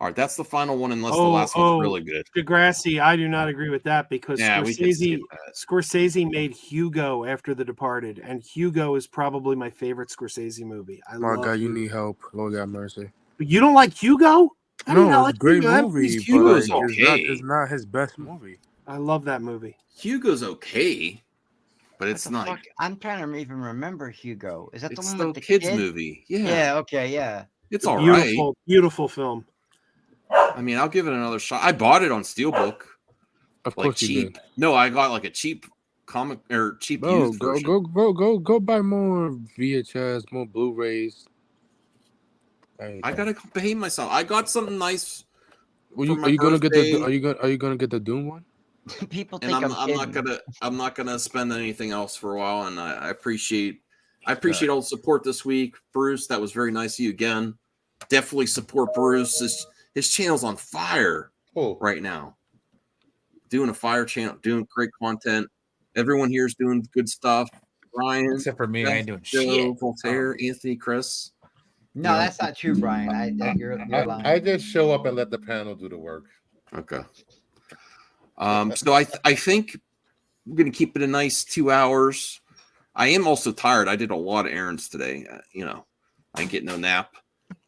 All right, that's the final one, unless the last one's really good.
Degrassi, I do not agree with that because
we can skip
Scorsese made Hugo after The Departed, and Hugo is probably my favorite Scorsese movie.
My God, you need help. Lord have mercy.
But you don't like Hugo?
No, it's a great movie,
Hugo's
but
okay.
It's not his best movie.
I love that movie.
Hugo's okay, but it's not.
Fuck? I'm trying to even remember Hugo. Is that the
It's
one
the
with the
kids
kid?
movie. Yeah.
Yeah. Okay. Yeah.
It's all right.
Beautiful film.
I mean, I'll give it another shot. I bought it on Steelbook.
Of course you
cheap.
did.
No, I got like a cheap comic or cheap
Bro,
used version.
go buy more VHS, more Blu-rays.
I gotta behave myself. I got something nice.
Are you gonna get the Dune one?
People
And
think
I'm not gonna spend anything else for a while. And I appreciate all the support this week, Bruce. That was very nice of you again. Definitely support Bruce. His channel's on fire right now. Doing a fire channel, doing great content. Everyone here is doing good stuff. Ryan,
except for me, I ain't doing
Joe,
shit.
Voltaire, Anthony, Chris.
No, that's not true, Brian. You're lying.
I just show up and let the panel do the work.
Okay. So I think we're gonna keep it a nice 2 hours. I am also tired. I did a lot of errands today. I didn't get no nap.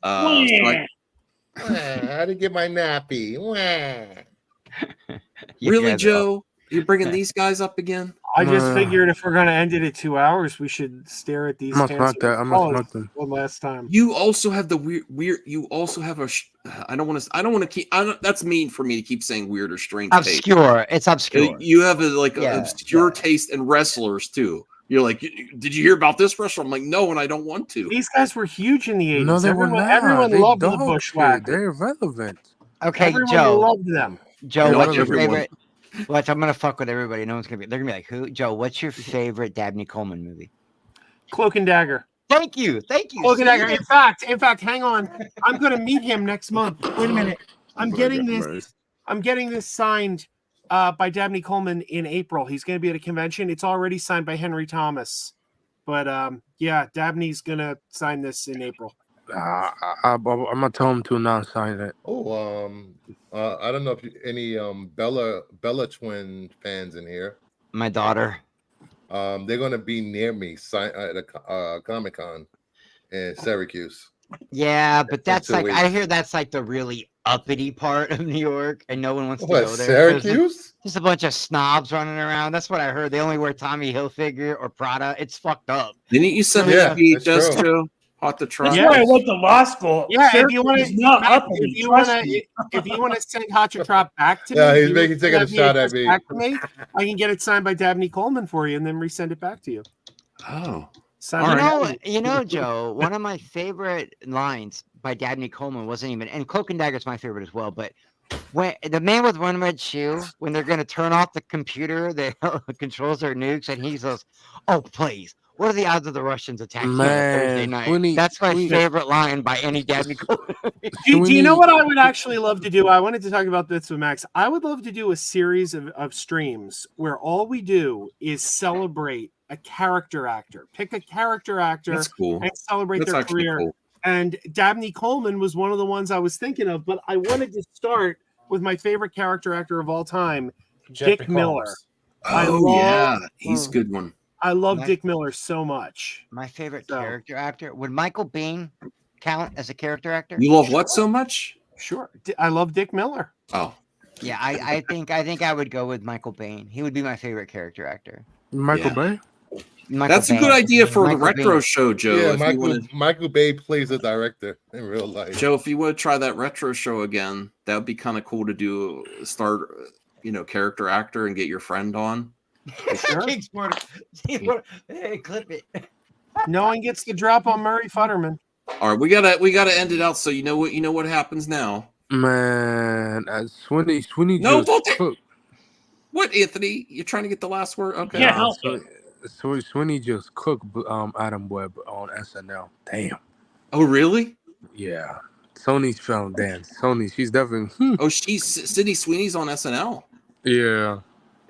I didn't get my nappy.
Really, Joe? You're bringing these guys up again?
I just figured if we're going to end it at 2 hours, we should stare at these.
I'm gonna smack them
one last time.
You also have the weird. You also have a. I don't want to keep. That's mean for me to keep saying weird or strange.
Obscure.
Taste.
It's obscure.
You have an obscure taste in wrestlers too. You're like, did you hear about this wrestler? I'm like, no, and I don't want to.
These guys were huge in the 80s.
No, they were not.
Everyone
They
loved the
don't.
Bushwhacker.
They're irrelevant.
Okay,
Everyone
Joe.
loved them.
Joe, what's your favorite? Watch, I'm gonna fuck with everybody. No one's gonna be. They're gonna be like, "Who?" Joe, what's your favorite Dabney Coleman movie?
Cloak and Dagger.
Thank you.
Cloak and Dagger. In fact, hang on. I'm gonna meet him next month. Wait a minute. I'm getting this signed by Dabney Coleman in April. He's gonna be at a convention. It's already signed by Henry Thomas, but yeah, Dabney's gonna sign this in April.
I'm gonna tell him to not sign it.
I don't know if any Bella twin fans in here.
My daughter.
They're gonna be near me at a Comic-Con in Syracuse.
Yeah, but that's
2
like I
weeks.
hear that's like the really uppity part of New York, and no one wants to
What,
go there. 'Cause
Syracuse?
just a bunch of snobs running around. That's what I heard. They only wear Tommy Hilfiger or Prada. It's fucked up.
Didn't you send
Yeah,
me a
that's
VHS,
true.
Joe? Hot to try.
That's
Yeah.
why I went to law school.
Yeah, if
Syracuse
you want
is
to,
not
Matt,
uppity.
if you
Trust
want to,
me.
if you want to send Hotchatrop back to
Yeah,
me,
he's
you
making taking a
send that
shot at
VHS
me.
back to me. I can get it signed by Dabney Coleman for you, and then resend it back to you.
Oh,
Signed
all
by
right.
Dabney.
You know, Joe. One of my favorite lines by Dabney Coleman wasn't even, and Cloak and Dagger's my favorite as well. But when the man with one red shoe, when they're going to turn off the computer that controls their nukes, and he says, "Oh, please, what are the odds of the Russians attacking on a Thursday
Man,
night?" That's my favorite line by any Dabney Coleman.
Do you know what I would actually love to do? I wanted to talk about this with Max. I would love to do a series of streams where all we do is celebrate a character actor. Pick a character actor
That's cool.
and celebrate
That's
their
actually
career.
cool.
And Dabney Coleman was one of the ones I was thinking of, but I wanted to start with my favorite character actor of all time,
Jeffrey
Dick Miller.
Oh yeah, he's a good one.
I love
My-
Dick Miller so much.
My favorite
So-
character actor would Michael Biehn count as a character actor?
You love what so much?
Sure, I love Dick Miller.
Oh,
Yeah, I think I would go with Michael Biehn. He would be my favorite character actor.
Michael
Yeah.
Bay.
Michael
that's a
Biehn.
good idea for
Michael
the retro
Biehn.
show, Joe.
Yeah,
if you wanna,
Michael Bay plays the director in real life.
Joe, if you want to try that retro show again, that would be kind of cool to do. Start, character actor and get your friend on.
Hey, clip it.
No one gets the drop on Murray Futterman.
All right, we gotta end it out. So you know what happens now.
Man, Sweeney
No,
just
don't
cooked.
What, Anthony? You're trying to get the last word? Okay.
Yeah, help it.
Sweeney just cooked Adam Webb on SNL. Damn.
Oh, really?
Yeah. Sony's film dance. Sony, she's definitely.
Oh, Sydney Sweeney's on SNL.
Yeah.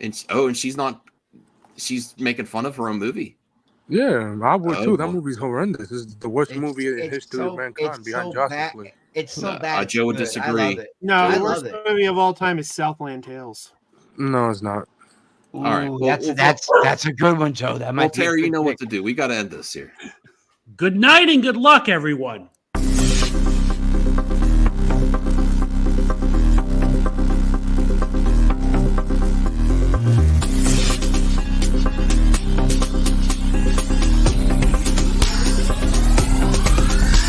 And she's not. She's making fun of her own movie.
Yeah, I would too. That
boy.
movie's horrendous. This is the worst movie in history of mankind behind Justice League.
It's so
No,
bad.
Joe would
good.
disagree.
I love it.
No,
I
the
love
worst
it.
movie of all time is Southland Tales.
No, it's not.
All right.
Ooh,
Well,
that's a good one, Joe. That might
well,
be a
Terry, you
good
know
pick.
what to do. We got to end this here.
Good night and good luck, everyone.